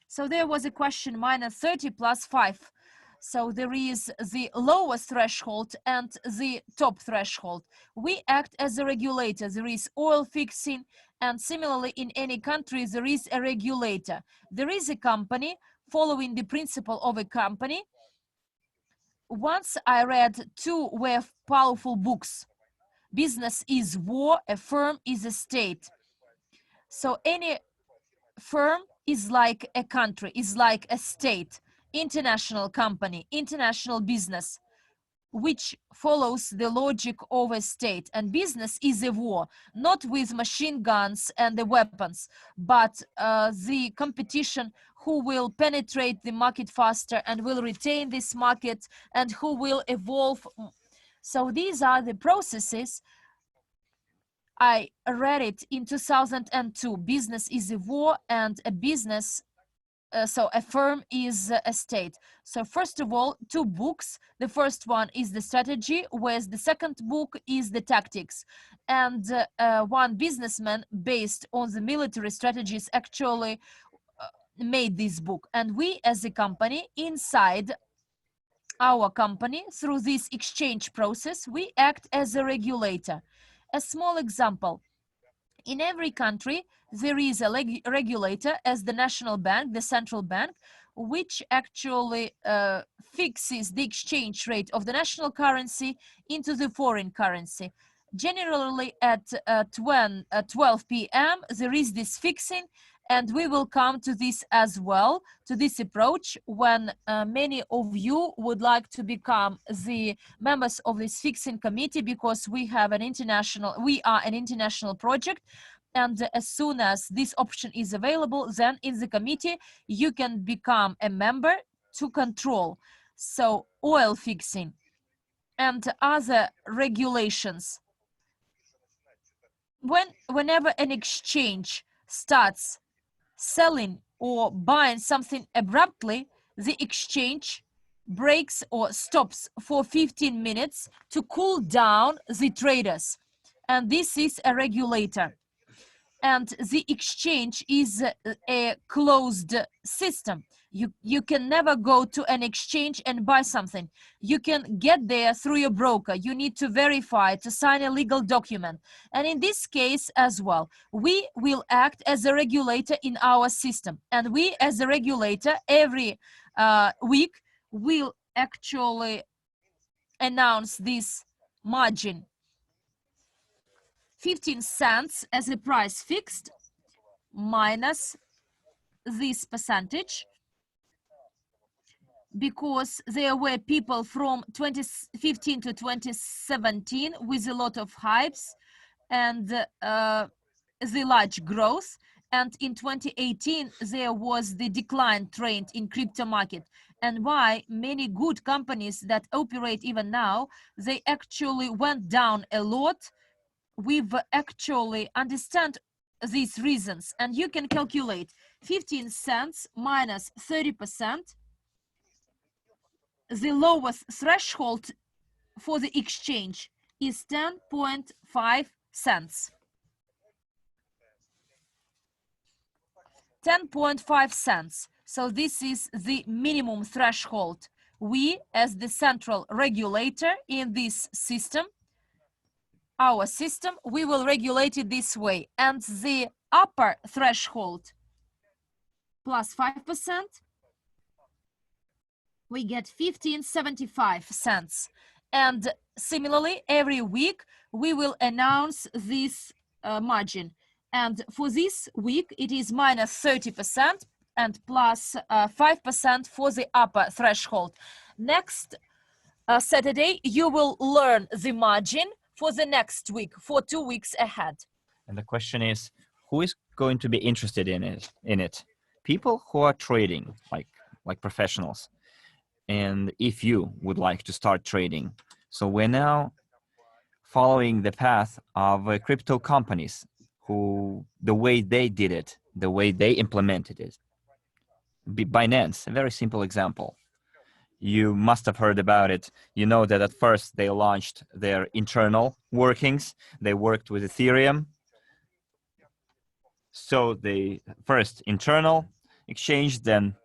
So there was a question, -30 + 5. So there is the lowest threshold and the top threshold. We act as a regulator. There is oil fixing, and similarly in any country there is a regulator. There is a company following the principle of a company. Once I read 2 very powerful books. Business is War, A Firm is a State. So any firm is like a country, is like a state, international company, international business, which follows the logic of a state. And business is a war, not with machine guns and the weapons, but the competition, who will penetrate the market faster and will retain this market, and who will evolve. So these are the processes. I read it in 2002. Business is a war, and a business, so a firm is a state. So first of all, 2 books. The first one is the strategy, whereas the second book is the tactics. And one businessman based on the military strategies actually made this book. And we as a company, inside our company, through this exchange process, we act as a regulator. A small example. In every country, there is a regulator as the national bank, the central bank, which actually fixes the exchange rate of the national currency into the foreign currency. Generally at 12 p.m. there is this fixing, and we will come to this as well, to this approach, when many of you would like to become the members of this fixing committee, because we are an international project. And as soon as this option is available, then in the committee, you can become a member to control. So oil fixing and other regulations. Whenever an exchange starts selling or buying something abruptly, the exchange breaks or stops for 15 minutes to cool down the traders. And this is a regulator. And the exchange is a closed system. You can never go to an exchange and buy something. You can get there through your broker. You need to verify, to sign a legal document. And in this case as well, we will act as a regulator in our system. And we as a regulator every week will actually announce this margin. 15 cents as a price fixed minus this percentage, because there were people from 2015 to 2017 with a lot of hypes and the large growth. And in 2018, there was the decline trend in crypto market. And why many good companies that operate even now, they actually went down a lot. We've actually understand these reasons, and you can calculate 15 cents minus 30%. The lowest threshold for the exchange is 10.5 cents. 10.5 cents. So this is the minimum threshold. We, as the central regulator in this system, our system, we will regulate it this way. And the upper threshold plus 5%, we get 15.75 cents. And similarly, every week, we will announce this margin. And for this week, it is minus 30% and plus 5% for the upper threshold. Next Saturday, you will learn the margin for the next week, for 2 weeks ahead. And the question is, who is going to be interested in it? People who are trading, like professionals. And if you would like to start trading. So we're now following the path of crypto companies who, the way they did it, the way they implemented it. Binance, a very simple example. You must have heard about it. You know that at first they launched their internal workings. They worked with Ethereum. So the first internal exchange, then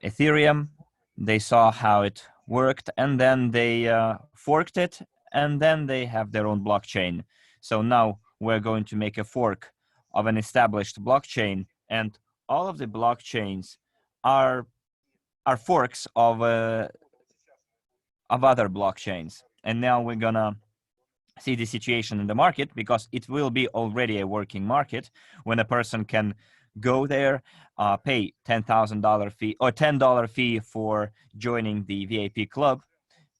Ethereum. They saw how it worked, and then they forked it, and then they have their own blockchain. So now we're going to make a fork of an established blockchain, and all of the blockchains are forks of other blockchains. And now we're gonna see the situation in the market, because it will be already a working market when a person can go there, pay $10,000 fee or $10 fee for joining the VIP club,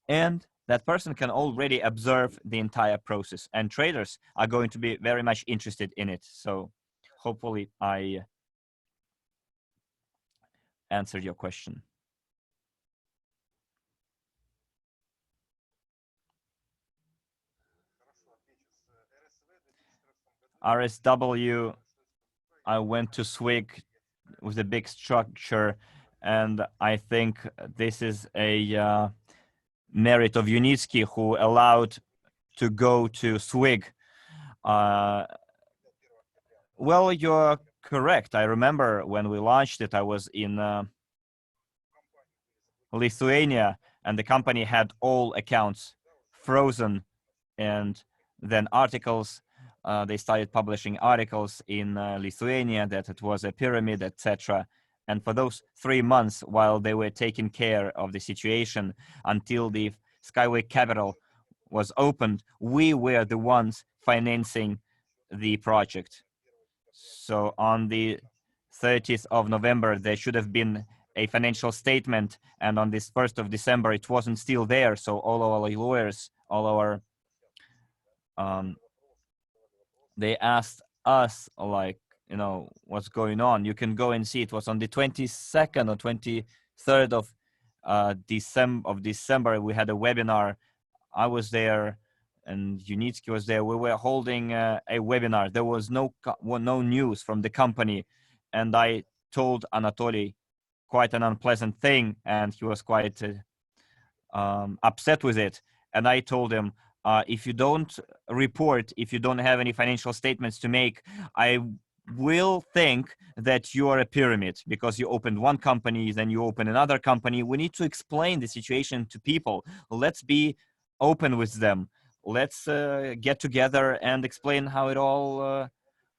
and that person can already observe the entire process. And traders are going to be very much interested in it. So hopefully I answered your question. RSW, I went to SWIG with a big structure, and I think this is a merit of Unitsky, who allowed to go to SWIG. Well, you're correct. I remember when we launched it, I was in Lithuania, and the company had all accounts frozen, and then articles, they started publishing articles in Lithuania that it was a pyramid, etc. And for those 3 months, while they were taking care of the situation until the Skyway Capital was opened, we were the ones financing the project. So on the 30th of November, there should have been a financial statement, and on this 1st of December, it wasn't still there. So all our lawyers, all our they asked us, like, you know, what's going on. You can go and see. It was on the 22nd or 23rd of December. We had a webinar. I was there, and Unitsky was there. We were holding a webinar. There was no news from the company, and I told Anatoly quite an unpleasant thing, and he was quite upset with it. And I told him, if you don't report, if you don't have any financial statements to make, I will think that you are a pyramid, because you opened one company, then you open another company. We need to explain the situation to people. Let's be open with them. Let's get together and explain how it all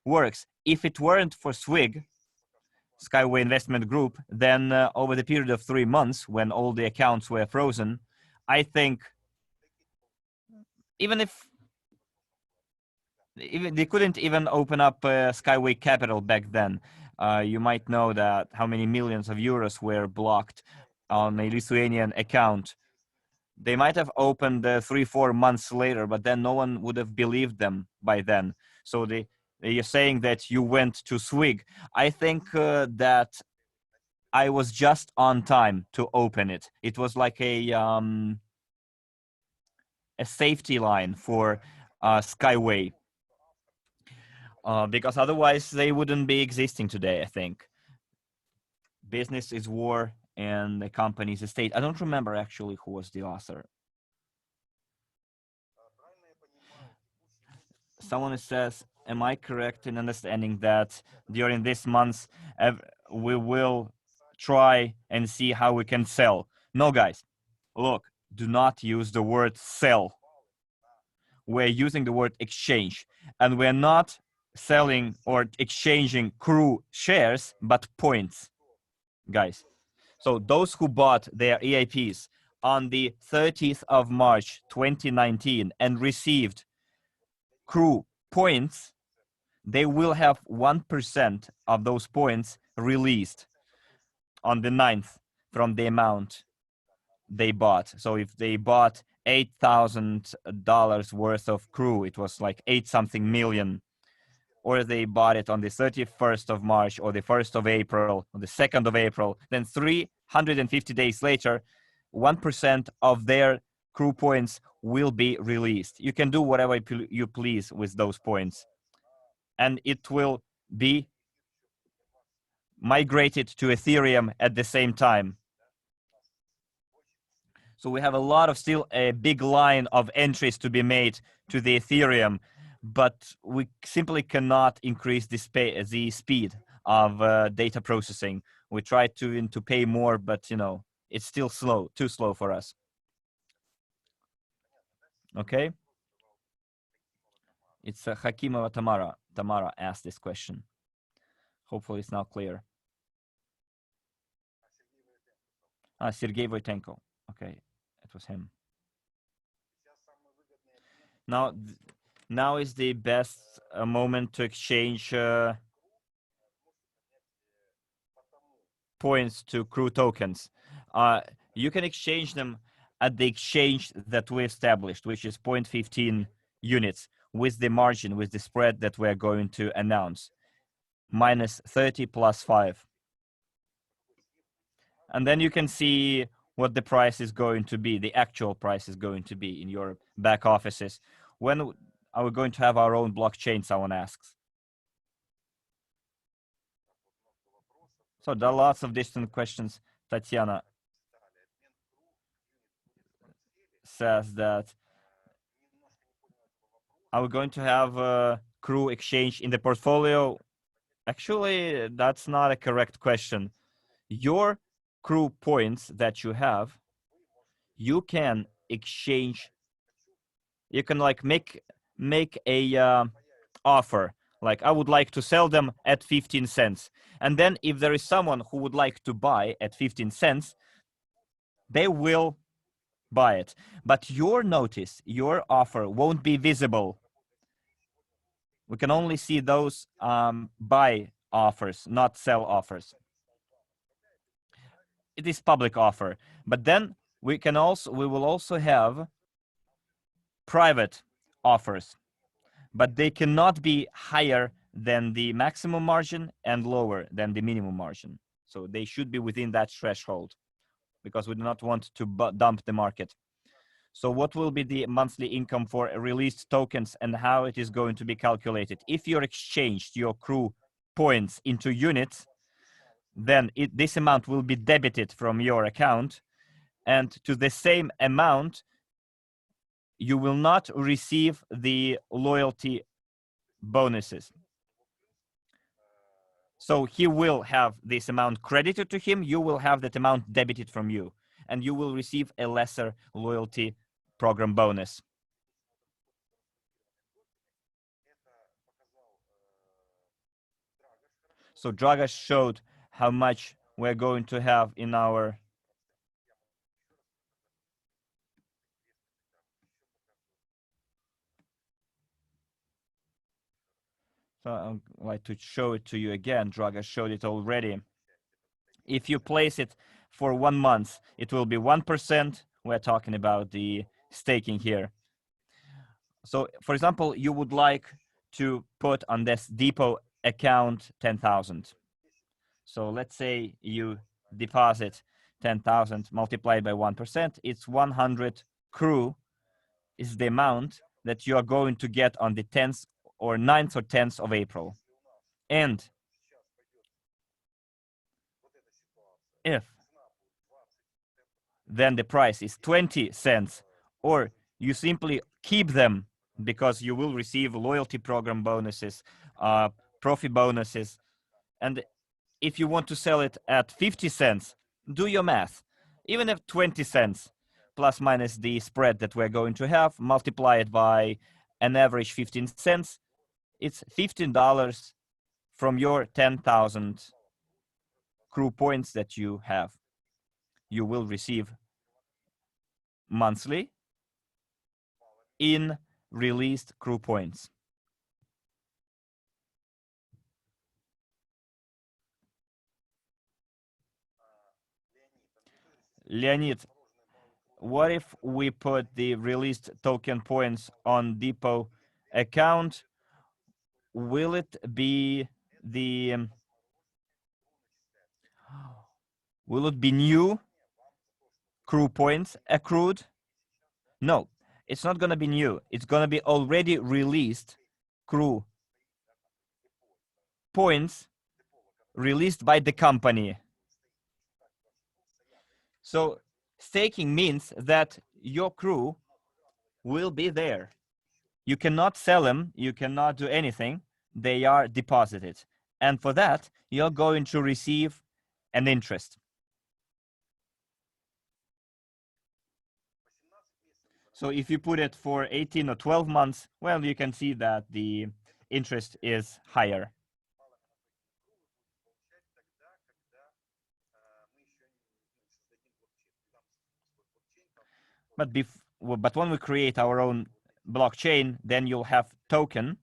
works. If it weren't for SWIG, Skyway Investment Group, then over the period of 3 months, when all the accounts were frozen, I think even they couldn't even open up Skyway Capital back then. You might know that how many millions of euros were blocked on a Lithuanian account. They might have opened 3-4 months later, but then no one would have believed them by then. So you're saying that you went to Swig. I think that I was just on time to open it. It was like a safety line for Skyway, because otherwise they wouldn't be existing today, I think. Business is war and the company is a state. I don't remember actually who was the author. Someone says, am I correct in understanding that during this month we will try and see how we can sell? No, guys, look, do not use the word sell. We're using the word exchange, and we're not selling or exchanging CRU shares, but points, guys. So those who bought their EIPs on the 30th of March 2019 and received CRU points, they will have 1% of those points released on the 9th from the amount they bought. So if they bought $8,000 worth of CRU, it was like 8-something million, or they bought it on the 31st of March or the 1st of April or the 2nd of April, then 350 days later, 1% of their CRU points will be released. You can do whatever you please with those points, and it will be migrated to Ethereum at the same time. So we have a lot of still a big line of entries to be made to the Ethereum, but we simply cannot increase the speed of data processing. We try to pay more, but you know, it's still slow, too slow for us. Okay. It's Hakimova Tamara. Tamara asked this question. Hopefully it's now clear. Sergey Voitenko. Okay, it was him. Now is the best moment to exchange points to CRU tokens. You can exchange them at the exchange that we established, which is 0.15 units, with the margin, with the spread that we're going to announce, minus 30 plus 5. And then you can see what the price is going to be, the actual price is going to be in your back offices. When are we going to have our own blockchain, someone asks. So there are lots of distant questions. Tatiana says that, are we going to have a CRU exchange in the portfolio? Actually, that's not a correct question. Your CRU points that you have, you can exchange, you can like make a offer, like I would like to sell them at 15 cents. And then if there is someone who would like to buy at 15 cents, they will buy it. But your notice, your offer won't be visible. We can only see those buy offers, not sell offers. It is public offer, but then we will also have private offers, but they cannot be higher than the maximum margin and lower than the minimum margin. So they should be within that threshold, because we do not want to dump the market. So what will be the monthly income for released tokens and how it is going to be calculated? If you're exchanged your CRU points into units, then this amount will be debited from your account, and to the same amount, you will not receive the loyalty bonuses. So he will have this amount credited to him, you will have that amount debited from you, and you will receive a lesser loyalty program bonus. So Dragas showed how much we're going to have in our So I'd like to show it to you again. Dragas showed it already. If you place it for 1 month, it will be 1%. We're talking about the staking here. So, for example, you would like to put on this depot account 10,000. So let's say you deposit 10,000 multiplied by 1%. It's 100 CRU is the amount that you are going to get on the 10th or 9th or 10th of April. And if then the price is 20 cents, or you simply keep them because you will receive loyalty program bonuses, profit bonuses. And if you want to sell it at 50 cents, do your math. Even if 20 cents plus minus the spread that we're going to have, multiply it by an average 15 cents, it's $15 from your 10,000 CRU points that you have. You will receive monthly in released CRU points. Leonid, what if we put the released token points on depot account? Will it be the will it be new CRU points accrued? No, it's not going to be new. It's going to be already released CRU points released by the company. So staking means that your CRU will be there. You cannot sell them. You cannot do anything. They are deposited. And for that, you're going to receive an interest. So if you put it for 18 or 12 months, well, you can see that the interest is higher. But when we create our own blockchain, then you'll have tokens,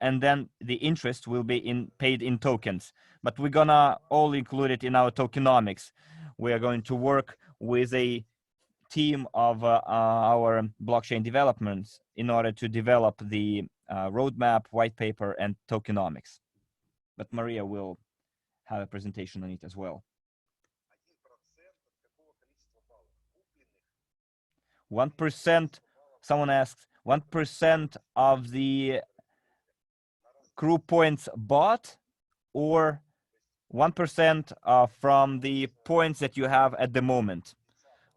and then the interest will be paid in tokens. But we're gonna all include it in our tokenomics. We are going to work with a team of our blockchain developments in order to develop the roadmap, white paper, and tokenomics. But Maria will have a presentation on it as well. 1%, someone asks, 1% of the CRU points bought, or 1% from the points that you have at the moment?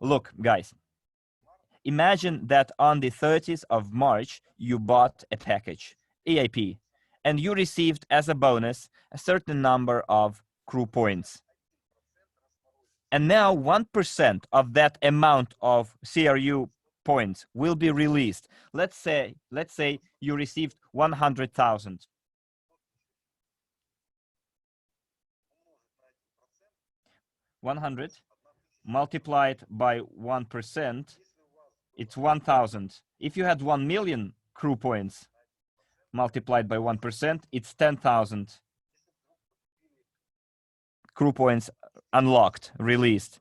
Look, guys, imagine that on the 30th of March, you bought a package, EIP, and you received as a bonus a certain number of CRU points. And now 1% of that amount of CRU points will be released. Let's say you received 100,000. 100 multiplied by 1%, it's 1,000. If you had 1 million CRU points multiplied by 1%, it's 10,000 CRU points unlocked, released.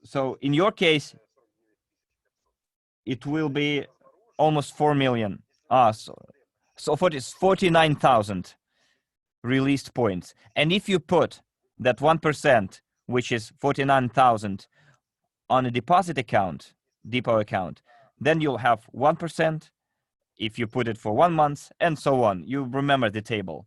So in your case, it will be almost 4 million. So for this 49,000 released points. And if you put that 1%, which is 49,000, on a deposit account, depot account, then you'll have 1% if you put it for 1 month, and so on. You remember the table.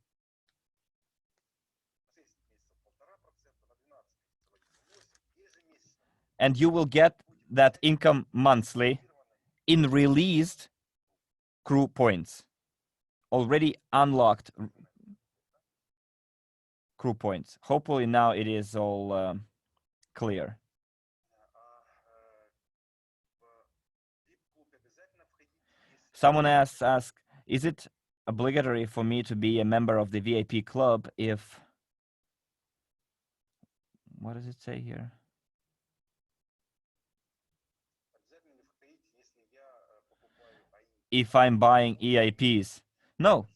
And you will get that income monthly in released CRU points, already unlocked CRU points. Hopefully now it is all clear. Someone asks, is it obligatory for me to be a member of the VIP club if, what does it say here? If I'm buying EIPs? No.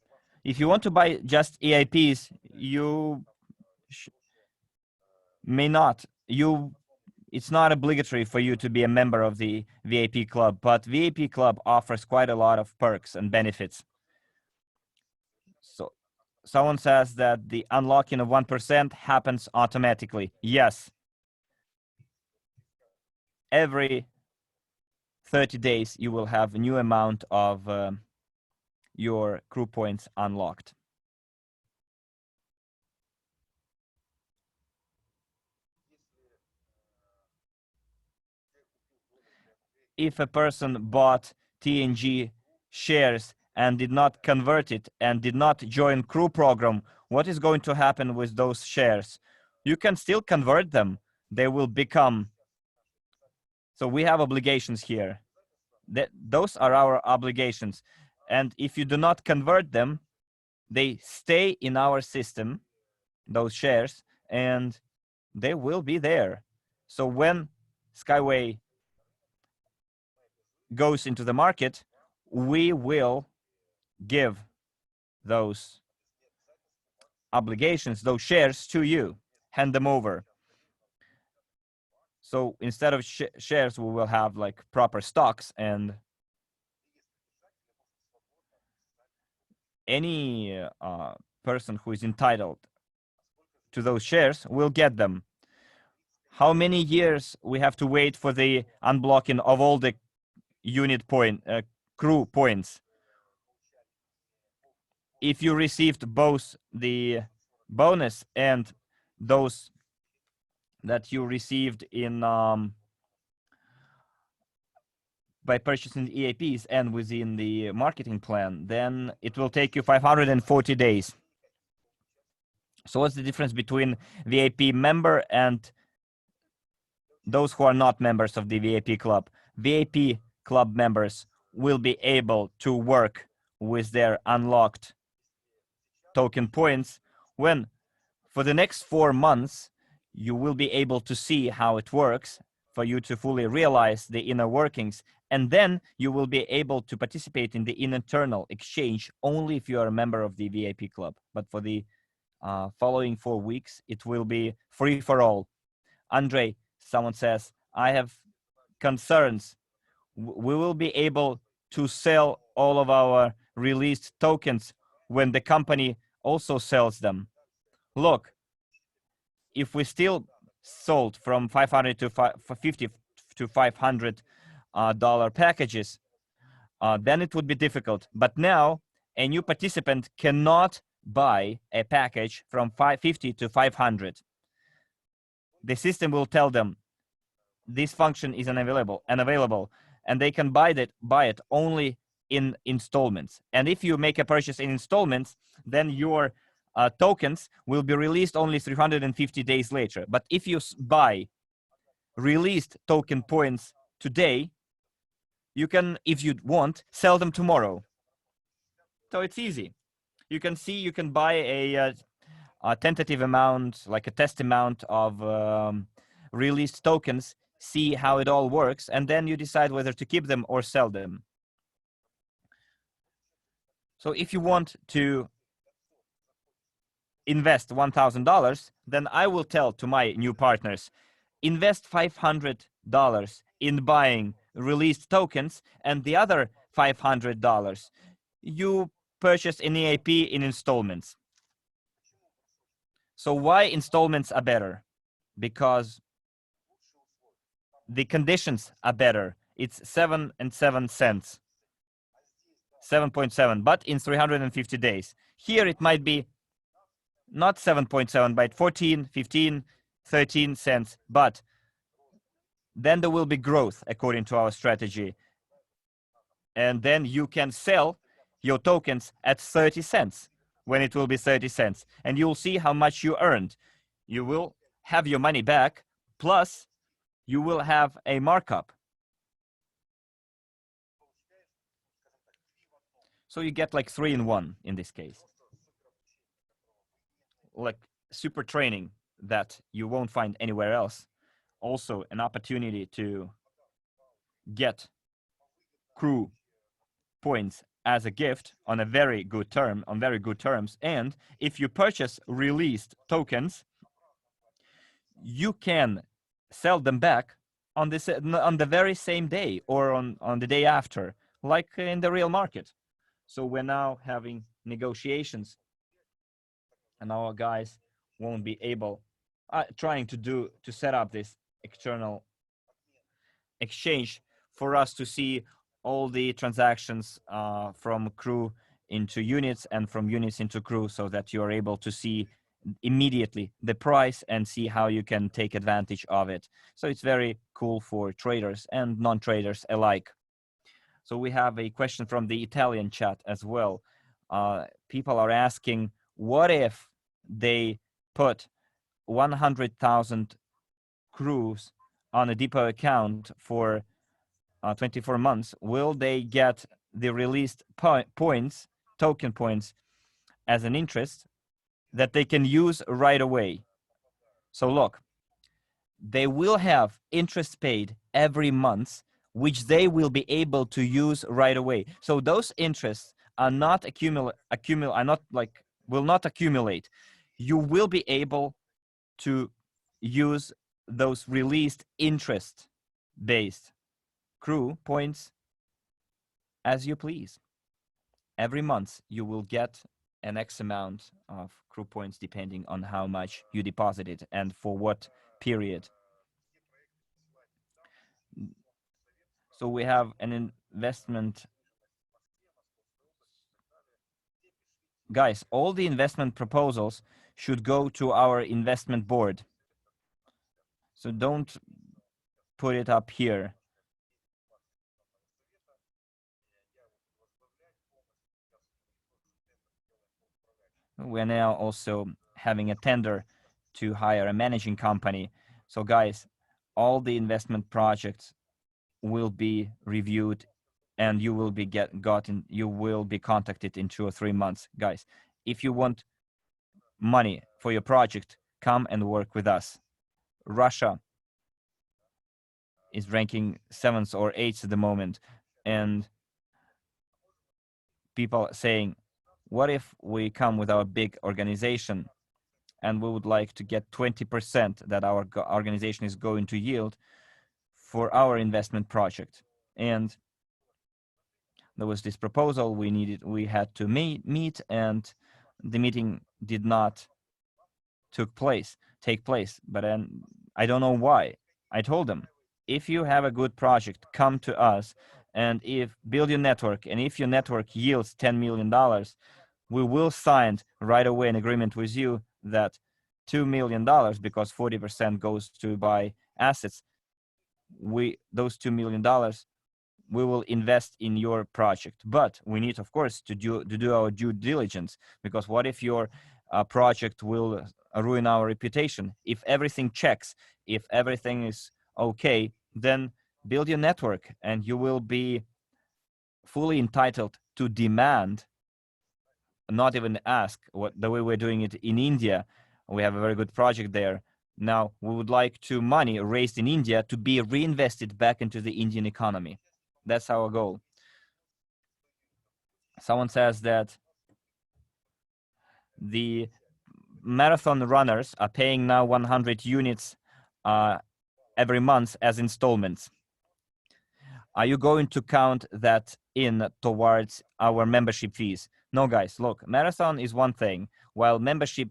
If you want to buy just EIPs, you it's not obligatory for you to be a member of the VIP club, but VIP club offers quite a lot of perks and benefits. So someone says that the unlocking of 1% happens automatically. Yes. Every 30 days, you will have a new amount of your CRU points unlocked. If a person bought TNG shares and did not convert it and did not join CRU program, what is going to happen with those shares? You can still convert them. They will become. So we have obligations here. Those are our obligations. And if you do not convert them, they stay in our system, those shares, and they will be there. So when Skyway goes into the market, we will give those obligations, those shares to you, hand them over. So instead of shares, we will have like proper stocks, and any person who is entitled to those shares will get them. How many years we have to wait for the unblocking of all the CRU points? If you received both the bonus and those that you received in by purchasing the EAPs and within the marketing plan, then it will take you 540 days. So what's the difference between VIP member and those who are not members of the VIP club? VIP club members will be able to work with their unlocked token points when for the next 4 months, you will be able to see how it works for you to fully realize the inner workings. And then you will be able to participate in the internal exchange only if you are a member of the VIP club. But for the following 4 weeks, it will be free for all. Andre, someone says, I have concerns. We will be able to sell all of our released tokens when the company also sells them. Look, if we still sold from 500 to 50 to $500 packages, then it would be difficult. But now a new participant cannot buy a package from 550 to 500. The system will tell them this function is unavailable, and they can buy it only in installments. And if you make a purchase in installments, then your tokens will be released only 350 days later. But if you buy released token points today, you can, if you want, sell them tomorrow. So it's easy. You can see, you can buy a tentative amount, like a test amount of released tokens, see how it all works, and then you decide whether to keep them or sell them. So if you want to invest $1,000, then I will tell to my new partners, invest $500 in buying released tokens, and the other $500 you purchase an EAP in installments. So why installments are better? Because the conditions are better. It's 7 and 7 cents, 7.7, but in 350 days. Here it might be not 7.7, but 14, 15, 13 cents. But then there will be growth according to our strategy. And then you can sell your tokens at 30 cents when it will be 30 cents. And you'll see how much you earned. You will have your money back, plus you will have a markup. So you get like 3 in 1 in this case. Like super training that you won't find anywhere else. Also an opportunity to get CRU points as a gift on a very good term, on very good terms. And if you purchase released tokens, you can sell them back on the very same day or on the day after, like in the real market. So we're now having negotiations, and our guys won't be able trying to set up this external exchange for us to see all the transactions from CRU into units and from units into CRU, so that you are able to see immediately the price and see how you can take advantage of it. So it's very cool for traders and non-traders alike. So we have a question from the Italian chat as well. People are asking, what if they put 100,000 CRUs on a depot account for 24 months? Will they get the released points, token points, as an interest that they can use right away? So look, they will have interest paid every month, which they will be able to use right away. So those interests are not will not accumulate. You will be able to use those released interest-based CRU points as you please. Every month you will get an X amount of CRU points depending on how much you deposited and for what period. So we have an investment. Guys, all the investment proposals should go to our investment board. So don't put it up here. We're now also having a tender to hire a managing company. So guys, all the investment projects will be reviewed and you will be contacted in 2 or 3 months. Guys, if you want money for your project, come and work with us. Russia is ranking 7th or 8th at the moment, and people saying, what if we come with our big organization and we would like to get 20% that our organization is going to yield for our investment project? And there was this proposal we had to meet, and the meeting did not take place. But I don't know why. I told them, if you have a good project, come to us, and build your network, and if your network yields $10 million, we will sign right away an agreement with you that $2 million, because 40% goes to buy assets, those $2 million we will invest in your project. But we need, of course, to do our due diligence, because what if your project will ruin our reputation? If everything checks, if everything is okay, then build your network and you will be fully entitled to demand, not even ask, the way we're doing it in India. We have a very good project there. Now we would like money raised in India to be reinvested back into the Indian economy. That's our goal. Someone says that the marathon runners are paying now 100 units every month as installments. Are you going to count that in towards our membership fees? No, guys, look, marathon is one thing, while membership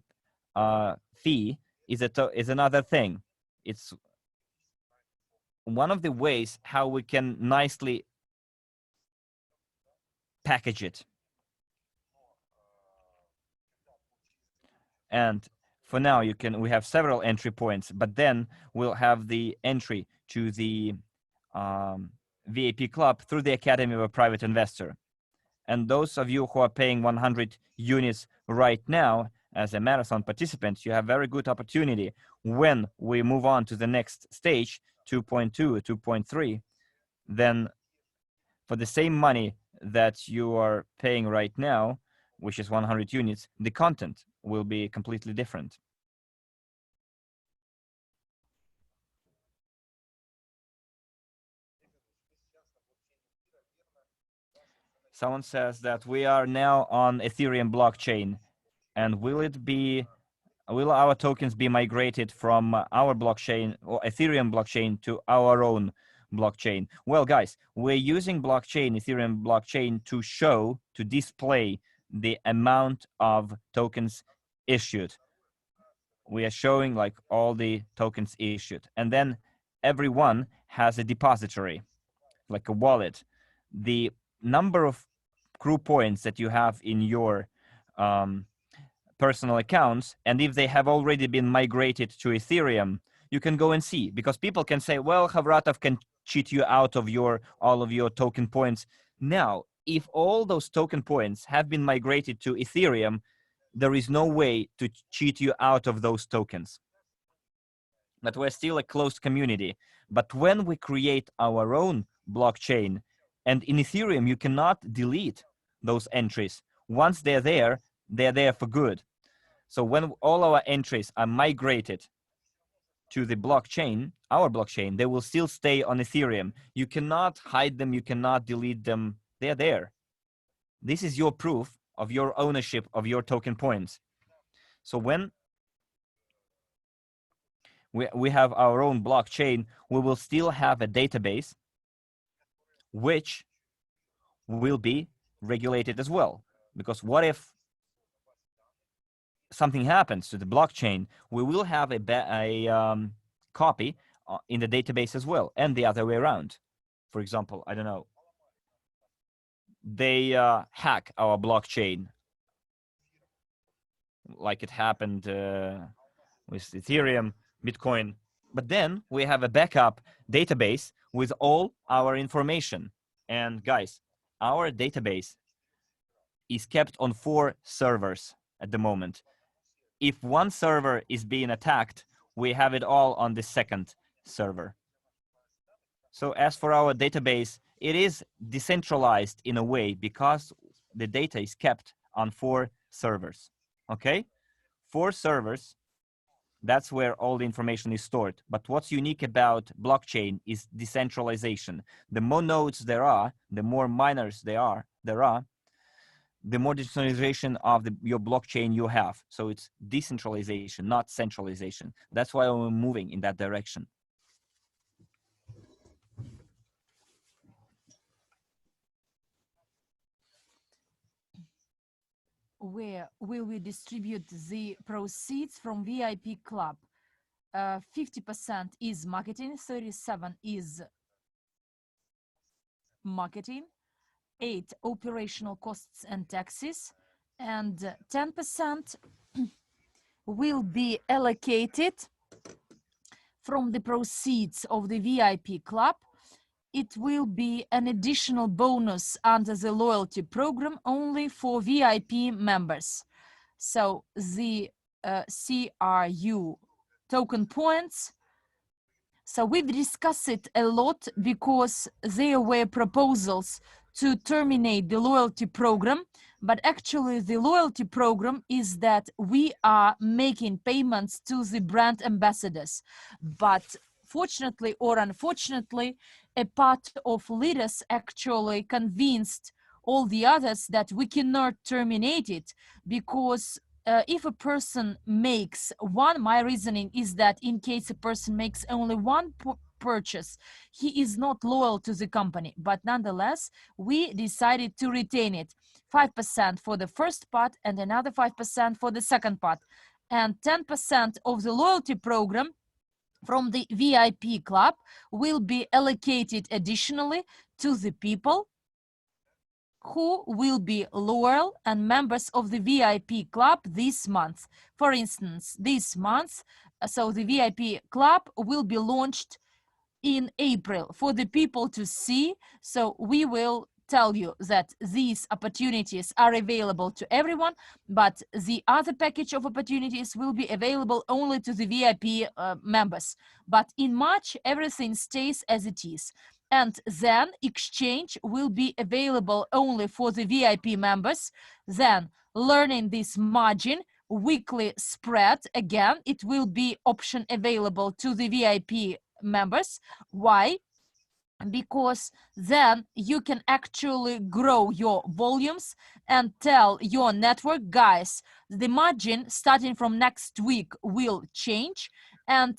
fee is another thing. It's one of the ways how we can nicely package it. And for now, we have several entry points, but then we'll have the entry to the VIP club through the Academy of a Private Investor. And those of you who are paying 100 units right now as a marathon participant, you have very good opportunity when we move on to the next stage, 2.2, 2.3, then for the same money that you are paying right now, which is 100 units, the content will be completely different. Someone says that we are now on Ethereum blockchain, and will it be will our tokens be migrated from our blockchain or Ethereum blockchain to our own blockchain? Well, guys, we're using Ethereum blockchain to display the amount of tokens issued. We are showing like all the tokens issued, and then everyone has a depository, like a wallet. The number of CRU points that you have in your personal accounts, and if they have already been migrated to Ethereum, you can go and see, because people can say, well, Havratov can cheat you out of all of your token points. Now, if all those token points have been migrated to Ethereum, there is no way to cheat you out of those tokens. But we're still a closed community. But when we create our own blockchain, and in Ethereum, you cannot delete those entries. Once they're there for good. So when all our entries are migrated to the blockchain, our blockchain, they will still stay on Ethereum. You cannot hide them, you cannot delete them. They're there. This is your proof of your ownership of your token points. So when we have our own blockchain, we will still have a database which will be regulated as well. Because what if something happens to the blockchain? We will have a copy in the database as well, and the other way around. For example, I don't know, they hack our blockchain, like it happened with Ethereum, Bitcoin. But then we have a backup database with all our information. And guys, our database is kept on 4 servers at the moment. If one server is being attacked, we have it all on the second server. So as for our database, it is decentralized in a way because the data is kept on 4 servers. Okay? 4 servers, that's where all the information is stored. But what's unique about blockchain is decentralization. The more nodes there are, the more miners there are, the more decentralization of your blockchain you have. So it's decentralization, not centralization. That's why we're moving in that direction. Where will we distribute the proceeds from VIP Club? 50% is marketing, 37% is marketing, 8% operational costs and taxes, and 10% will be allocated from the proceeds of the VIP Club. It will be an additional bonus under the loyalty program only for VIP members. So the CRU token points. So we've discussed it a lot because there were proposals to terminate the loyalty program, but actually the loyalty program is that we are making payments to the brand ambassadors. But fortunately or unfortunately, a part of leaders actually convinced all the others that we cannot terminate it because if a person makes one, my reasoning is that in case a person makes only one purchase, he is not loyal to the company. But nonetheless, we decided to retain it. 5% for the first part and another 5% for the second part. And 10% of the loyalty program from the VIP Club will be allocated additionally to the people who will be loyal and members of the VIP Club this month. For instance, this month, so the VIP Club will be launched in April for the people to see. So we will tell you that these opportunities are available to everyone, but the other package of opportunities will be available only to the VIP members. But in March, everything stays as it is. And then exchange will be available only for the VIP members. Then learning this margin, weekly spread, again, it will be option available to the VIP members. Why? because then you can actually grow your volumes and tell your network, guys, the margin starting from next week will change and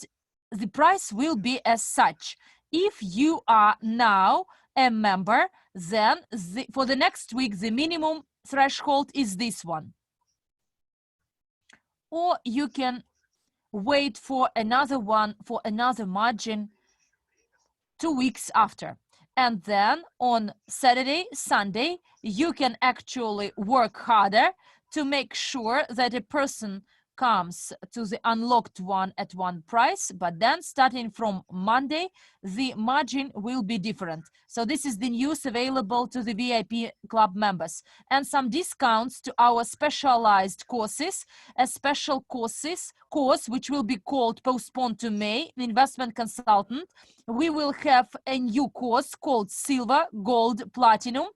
the price will be as such. If you are now a member, then for the next week, the minimum threshold is this one. Or you can wait for another one, for another margin 2 weeks after. And then on Saturday, Sunday, you can actually work harder to make sure that a person comes to the unlocked one at one price, but then starting from Monday, the margin will be different. So this is the news available to the VIP club members, and some discounts to our specialized courses, a special course which will be called Postponed to May, the investment consultant. We will have a new course called Silver, Gold, Platinum,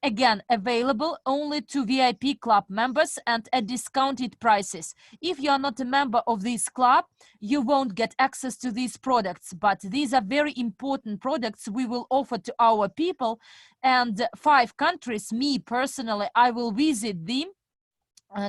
again available only to VIP club members and at discounted prices. If you are not a member of this club, you won't get access to these products, but these are very important products we will offer to our people, and 5 countries, me personally, I will visit them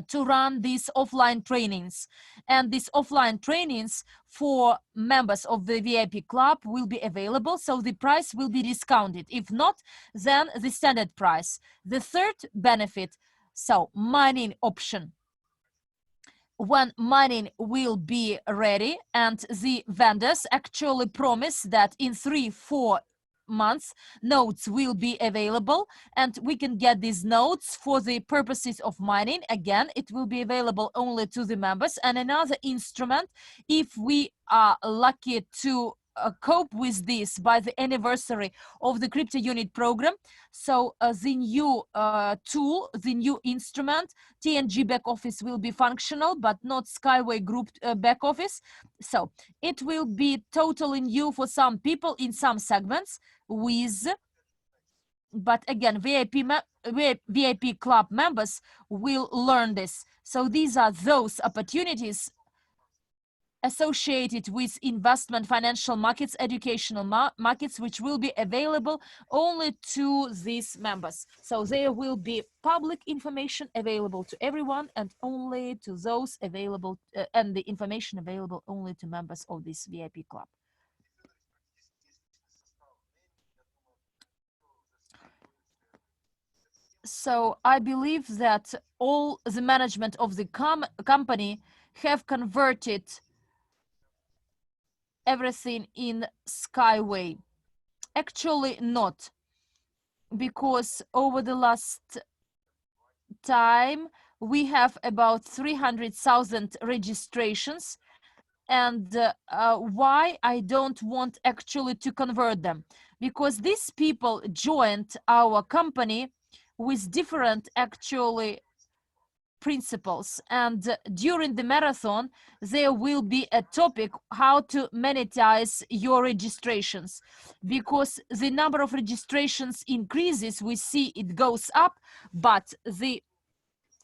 to run these offline trainings, and these offline trainings for members of the VIP club will be available, so the price will be discounted. If not, then the standard price. The third benefit, so mining option. When mining will be ready, and the vendors actually promise that in 3-4 months nodes will be available, and we can get these nodes for the purposes of mining. Again, it will be available only to the members. And another instrument, if we are lucky to cope with this by the anniversary of the crypto unit program, so the new tool, the new instrument, TNG back office will be functional, but not Skyway group back office. So it will be totally new for some people in some segments with, but again, VIP club members will learn this. So these are those opportunities associated with investment, financial markets, educational markets, which will be available only to these members. So there will be public information available to everyone and only to those available, and the information available only to members of this VIP club. So I believe that all the management of the company have converted everything in Skyway. Actually not, because over the last time we have about 300,000 registrations, and why I don't want actually to convert them, because these people joined our company with different actually principles, and during the marathon there will be a topic how to monetize your registrations, because the number of registrations increases, we see it goes up, but the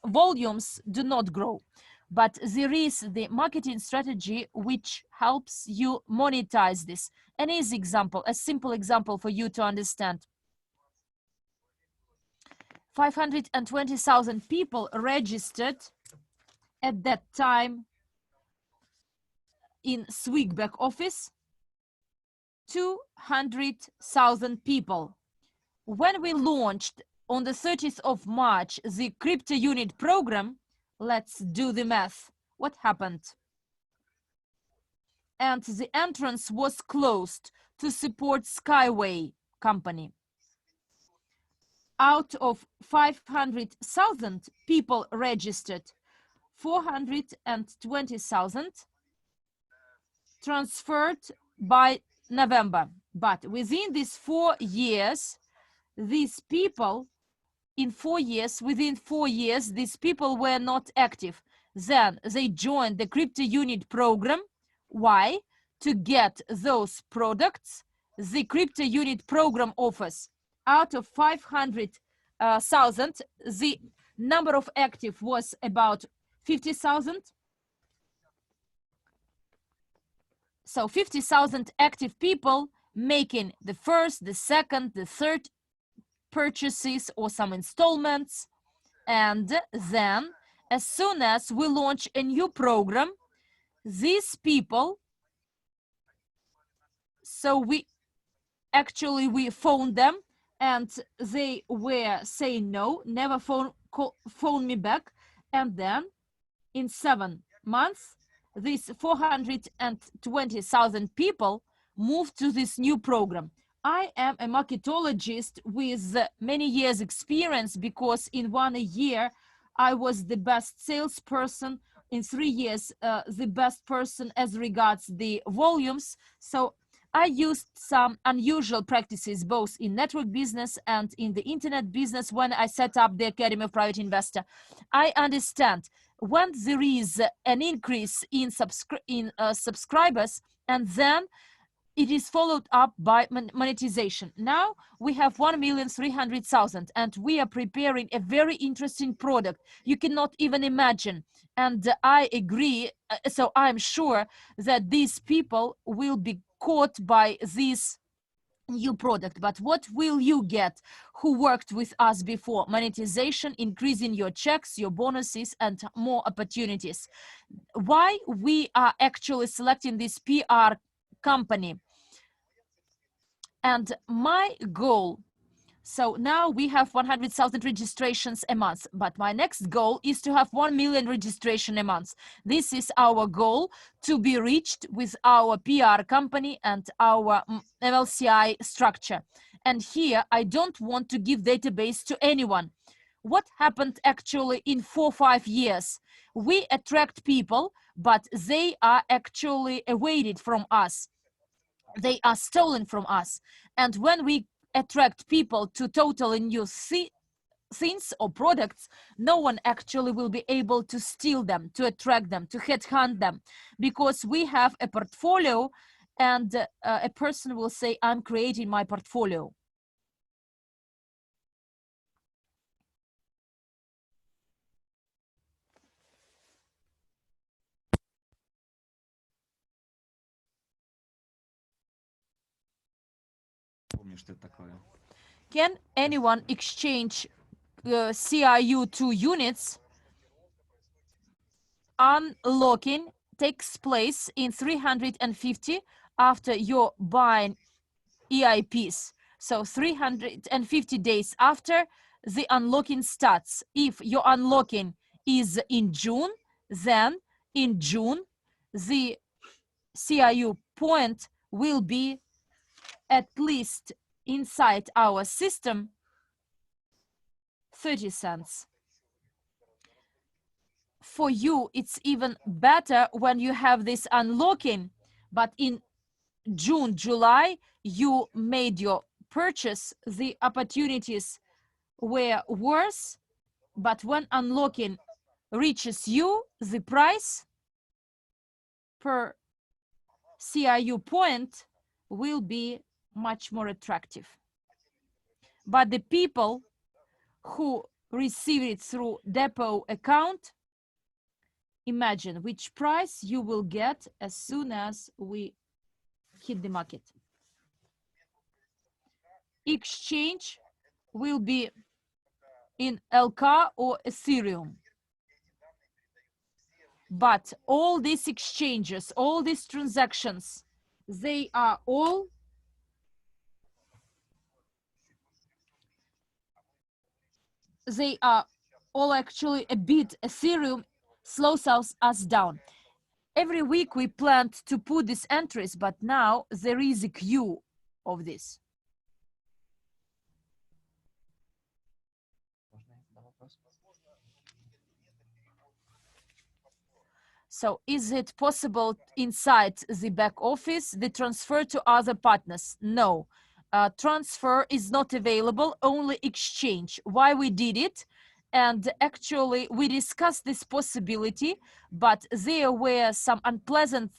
volumes do not grow. But there is the marketing strategy which helps you monetize this. An easy example, a simple example for you to understand. 520,000 people registered at that time in Swig back office, 200,000 people. When we launched on the 30th of March the crypto unit program, let's do the math. What happened? And the entrance was closed to support Skyway company. Out of 500,000 people registered, 420,000 transferred by November. But within these 4 years, these people, within 4 years, these people were not active. Then they joined the crypto unit program. Why? To get those products the crypto unit program offers. Out of 500,000, the number of active was about 50,000. So 50,000 active people making the first, the second, the third purchases or some installments. And then as soon as we launch a new program, these people, so we phoned them and they were saying no, never phone me back. And then in 7 months, these 420,000 people moved to this new program. I am a marketologist with many years experience, because in 1 year, I was the best salesperson. In 3 years, the best person as regards the volumes. So I used some unusual practices both in network business and in the internet business when I set up the Academy of Private Investor. I understand when there is an increase in subscribers, and then it is followed up by monetization. Now we have 1,300,000 and we are preparing a very interesting product you cannot even imagine. And I agree, so I'm sure that these people will be caught by this new product. But what will you get who worked with us before? Monetization, increasing your checks, your bonuses, and more opportunities. Why we are actually selecting this PR company? And my goal, so now we have 100,000 registrations a month, but my next goal is to have 1 million registration a month. This is our goal to be reached with our PR company and our MLCI structure. And here, I don't want to give database to anyone. What happened actually in 4 or 5 years? We attract people, but they are actually evaded from us. They are stolen from us. And when we attract people to totally new things or products, no one actually will be able to steal them, to attract them, to headhunt them, because we have a portfolio, and a person will say, I'm creating my portfolio. Can anyone exchange CRU to units? Unlocking takes place in 350 after you're buying EIPs. So 350 days after the unlocking starts. If your unlocking is in June, then in June, the CRU point will be at least inside our system 30 cents. For you, it's even better when you have this unlocking, but in June, July, you made your purchase, the opportunities were worse, but when unlocking reaches you, the price per CRU point will be much more attractive. But the people who receive it through depot account, imagine which price you will get as soon as we hit the market. Exchange will be in LK or Ethereum. But all these exchanges, all these transactions, they are all actually a bit. Ethereum slows us down. Every week we planned to put these entries, but now there is a queue of this. So is it possible inside the back office, the transfer to other partners? No, transfer is not available, only exchange. Why we did it? And actually we discussed this possibility, but there were some unpleasant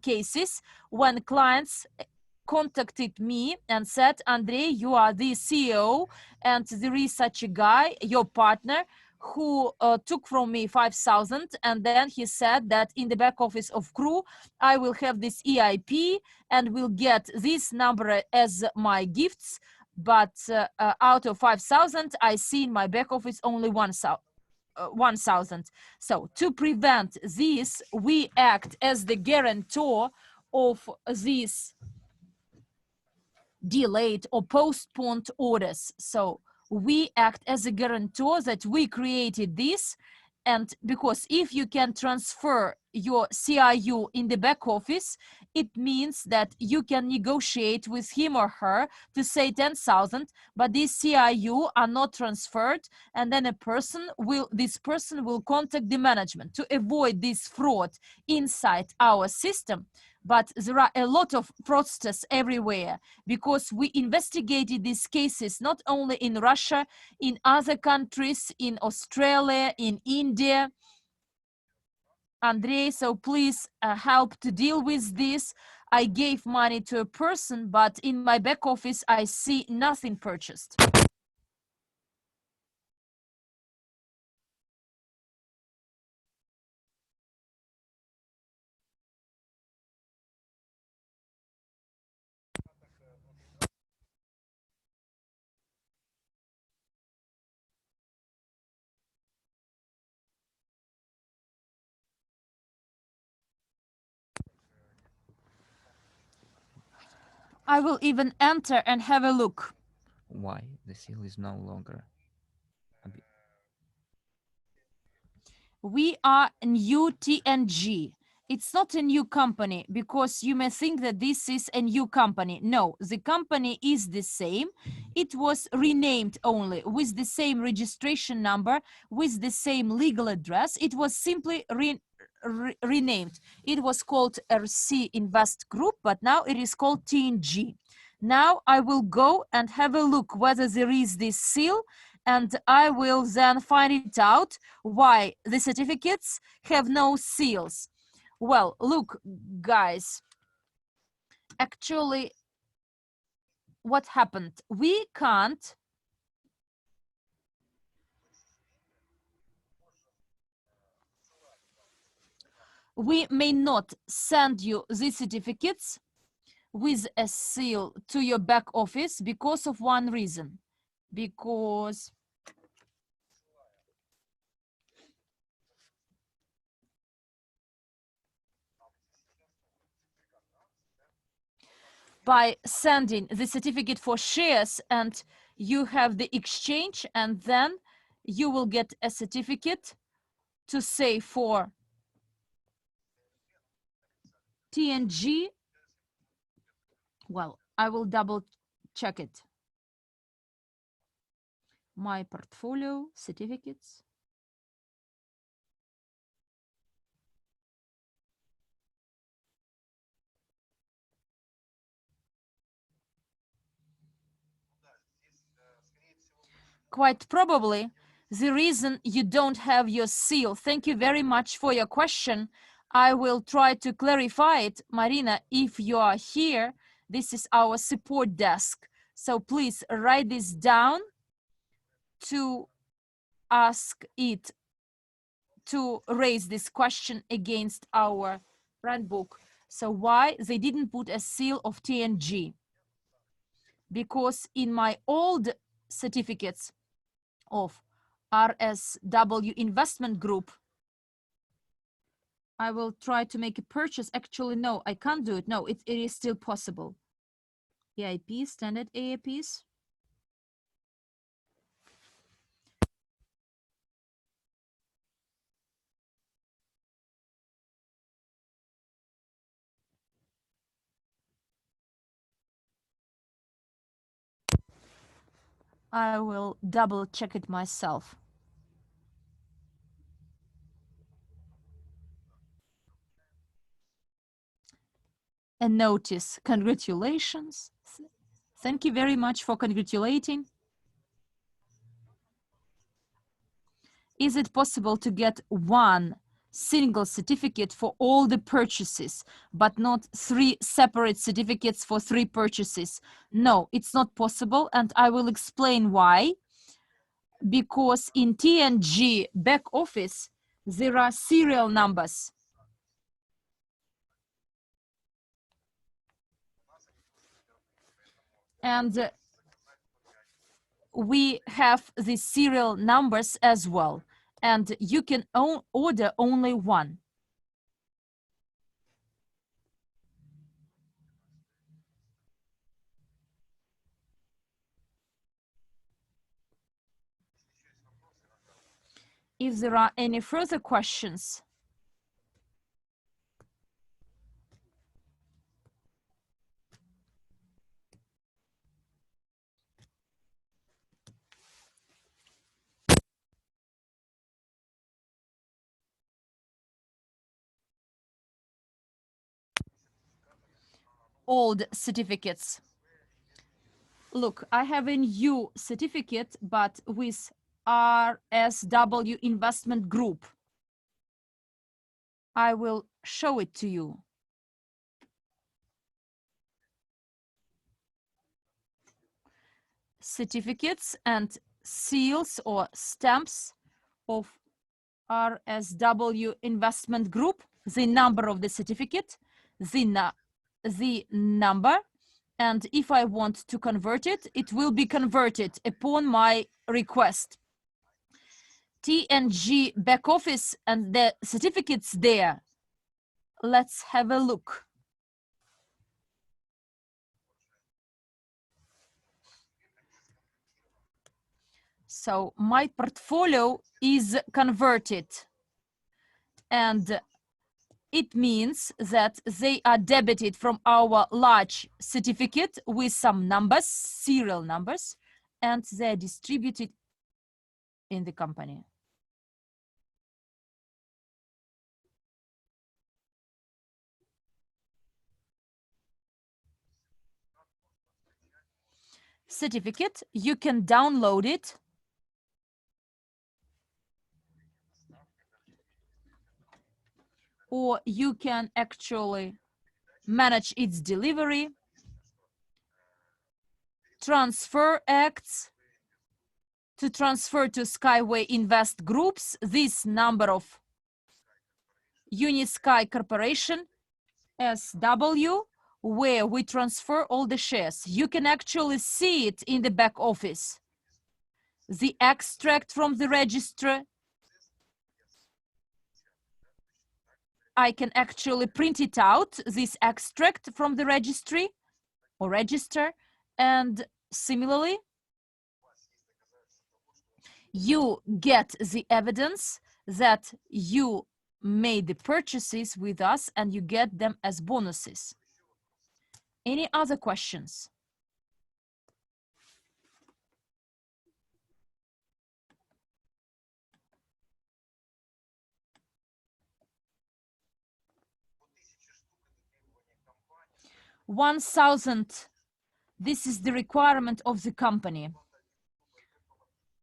cases when clients contacted me and said, Andrei, you are the CEO and there is such a guy, your partner, who took from me 5,000, and then he said that in the back office of CRU, I will have this EIP and will get this number as my gifts. But out of 5,000, I see in my back office only 1,000. So to prevent this, we act as the guarantor of these delayed or postponed orders. So we act as a guarantor that we created this, and because if you can transfer your CRU in the back office, it means that you can negotiate with him or her to say 10,000, but these CRU are not transferred, and then this person will contact the management to avoid this fraud inside our system. But there are a lot of fraudsters everywhere, because we investigated these cases not only in Russia, in other countries, in Australia, in India. Andrei, so please help to deal with this. I gave money to a person, but in my back office, I see nothing purchased. I will even enter and have a look. Why the seal is no longer? We are new TNG. It's not a new company, because you may think that this is a new company. No, the company is the same. It was renamed only with the same registration number, with the same legal address. It was simply renamed. It was called RC Invest Group, but now it is called TNG. Now I will go and have a look whether there is this seal, and I will then find it out why the certificates have no seals. Well, look, guys, actually, what happened? We may not send you the certificates with a seal to your back office because of one reason. Because by sending the certificate for shares, and you have the exchange, and then you will get a certificate to say for TNG. Well, I will double check it. My portfolio certificates. Quite probably the reason you don't have your seal. Thank you very much for your question. I will try to clarify it. Marina, if you are here, this is our support desk. So please write this down to ask it to raise this question against our brand book. So why they didn't put a seal of TNG? Because in my old certificates of RSW Investment Group, I will try to make a purchase. Actually, no, I can't do it. No, it is still possible. EIP, standard AIPs. I will double check it myself. A notice. Congratulations. Thank you very much for congratulating. Is it possible to get one single certificate for all the purchases, but not 3 separate certificates for 3 purchases? No, it's not possible, and I will explain why. because in TNG back office, there are serial numbers. And we have the serial numbers as well. And you can order only one. If there are any further questions. Old certificates. Look, I have a new certificate, but with RSW investment group. I will show it to you. Certificates and seals or stamps of RSW investment group, the number of the certificate, the number, and if I want to convert it, it will be converted upon my request. TNG back office and the certificates there. Let's have a look. So my portfolio is converted, and it means that they are debited from our large certificate with some numbers, serial numbers, and they're distributed in the company. Certificate, you can download it. Or you can actually manage its delivery, transfer acts, to transfer to Skyway Invest Groups, this number of Unisky Corporation, SW, where we transfer all the shares. You can actually see it in the back office. The extract from the register, I can actually print it out, this extract from the registry or register, and similarly, you get the evidence that you made the purchases with us and you get them as bonuses. Any other questions? $1,000, this is the requirement of the company.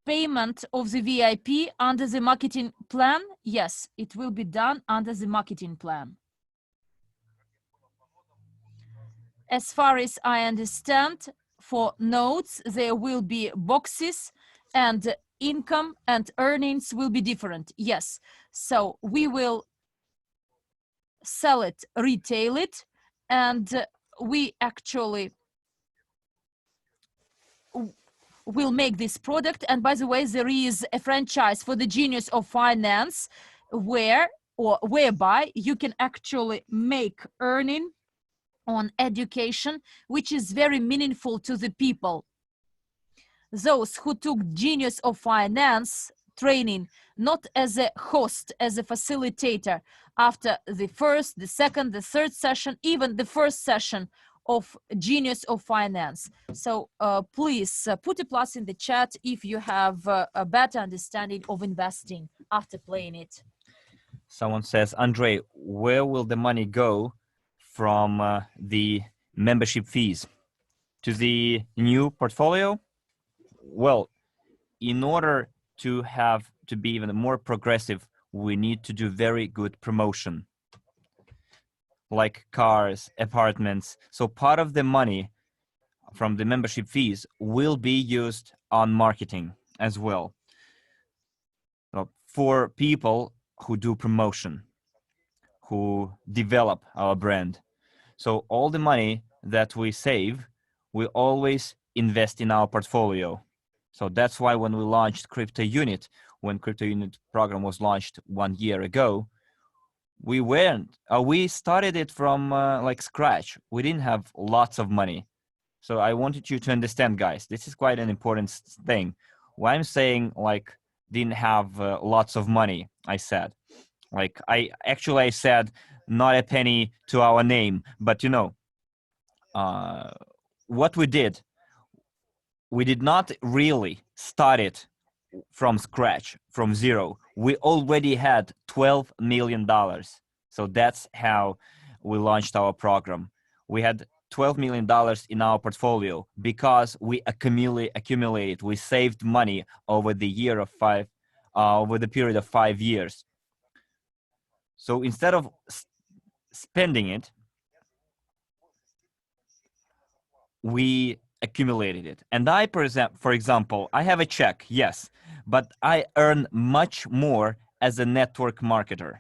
Payment of the VIP under the marketing plan, yes, it will be done under the marketing plan. As far as I understand, for notes, there will be boxes and income and earnings will be different. Yes, so we will sell it, retail it, and we actually will make this product. And by the way, there is a franchise for the genius of finance whereby you can actually make earning on education, which is very meaningful to the people. Those who took genius of finance training, not as a host, as a facilitator, after the first, the second, the third session, even the first session of genius of finance. So please put a plus in the chat if you have a better understanding of investing after playing it. Someone says, Andre, where will the money go from the membership fees? To the new portfolio? Well, in order to be even more progressive, we need to do very good promotion, like cars, apartments. So part of the money from the membership fees will be used on marketing as well. for people who do promotion, who develop our brand. So all the money that we save, we always invest in our portfolio. So that's why when we launched Crypto Unit, when Crypto Unit program was launched 1 year ago, we started it from like scratch. We didn't have lots of money. So I wanted you to understand, guys, this is quite an important thing. Why I'm saying like didn't have lots of money, I said. Like I said not a penny to our name, but you know, what we did not really start it from scratch, from zero. We already had $12 million. So that's how we launched our program. We had $12 million in our portfolio because we accumulated, we saved money over the period of 5 years. So instead of spending it, we accumulated it. And for example, I have a check, yes, but I earn much more as a network marketer.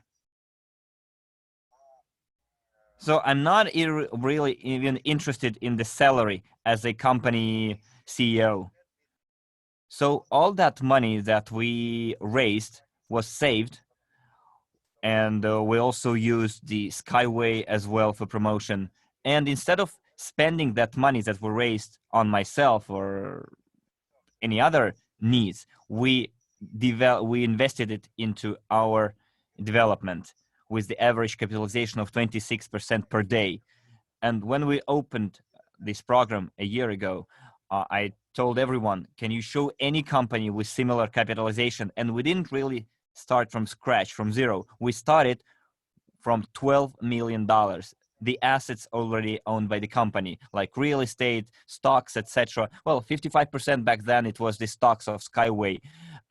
So I'm not really even interested in the salary as a company CEO. So all that money that we raised was saved. And we also used the Skyway as well for promotion. And instead of spending that money that we raised on myself or any other needs, we invested it into our development with the average capitalization of 26% per day. And when we opened this program a year ago, I told everyone, can you show any company with similar capitalization? And we didn't really start from scratch, from zero. We started from $12 million. The assets already owned by the company, like real estate, stocks, etc. Well, 55% back then, it was the stocks of Skyway.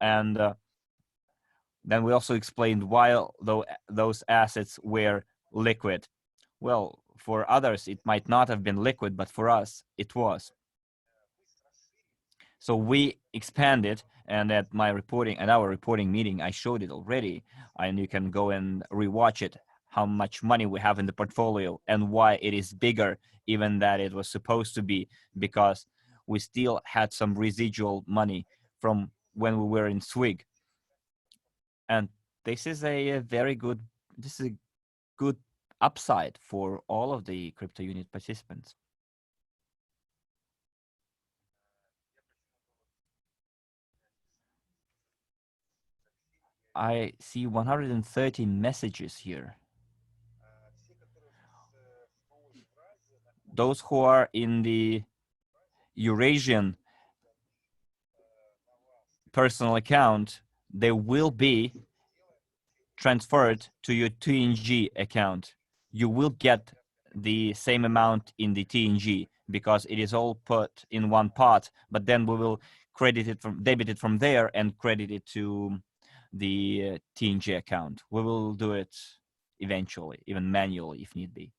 And then we also explained why those assets were liquid. Well, for others, it might not have been liquid, but for us, it was. So we expanded, and at our reporting meeting, I showed it already, and you can go and rewatch it, how much money we have in the portfolio and why it is bigger even than it was supposed to be, because we still had some residual money from when we were in Swig. And this is a good upside for all of the Crypto Unit participants. I see 130 messages here. Those who are in the Eurasian personal account, they will be transferred to your TNG account. You will get the same amount in the TNG because it is all put in one pot, but then we will debit it from there and credit it to the TNG account. We will do it eventually, even manually if need be.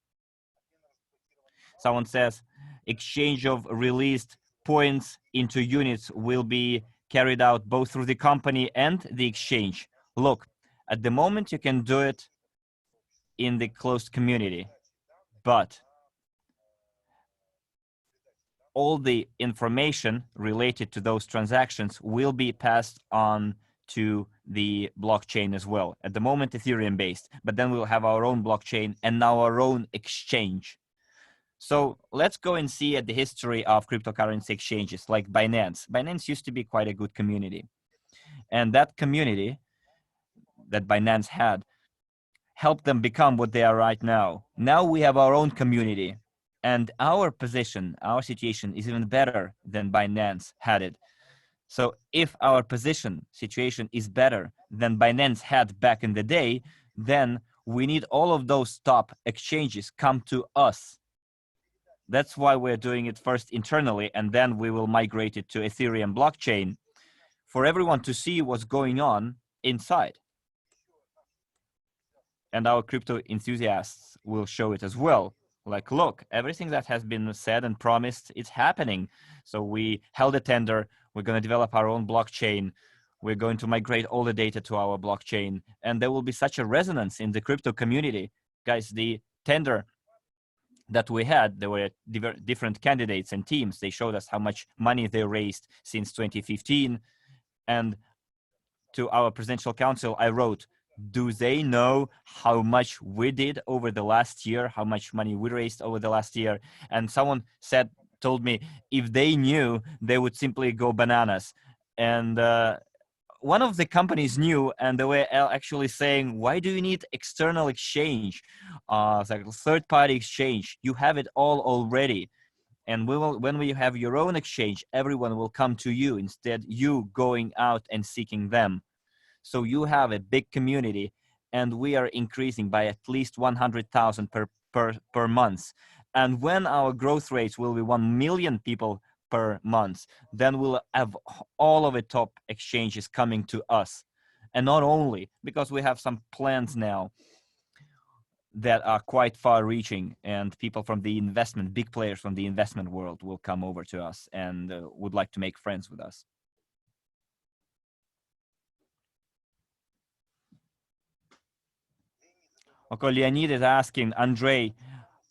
Someone says exchange of released points into units will be carried out both through the company and the exchange. Look, at the moment you can do it in the closed community, but all the information related to those transactions will be passed on to the blockchain as well. At the moment, Ethereum based, but then we'll have our own blockchain and now our own exchange. So let's go and see at the history of cryptocurrency exchanges like Binance. Binance used to be quite a good community. And that community that Binance had helped them become what they are right now. Now we have our own community, and our position, our situation is even better than Binance had it. So if our situation is better than Binance had back in the day, then we need all of those top exchanges come to us. That's why we're doing it first internally, and then we will migrate it to Ethereum blockchain for everyone to see what's going on inside. And our crypto enthusiasts will show it as well. Like, look, everything that has been said and promised, it's happening. So we held a tender. We're going to develop our own blockchain. We're going to migrate all the data to our blockchain, and there will be such a resonance in the crypto community. Guys, the tender that we had, there were different candidates and teams. They showed us how much money they raised since 2015. And to our presidential council, I wrote, do they know how much we did over the last year, how much money we raised over the last year? And someone told me, if they knew, they would simply go bananas. And one of the companies knew, and they were actually saying, why do you need external exchange? Like third-party exchange, you have it all already. And when we have your own exchange, everyone will come to you instead you going out and seeking them. So you have a big community, and we are increasing by at least 100,000 per month. And when our growth rates will be 1 million people per month, then we'll have all of the top exchanges coming to us. And not only, because we have some plans now that are quite far reaching, and people from the investment, big players from the investment world will come over to us and would like to make friends with us. Okay, Leonid is asking, Andrei,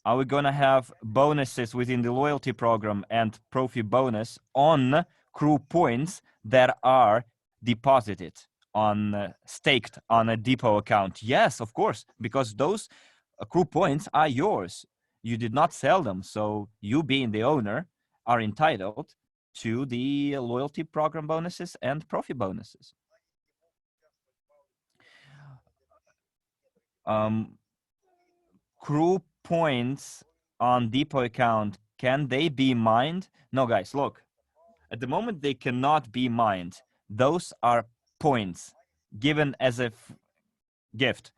are we going to have bonuses within the loyalty program and Profi bonus on CRU points that are deposited on, staked on a depot account? Yes, of course, because those CRU points are yours. You did not sell them. So you being the owner are entitled to the loyalty program bonuses and Profi bonuses. CRU points on depot account, can they be mined? No, guys, look, at the moment they cannot be mined. Those are points given as a gift.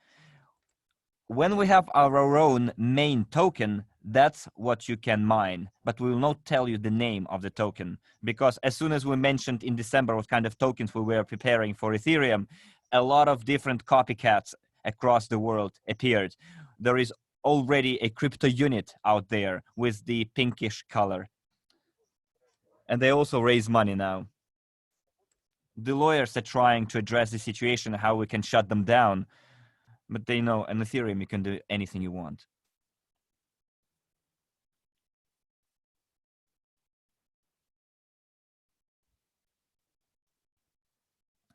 When we have our own main token, that's what you can mine, but we will not tell you the name of the token, because as soon as we mentioned in December what kind of tokens we were preparing for Ethereum, a lot of different copycats across the world appeared. There is already a crypto unit out there with the pinkish color. And they also raise money now. The lawyers are trying to address the situation, how we can shut them down. But they know in Ethereum you can do anything you want.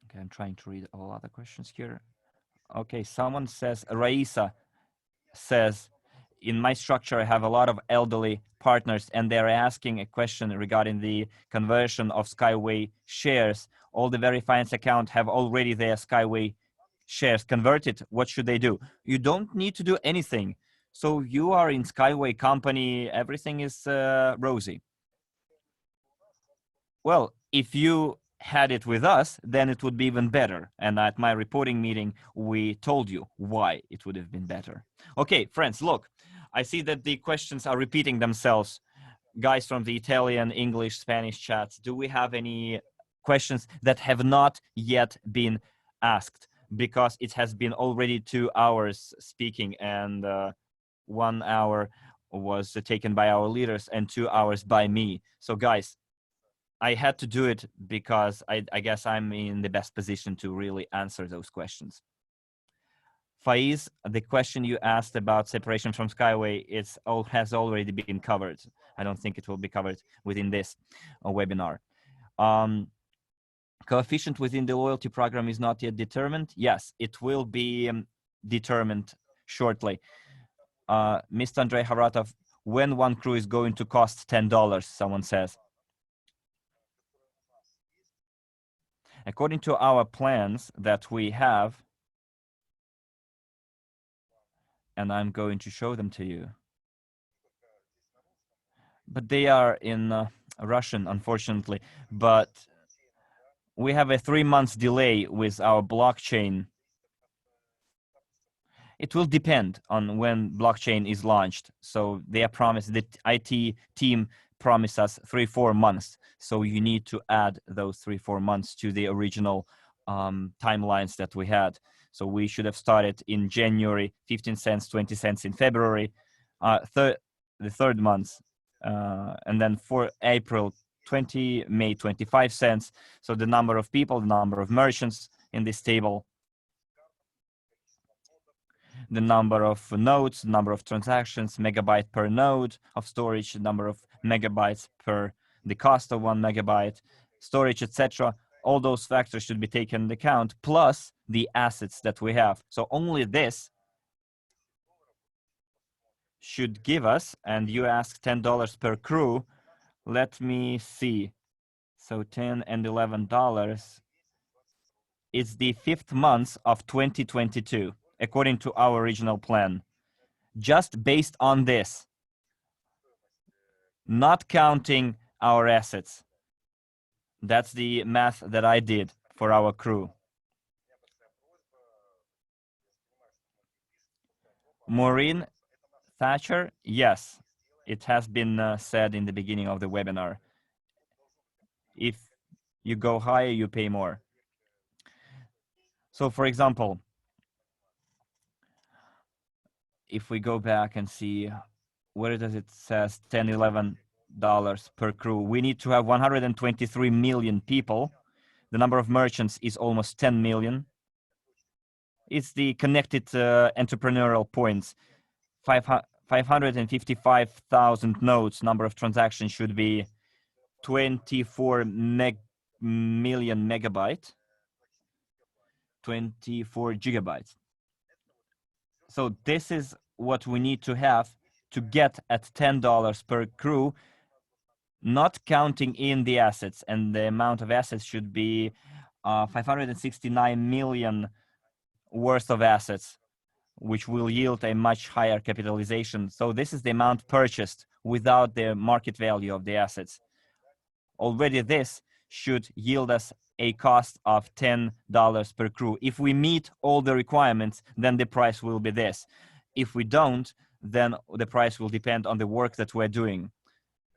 Okay, I'm trying to read all other questions here. Okay, someone says, Raisa says, in my structure, I have a lot of elderly partners, and they're asking a question regarding the conversion of Skyway shares. All the Verifiance accounts have already their Skyway shares converted. What should they do? You don't need to do anything. So you are in Skyway company, everything is rosy. Well, if you had it with us, then it would be even better. And at my reporting meeting, we told you why it would have been better. Okay, friends, look, I see that the questions are repeating themselves. Guys from the Italian, English, Spanish chats, do we have any questions that have not yet been asked? Because it has been already 2 hours speaking, and 1 hour was taken by our leaders and 2 hours by me. So guys, I had to do it because I guess I'm in the best position to really answer those questions. Faiz, the question you asked about separation from Skyway, has already been covered. I don't think it will be covered within this webinar. Coefficient within the loyalty program is not yet determined. Yes, it will be determined shortly. Mr. Andrei Haratov, when one CRU is going to cost $10, someone says. According to our plans that we have, and I'm going to show them to you, but they are in Russian, unfortunately, but we have a 3-month delay with our blockchain. It will depend on when blockchain is launched. So they are promised, the IT team promised us 3-4 months. So you need to add those 3-4 months to the original timelines that we had. So we should have started in January, 15 cents, 20 cents in February, the third month. And then for April, 20 made 25 cents. So the number of people, the number of merchants in this table, the number of nodes, number of transactions, megabyte per node of storage, number of megabytes per the cost of 1 megabyte, storage, etc. All those factors should be taken into account, plus the assets that we have. So only this should give us, and you ask $10 per CRU. Let me see. So $10 and $11. It's the 5th month of 2022, according to our original plan. Just based on this, not counting our assets. That's the math that I did for our CRU. Maureen Thatcher, yes, it has been said in the beginning of the webinar. If you go higher, you pay more. So for example, if we go back and see, where does it says $10, $11 per CRU, we need to have 123 million people. The number of merchants is almost 10 million. It's the connected entrepreneurial points. 555,000 nodes. Number of transactions should be 24 million megabyte, 24 gigabytes. So this is what we need to have to get at $10 per CRU, not counting in the assets, and the amount of assets should be 569 million worth of assets, which will yield a much higher capitalization. So this is the amount purchased without the market value of the assets. Already this should yield us a cost of $10 per CRU. If we meet all the requirements, then the price will be this. If we don't, then the price will depend on the work that we're doing.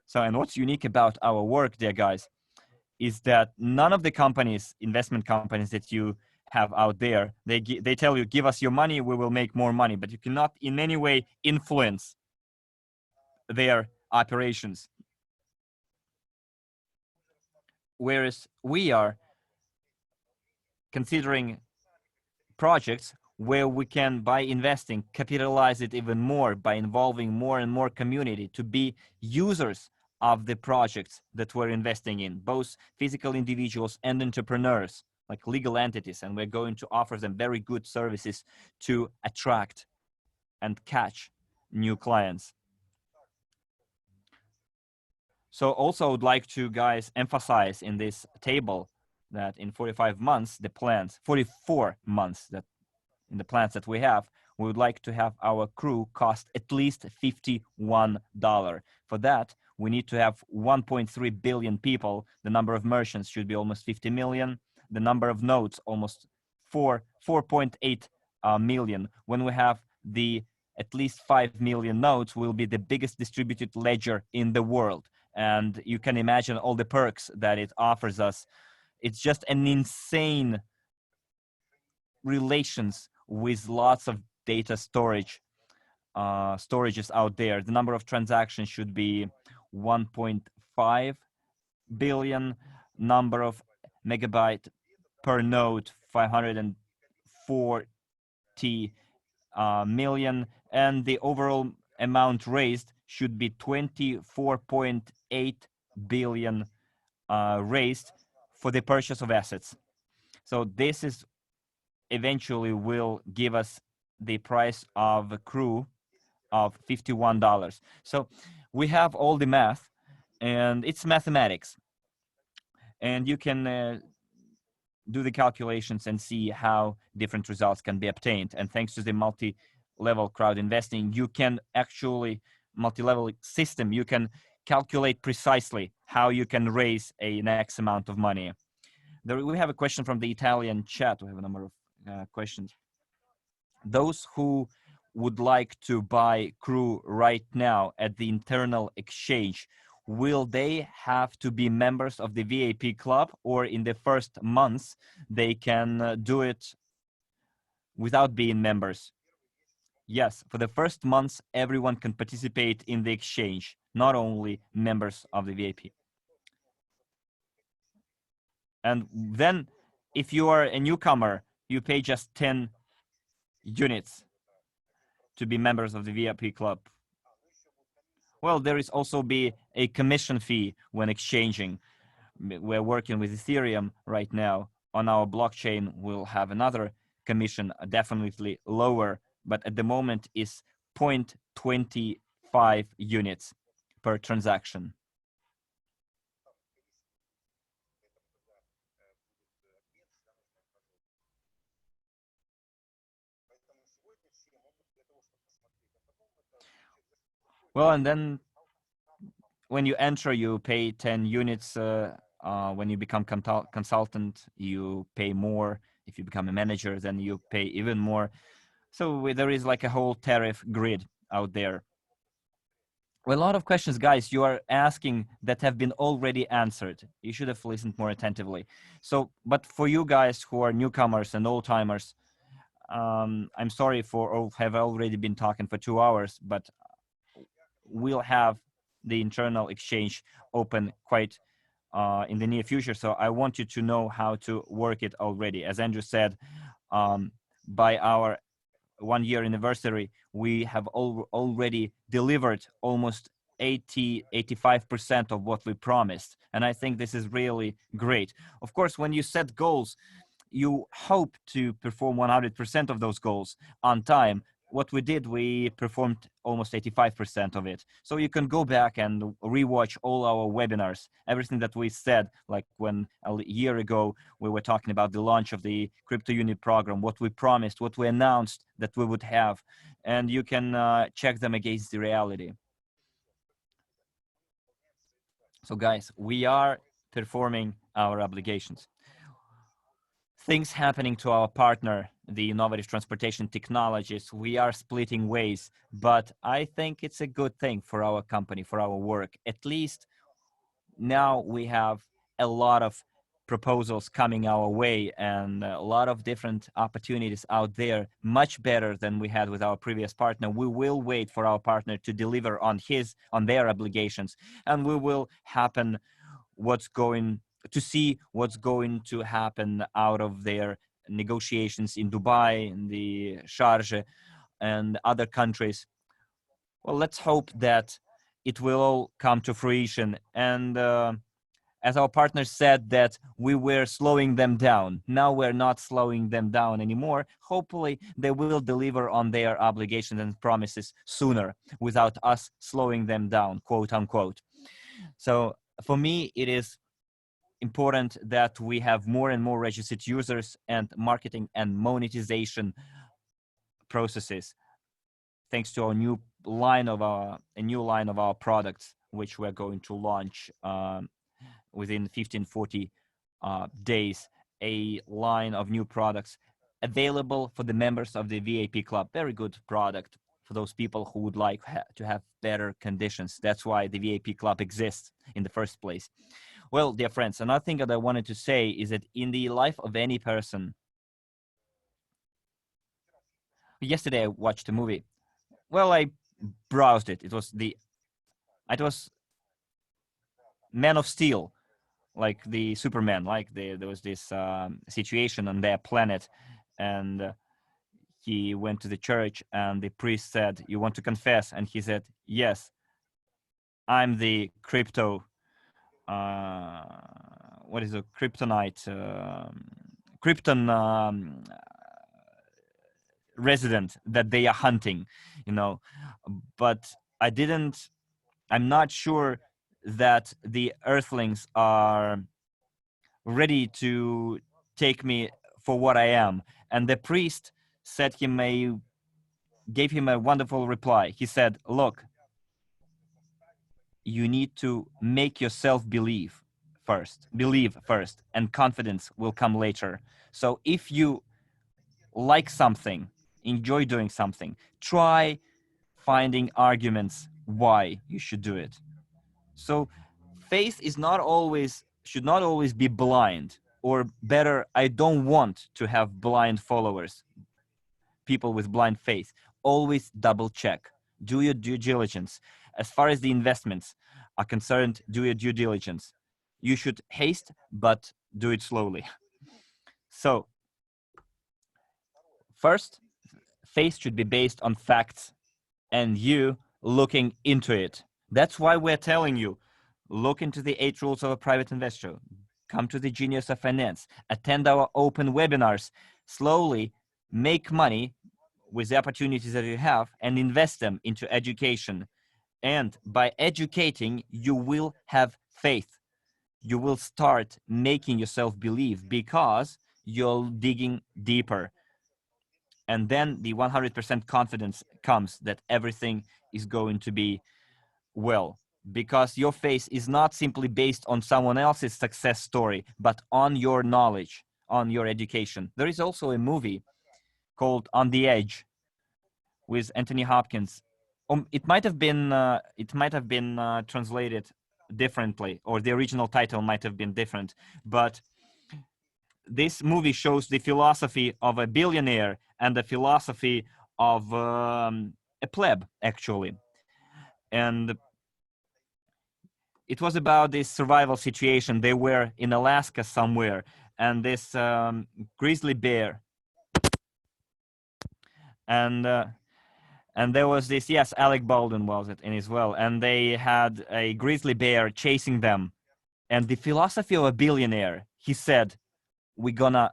So, and what's unique about our work, dear guys, is that none of the companies, investment companies that you have out there, they tell you, give us your money, we will make more money, but you cannot in any way influence their operations. Whereas we are considering projects where we can, by investing, capitalize it even more by involving more and more community to be users of the projects that we're investing in, both physical individuals and entrepreneurs, like legal entities, and we're going to offer them very good services to attract and catch new clients. So also I would like to, guys, emphasize in this table that in 45 months, the plans, 44 months that in the plans that we have, we would like to have our CRU cost at least $51. For that, we need to have 1.3 billion people. The number of merchants should be almost 50 million. The number of nodes, almost 4.8 million. When we have the at least 5 million nodes, we'll be the biggest distributed ledger in the world. And you can imagine all the perks that it offers us. It's just an insane relations with lots of data storages out there. The number of transactions should be 1.5 billion. Number of megabyte per node, 540 million. And the overall amount raised should be 24.8 billion raised for the purchase of assets. So this is eventually will give us the price of a CRU of $51. So we have all the math, and it's mathematics. And you can do the calculations and see how different results can be obtained. And thanks to the multi-level crowd investing, you can actually, multi-level system, you can calculate precisely how you can raise an X amount of money. We have a question from the Italian chat. We have a number of questions. Those who would like to buy CRU right now at the internal exchange, will they have to be members of the VIP club, or in the first months they can do it without being members? Yes, for the first months, everyone can participate in the exchange, not only members of the VIP. And then if you are a newcomer, you pay just 10 units to be members of the VIP club. Well, there is also be a commission fee when exchanging. We're working with Ethereum right now. On our blockchain, we'll have another commission, definitely lower, but at the moment is 0.25 units per transaction. Well, and then when you enter, you pay 10 units. When you become consultant, you pay more. If you become a manager, then you pay even more. So there is like a whole tariff grid out there. Well, a lot of questions, guys, you are asking that have been already answered. You should have listened more attentively. So, but for you guys who are newcomers and old timers, I'm sorry for have already been talking for 2 hours, but we'll have the internal exchange open quite in the near future. So I want you to know how to work it already. As Andrew said, by our 1-year anniversary, we have already delivered almost 85% of what we promised. And I think this is really great. Of course, when you set goals, you hope to perform 100% of those goals on time. What we did, we performed almost 85% of it. So you can go back and rewatch all our webinars, everything that we said, like when a year ago, we were talking about the launch of the crypto unit program, what we promised, what we announced that we would have, and you can check them against the reality. So guys, we are performing our obligations. Things happening to our partner, the Innovative Transportation Technologies, we are splitting ways, but I think it's a good thing for our company, for our work. At least now we have a lot of proposals coming our way and a lot of different opportunities out there, much better than we had with our previous partner. We will wait for our partner to deliver on their obligations, and we will see what's going to happen out of their negotiations in Dubai, in the Sharjah, and other countries. Well, let's hope that it will all come to fruition. And as our partners said that we were slowing them down, now we're not slowing them down anymore. Hopefully they will deliver on their obligations and promises sooner without us slowing them down, quote unquote. So for me, it is important that we have more and more registered users and marketing and monetization processes, thanks to our new line of our products, which we're going to launch within 15-40 days, a line of new products available for the members of the VIP club. Very good product for those people who would like to have better conditions. That's why the VIP club exists in the first place. Well, dear friends, another thing that I wanted to say is that in the life of any person, yesterday I watched a movie. Well, I browsed it. It was Man of Steel, like the Superman, there was this situation on their planet, and he went to the church and the priest said, "You want to confess?" And he said, "Yes, I'm the Krypton resident that they are hunting, but I'm not sure that the earthlings are ready to take me for what I am." And the priest gave him a wonderful reply. He said, "Look, you need to make yourself believe first, and confidence will come later. So if you like something, enjoy doing something, try finding arguments why you should do it." So faith should not always be blind, or better, I don't want to have blind followers, people with blind faith. Always double check, do your due diligence. As far as the investments are concerned, do your due diligence. You should haste, but do it slowly. So first, faith should be based on facts and you looking into it. That's why we're telling you, look into the 8 rules of a private investor, come to the Genius of Finance, attend our open webinars, slowly make money with the opportunities that you have and invest them into education. And by educating, you will have faith. You will start making yourself believe because you're digging deeper. And then the 100% confidence comes that everything is going to be well, because your faith is not simply based on someone else's success story, but on your knowledge, on your education. There is also a movie called On the Edge with Anthony Hopkins. It might have been translated differently, or the original title might have been different, but this movie shows the philosophy of a billionaire and the philosophy of a pleb, actually. And it was about this survival situation. They were in Alaska somewhere, and this grizzly bear, and there was this, yes, Alec Baldwin was it in as well, and they had a grizzly bear chasing them. And the philosophy of a billionaire, he said, we're gonna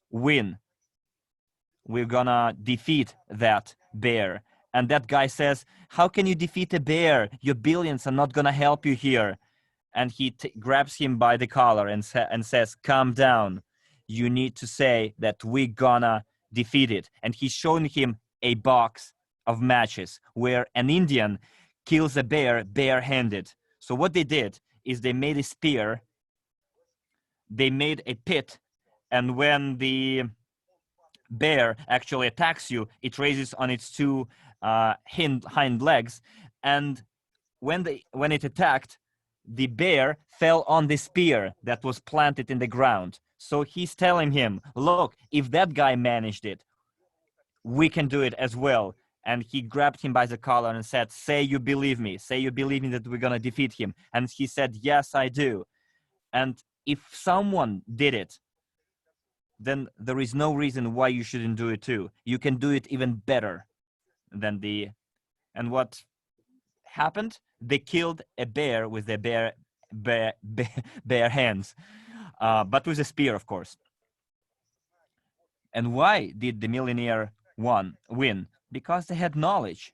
win. We're gonna defeat that bear. And that guy says, how can you defeat a bear? Your billions are not gonna help you here. And he grabs him by the collar and says, calm down. You need to say that we're gonna defeat it. And he's showing him a box of matches where an Indian kills a bear barehanded. So what they did is they made a spear, they made a pit, and when the bear actually attacks you, it raises on its 2 hind legs, and when it attacked, the bear fell on the spear that was planted in the ground. So he's telling him, look, if that guy managed it, we can do it as well. And he grabbed him by the collar and said, say you believe me. Say you believe me that we're going to defeat him. And he said, yes, I do. And if someone did it, then there is no reason why you shouldn't do it too. You can do it even better than the... And what happened? They killed a bear with their bare hands, but with a spear, of course. And why did the millionaire win? Because they had knowledge.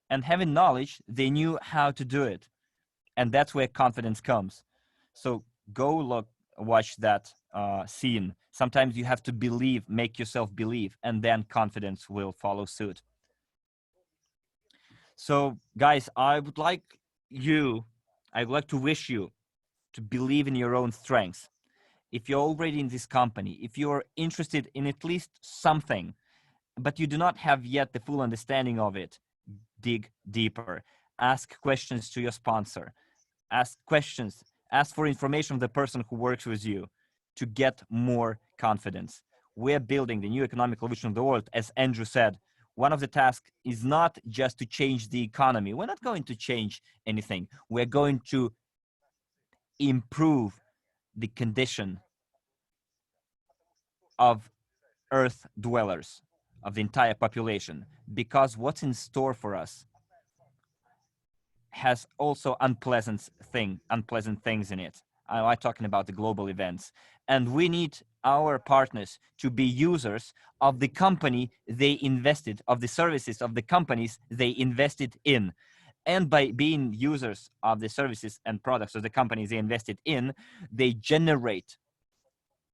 And having knowledge, they knew how to do it. And that's where confidence comes. So go watch that scene. Sometimes you have to believe, make yourself believe, and then confidence will follow suit. So guys, I would like to wish you to believe in your own strengths. If you're already in this company, if you're interested in at least something, but you do not have yet the full understanding of it, dig deeper. Ask questions to your sponsor. Ask questions. Ask for information from the person who works with you to get more confidence. We're building the new economic evolution of the world. As Andrew said, one of the tasks is not just to change the economy. We're not going to change anything. We're going to improve the condition of Earth dwellers, of the entire population, because what's in store for us has also unpleasant things in it. I'm talking about the global events. And we need our partners to be users of the company they invested, of the services of the companies they invested in. And by being users of the services and products of the companies they invested in, they generate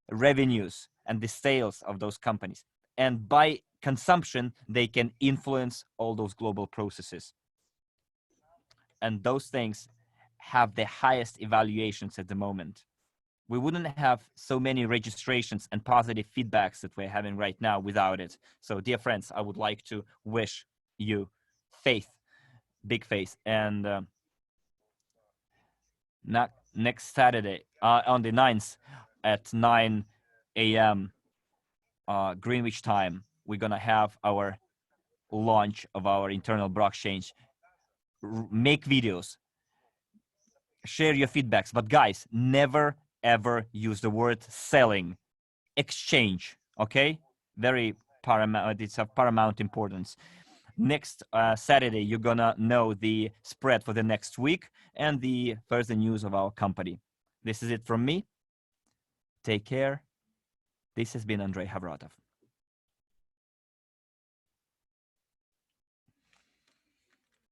revenues and the sales of those companies. And by consumption, they can influence all those global processes. And those things have the highest evaluations at the moment. We wouldn't have so many registrations and positive feedbacks that we're having right now without it. So dear friends, I would like to wish you faith, big faith. And next Saturday, on the 9th at 9 a.m. Greenwich time, we're gonna have our launch of our internal blockchain. Make videos, share your feedbacks, but guys, never ever use the word selling. Exchange, okay? Very paramount, it's of paramount importance. Next Saturday, you're gonna know the spread for the next week and the further news of our company. This is it from me. Take care. This has been Andrei Havratov.